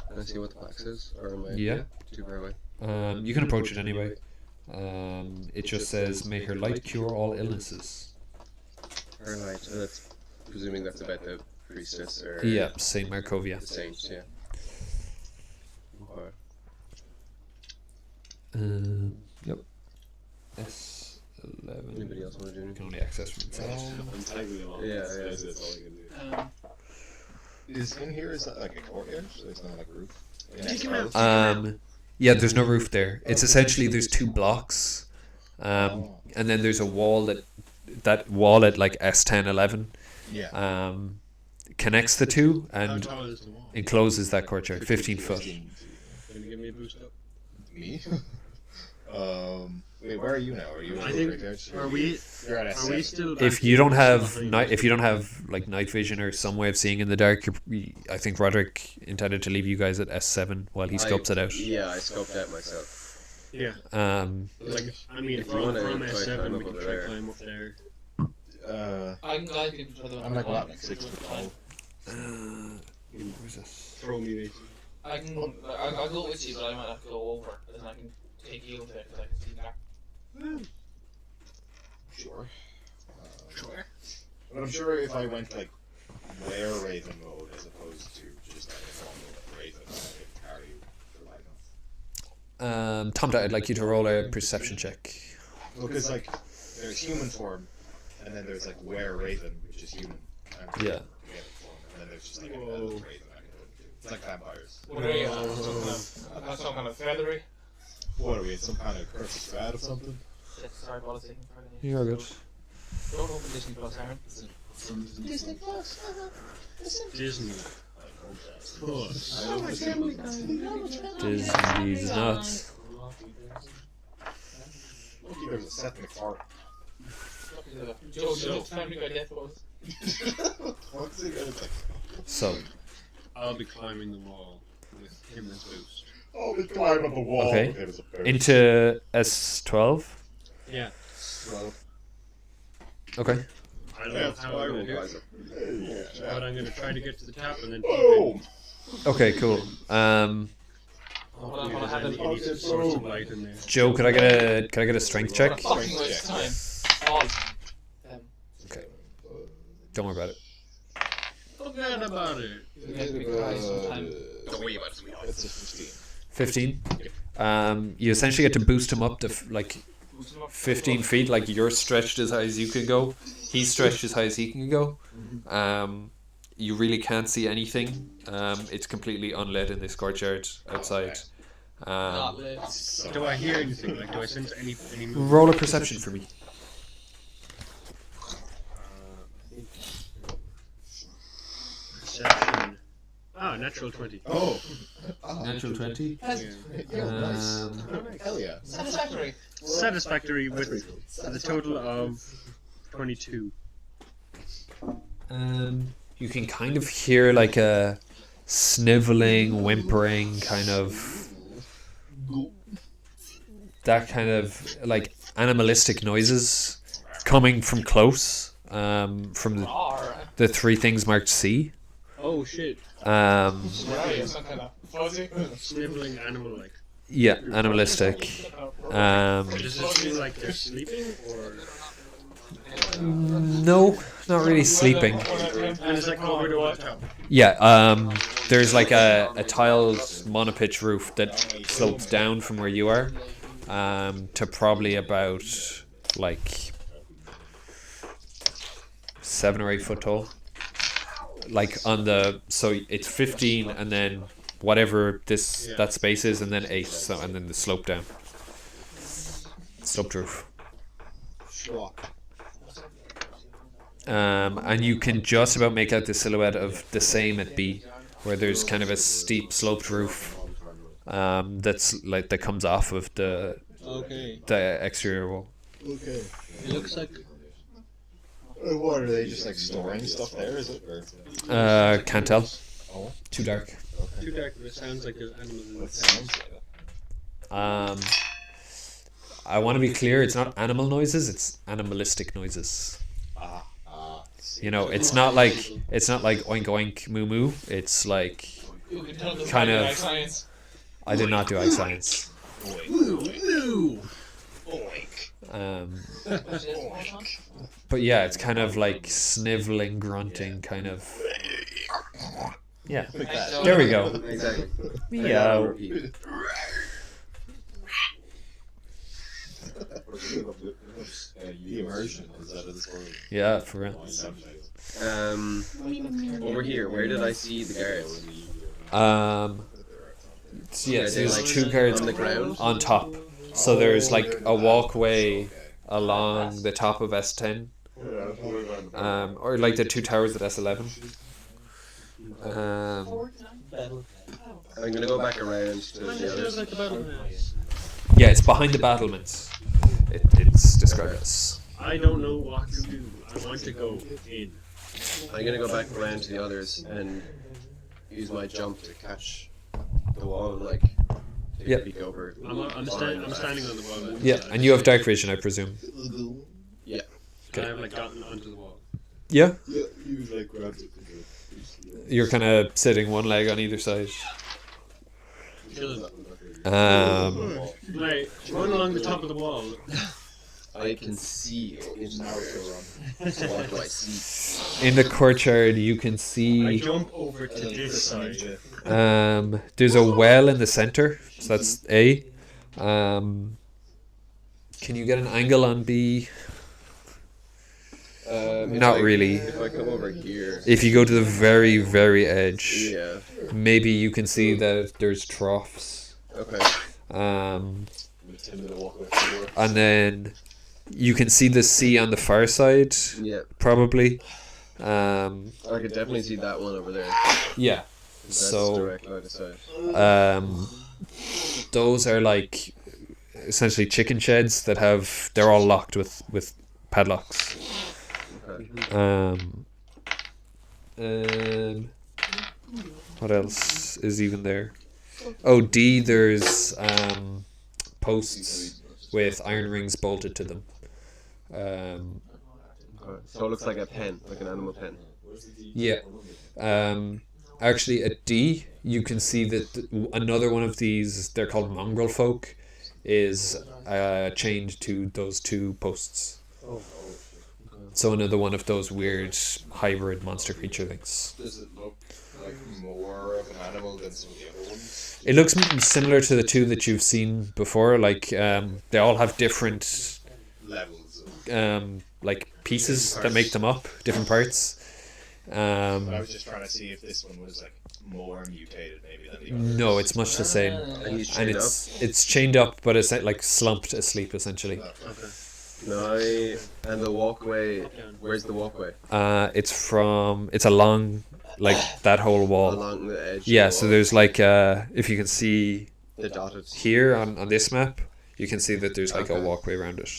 Can I see what the plaque says? Or am I Yeah. too far away? You can approach it anyway. It just says, "May her light cure all illnesses." Alright, so that's presuming that's about the priestess or Yeah, Saint Markovia. the saint, yeah. Okay. Yep. S11. Anybody else want to do You anything? can only access from inside. I'm tagging them all. Yeah, That's yeah. that's all I can do. Is in here? Is that like a courtyard? So there's not like a roof. Yeah, there's no roof there. It's essentially there's two blocks, and then there's a wall that wall at like S10, 11 Yeah. connects the two How and tall is the wall? encloses that courtyard, 15 foot. Can you give me a boost up? Me? Wait, where are you now? Are you? I in the think. graveyard? Are we? You're at Are we S7. still? If you don't have like night vision or some way of seeing in the dark, I think Roderick intended to leave you guys at S7 while he scopes it out. Yeah, I scoped out myself. Yeah. Like, I mean, If you from wanna try S7, climb we up can over try there. climb up there. I can guide people to the. I'm like what, like 6 foot tall? Where's this? Throw me, mate. I'll go with you, but I might have to go over, and then I can take you over there because I can see back. Sure. Sure. But I'm sure if I went like were Raven mode as opposed to just like a normal Raven, I could carry you for light enough. Tomte, I'd like you to roll a perception check. Because like there's human form, and then there's like were Raven, which is human. And Yeah. form, and then there's just like an elf Raven I can go into. It's like vampires. What are you? Some kind of feathery? What are we? Some kind of Curse of Strahd or something? Sorry, what I was thinking. You're good. Don't open Disney Plus, Aaron. Disney. Disney's nuts. Lucky there's a Seth MacFarlane. Joe, Family Guy Death Pose. What's he gonna say? So, I'll be climbing the wall with him as boost. Oh, we climb up a wall. Okay. There's a bear. into S12. Yeah. Well, Okay. I don't know how I will get it, yeah. but I'm going to try to get to the top and then. Boom! Okay, cool. Hold on, There's any source of light in there. Joe, could I get a strength check? Fucking waste of time. All. Okay. Don't worry about it. Forget about it. You guys be quiet sometime. Don't worry about it, sweetheart. It's a 15. 15. You essentially get to boost him up to like 15 feet. Like you're stretched as high as you can go. He's stretched as high as he can go. You really can't see anything. It's completely unlit in this courtyard outside. Not lit. Do I hear anything? Like, do I sense any movement? Roll a perception for me. Perception. Ah, natural 20. Oh. Natural 20. Hell yeah. Satisfactory. Satisfactory with the total of 22. You can kind of hear like a sniveling, whimpering kind of that kind of like animalistic noises coming from close, from the three things marked C. Oh shit. Sniveling animal like. Yeah, animalistic. Does it feel like they're sleeping or? No, not really sleeping. And is that covered over the top? Yeah, there's like a tiled monopitch roof that slopes down from where you are, to probably about like 7 or 8 foot tall. Like on the, so it's 15 and then whatever that space is, and then 8, so and then the slope down. Sloped roof. And you can just about make out the silhouette of the same at B, where there's kind of a steep sloped roof, that's like that comes off of the exterior wall. Okay. It looks like. What are they just like storing stuff there? Is it? Or? Can't tell. Oh. Too dark. Okay. Too dark, but it sounds like there's animals in the It sounds like that. I want to be clear. It's not animal noises. It's animalistic noises. You know, it's not like oink oink moo moo. It's like kind of. I did not do ag science. But yeah, it's kind of like sniveling, grunting, kind of. Yeah, there we go. Exactly. Meow. The immersion is that it's for Yeah, for real. Over here, where did I see the guards? So yeah, so there's 2 guards on the ground? on top. So there's like a walkway along the top of S10, or like the 2 towers at S11. I'm gonna go back around to the others. Yeah, it's behind the battlements. It's described as. I don't know what to do. I want to go in. I'm gonna go back around to the others and use my jump to catch the wall, like take Yep. a peek over. I'm standing on the wall. Yeah, and you have dark vision, I presume. Yeah. I have like gotten onto the wall. Yeah, Yeah, you like grabbed it. you're kind of sitting one leg on either side. Kill it. Like, run along the top of the wall. I can see it now. So what do I see? In the courtyard, you can I see. jump over to this side. There's a well in the center, so that's A. Can you get an angle on B? Not really. If I come over here. If you go to the very, very edge, Yeah. maybe you can see that there's troughs. Okay. And then you can see the sea on the far side, Yeah. probably. I could definitely see that one over there. Yeah. That's So, direct line of sight. those are like essentially chicken sheds that they're all locked with padlocks. What else is even there? Oh, D, there's posts with iron rings bolted to them. So it looks like a pen, like an animal pen. Yeah. Actually, at D, you can see that another one of these, they're called mongrel folk, is chained to those 2 posts. So another one of those weird hybrid monster creature things. Does it look like more of an animal than some of the other ones? It looks similar to the 2 that you've seen before. Like they all have different Levels of like pieces that make them up, different parts. But I was Um, just trying to see if this one was like more mutated maybe than the others. no, it's much the same, And he's and chained up. it's chained up, but it's like slumped asleep essentially. No, and the walkway. Where's the walkway? It's along like that whole wall. Along the edge. Yeah, of the so wall. there's like if you can see The dotted. here on this map, you can see that there's like a Okay. walkway around it.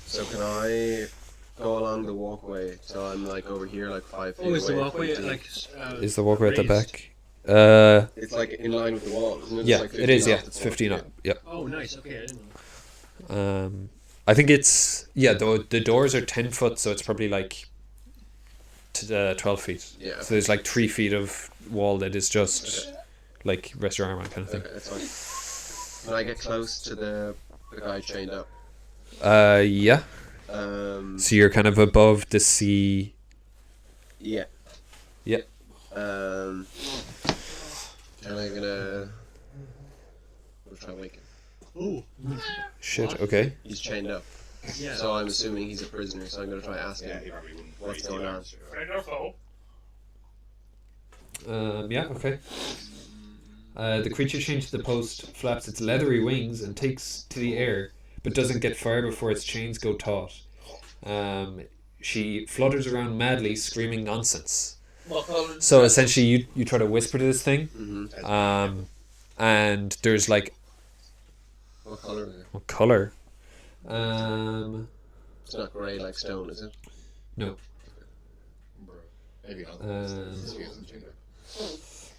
So can I go along the walkway till I'm like over here, like 5 feet Oh, is the away walkway from the- like? Is the walkway at the raised? back? It's like in line with the wall, isn't it? Yeah, It's like it is. 15 Yeah, off the it's wall. 15 up. Yep. Oh, nice. Okay, I didn't know. I think it's the doors are 10 foot, so it's probably like 12 feet. Yeah. So there's like 3 feet of wall that is just like rest your arm on kind of thing. Okay, that's fine. Can I get close to the guy chained up? Yeah. So you're kind of above the sea. Yeah. Yeah. And I'm gonna. We'll try and wake him. Ooh. Shit. Okay. He's chained up. Yeah. So I'm assuming he's a prisoner. So I'm gonna try and ask Yeah, him he probably wouldn't what's raise going the on. arms. Yeah. Okay. The creature chained to the post flaps its leathery wings and takes to the air, but doesn't get far before its chains go taut. She flutters around madly, screaming nonsense. What colour? So essentially, you try to whisper to this thing, Mm-hmm. and there's like What color is it? what color? It's not grey like stone, is it? No. Maybe not.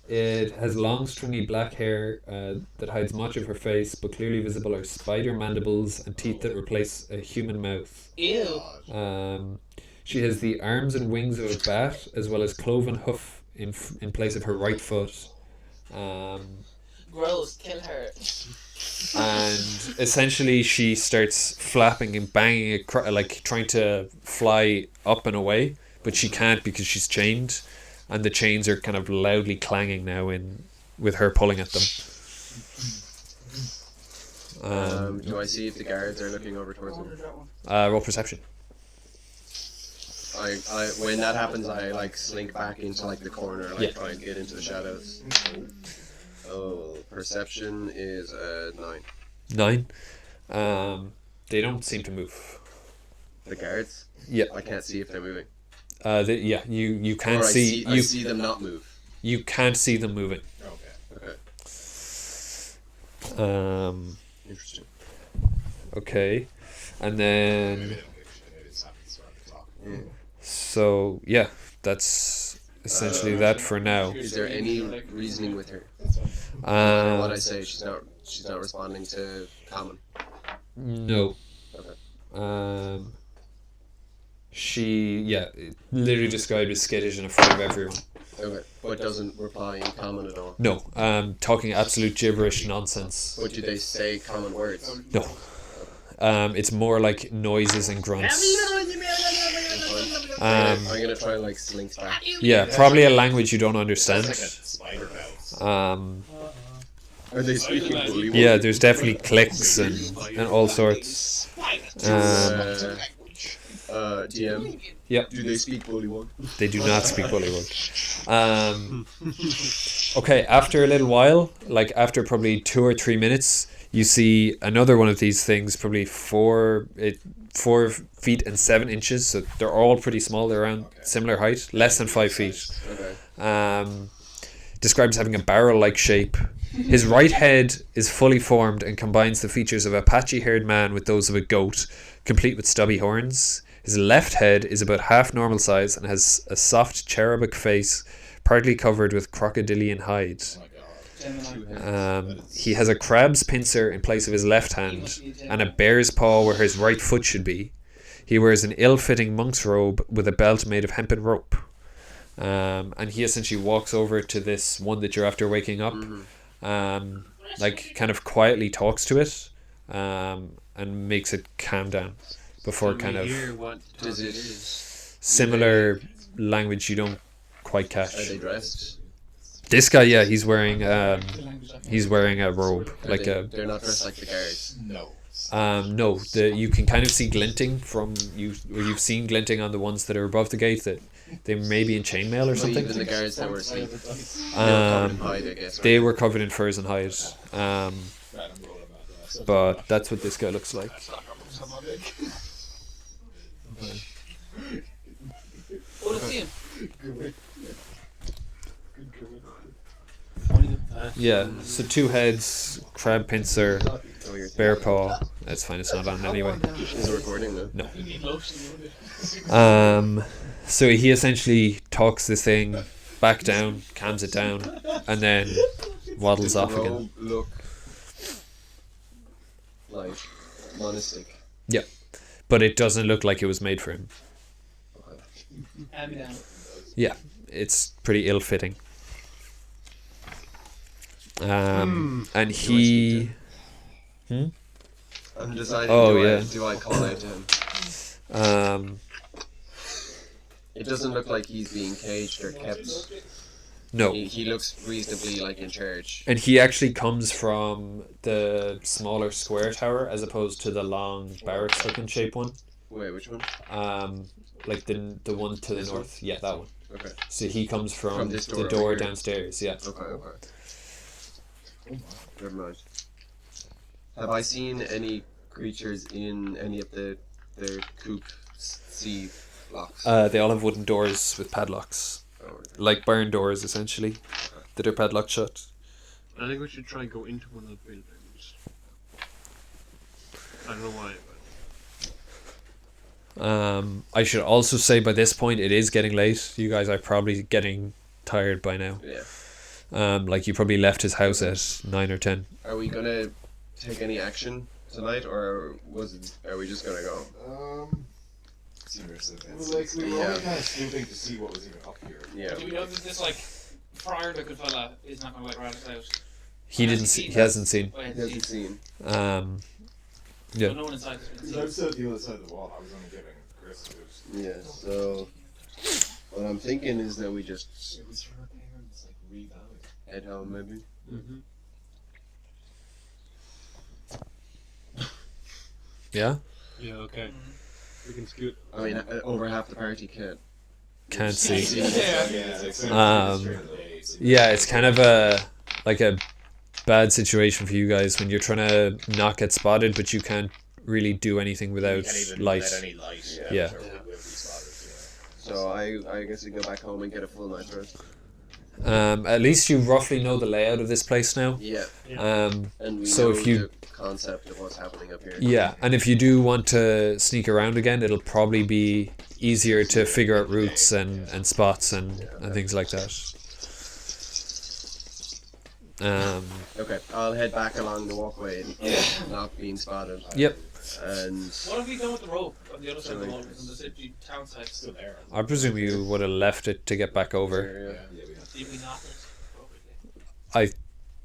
It has long, stringy black hair that hides much of her face, but clearly visible are spider mandibles and teeth that replace a human mouth. Ew. She has the arms and wings of a bat, as well as cloven hoof in place of her right foot. Gross. Kill her. And essentially she starts flapping and banging, like trying to fly up and away, but she can't because she's chained, and the chains are kind of loudly clanging now with her pulling at them. Do I see if the guards are looking over towards him? Roll perception. When that happens, I like slink back into like the corner, like Yeah. try and get into the shadows. Oh, perception is 9. 9. They don't seem to move. The guards? Yeah. I can't see if they're moving. You Or can't see I you see them not move. you can't see them moving. Okay. Okay. Interesting. Okay, and then Maybe it's happy to start the clock. so yeah, that's essentially that for now. Is there any reasoning with her? What I Um, say, she's not responding to common. no. Okay. She literally described as skittish and afraid of everyone. Okay. But doesn't reply in common at all. No, talking absolute gibberish nonsense. But do they say common words? No. It's more like noises and grunts. I'm gonna try and like slink back. Yeah, probably a language you don't understand. Spider bells. Are they speaking bully? Yeah, there's definitely clicks and all sorts. DM. Yeah. Do they speak bullywug? They do not speak Bullywug. Okay, after a little while, like after probably 2 or 3 minutes, you see another one of these things, probably 4 feet and 7 inches. So they're all pretty small. They're around similar height, less than 5 feet. Okay. Described as having a barrel-like shape. His right head is fully formed and combines the features of a patchy-haired man with those of a goat, complete with stubby horns. His left head is about half normal size and has a soft cherubic face, partly covered with crocodilian hide. He has a crab's pincer in place of his left hand and a bear's paw where his right foot should be. He wears an ill-fitting monk's robe with a belt made of hempen rope. And he essentially walks over to this one that you're after waking up, like kind of quietly talks to it, and makes it calm down before kind of Does it? similar language you don't quite catch. Are they dressed? This guy, yeah, he's wearing a robe, Are like they're not dressed like the guards. No. no, you can kind of see glinting from you've seen glinting on the ones that are above the gate that They may be in chainmail or So something. even the guards that were asleep, Um, hide, I guess. they were covered in furs and hide. But that's what this guy looks like. Oh, let's see him. Yeah, so 2 heads, crab pincer, bear paw. That's fine, it's not on anyway. Is it recording though? No. You need lotion. So he essentially talks this thing back down, calms it down, and then waddles off again. Robe look like monastic. Yeah, but it doesn't look like it was made for him. Hand me down. Yeah, it's pretty ill-fitting. And he... I'm deciding. Oh, Do I call out to him? It doesn't look like he's being caged or kept. No. He looks reasonably like in charge. And he actually comes from the smaller square tower as opposed to the long barracks-looking shape one. Wait, which one? Like the one to the north. Yeah, that one. Okay. So he comes from this the door door over here? downstairs. Yeah. Okay. Never mind. Have I seen any creatures in any of their coop C blocks? They all have wooden doors with padlocks, Oh, like barn doors essentially, that are padlocked shut. I think we should try and go into one of the buildings. I don't know why, but I should also say by this point it is getting late. You guys are probably getting tired by now. yeah. Like you probably left his house at 9 or 10. Are we gonna take any action tonight, or are we just gonna go? Cimer said Like, we were Yeah. only kind of snooping to see what was even up here. Yeah. Do we know that this like friar looking fella is not gonna like rat us out? He didn't. He hasn't seen. Oh, yeah, He hasn't seen. Yeah. So no one inside has been Because seen. I was at the other side of the wall. I was only giving Chris a boost. Yeah. So what I'm thinking is that we just It was her parents, like, revalid. head home, maybe. Yeah. yeah, okay. We can scoot. I mean, over half the party Can't see. Yeah. Yeah, it's kind of a bad situation for you guys when you're trying to not get spotted, but you can't really do anything without Can't even light. let any light. Yeah. So we'll be spotted, So I guess we go back home and get a full night's rest. At least you roughly know the layout of this place now. Yeah. Um, And we So know if you- the concept of what's happening up here. yeah, and if you do want to sneak around again, it'll probably be easier to figure out routes and spots and things like that. Okay, I'll head back along the walkway, not being spotted. Yep. And What have we done with the rope on the other side of the wall? On the city town side. still there. I presume you would have left it to get back over. yeah. Yeah, we have. Did we not? Appropriately. I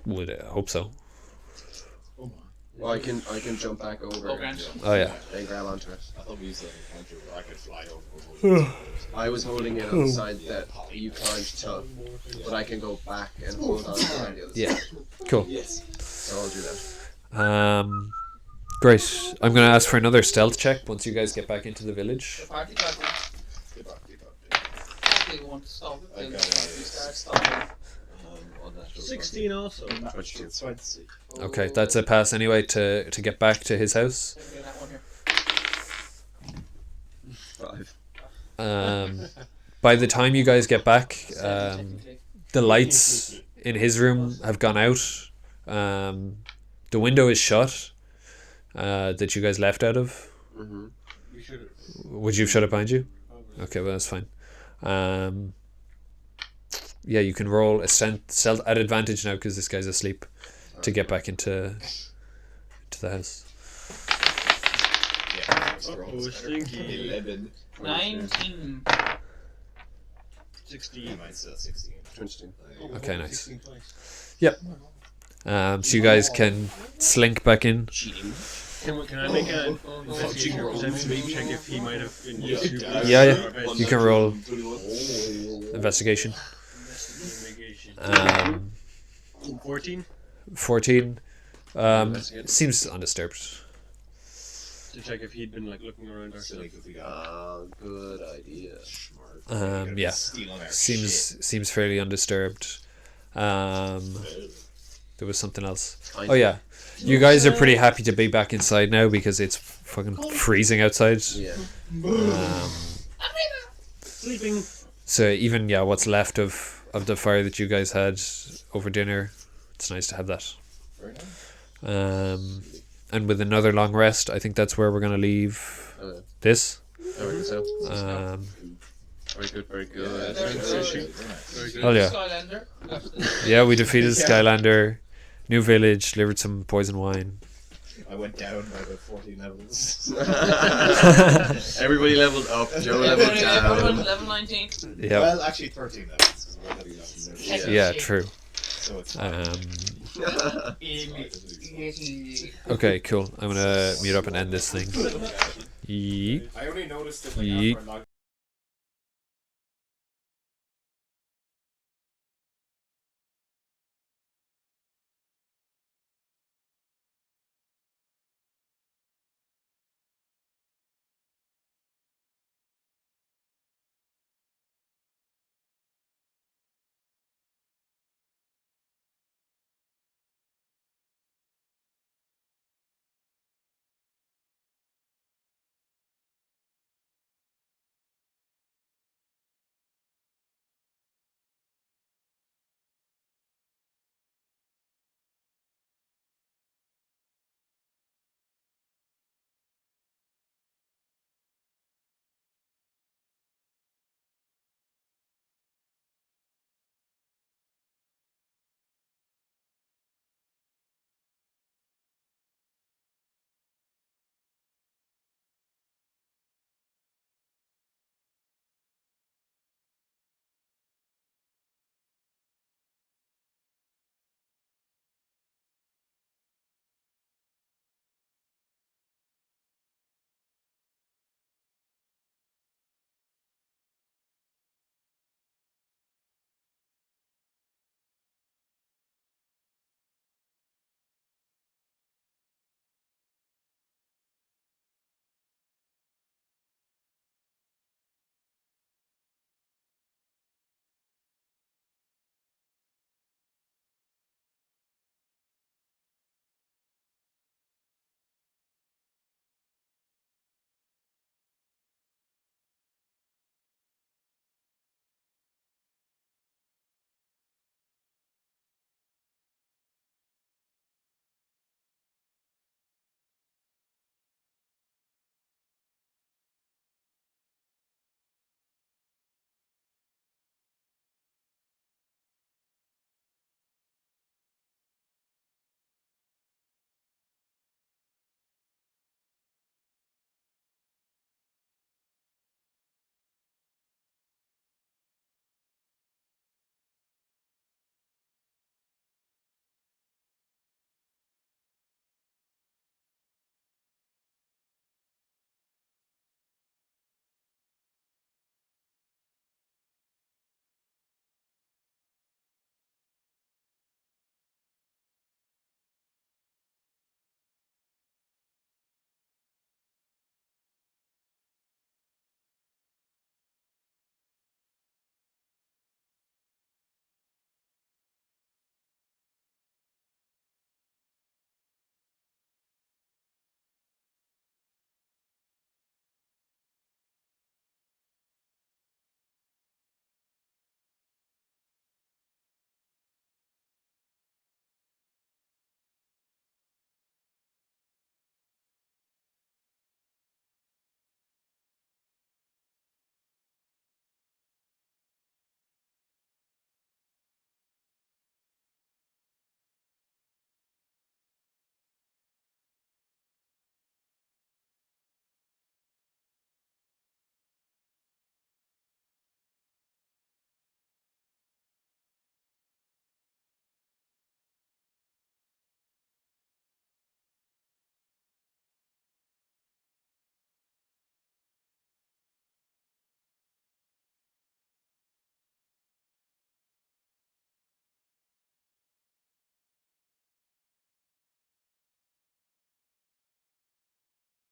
would hope so. Well, I can jump back over Oh, grand. Oh yeah. and grab onto it. I thought we used to like a counter I could fly over. I was holding it on the side that you climbed to, but I can go back and hold on to it on the other Yeah. side. Cool. So I'll do that. Great. I'm gonna ask for another stealth check once you guys get back into the village. Party. Keep up. They want to stop. I They'll got start stopping. unnatural 16 also. What you do? 20. Okay, that's a pass anyway to get back to his house. Maybe that one here. 5. By the time you guys get back, Technically. the lights in his room have gone out. The window is shut that you guys left out of. Mm-hmm. We should have. Would you have shut it behind you? Okay, well that's fine. Yeah, you can roll a stealth at advantage now because this guy's asleep to get back into the house. Yeah. Oh, stinky. 11. 19. 16. Mine's still 16. 22. Okay, nice. Yep. So you guys can slink back in. Can I make an investigation or perception check if he might have been used to? Yeah. You can roll investigation. 14 14. Seems undisturbed. to check if he'd been like looking around or So something. like if we got Good idea. smart. Yeah, Stealing our shit. seems fairly undisturbed. There was something else. Oh yeah, you guys are pretty happy to be back inside now because it's fucking freezing outside. Yeah. Sleeping. So even what's left of the fire that you guys had over dinner, it's nice to have that. Very nice. And with another long rest, I think that's where we're gonna leave this. I reckon so. Very good, very good. Yeah, Very good. Oh yeah, Skylander. yeah. We defeated Skylander, new village, delivered some poison wine. I went down by about 14 levels. Everybody leveled up. Joe leveled Everyone's down. level 19. Yeah, Well, actually 13 levels. 'cause we're level 11. yeah, true. So it's Okay, cool. I'm gonna mute up and end this thing. Yeet. I only noticed it like Yeet. after I logged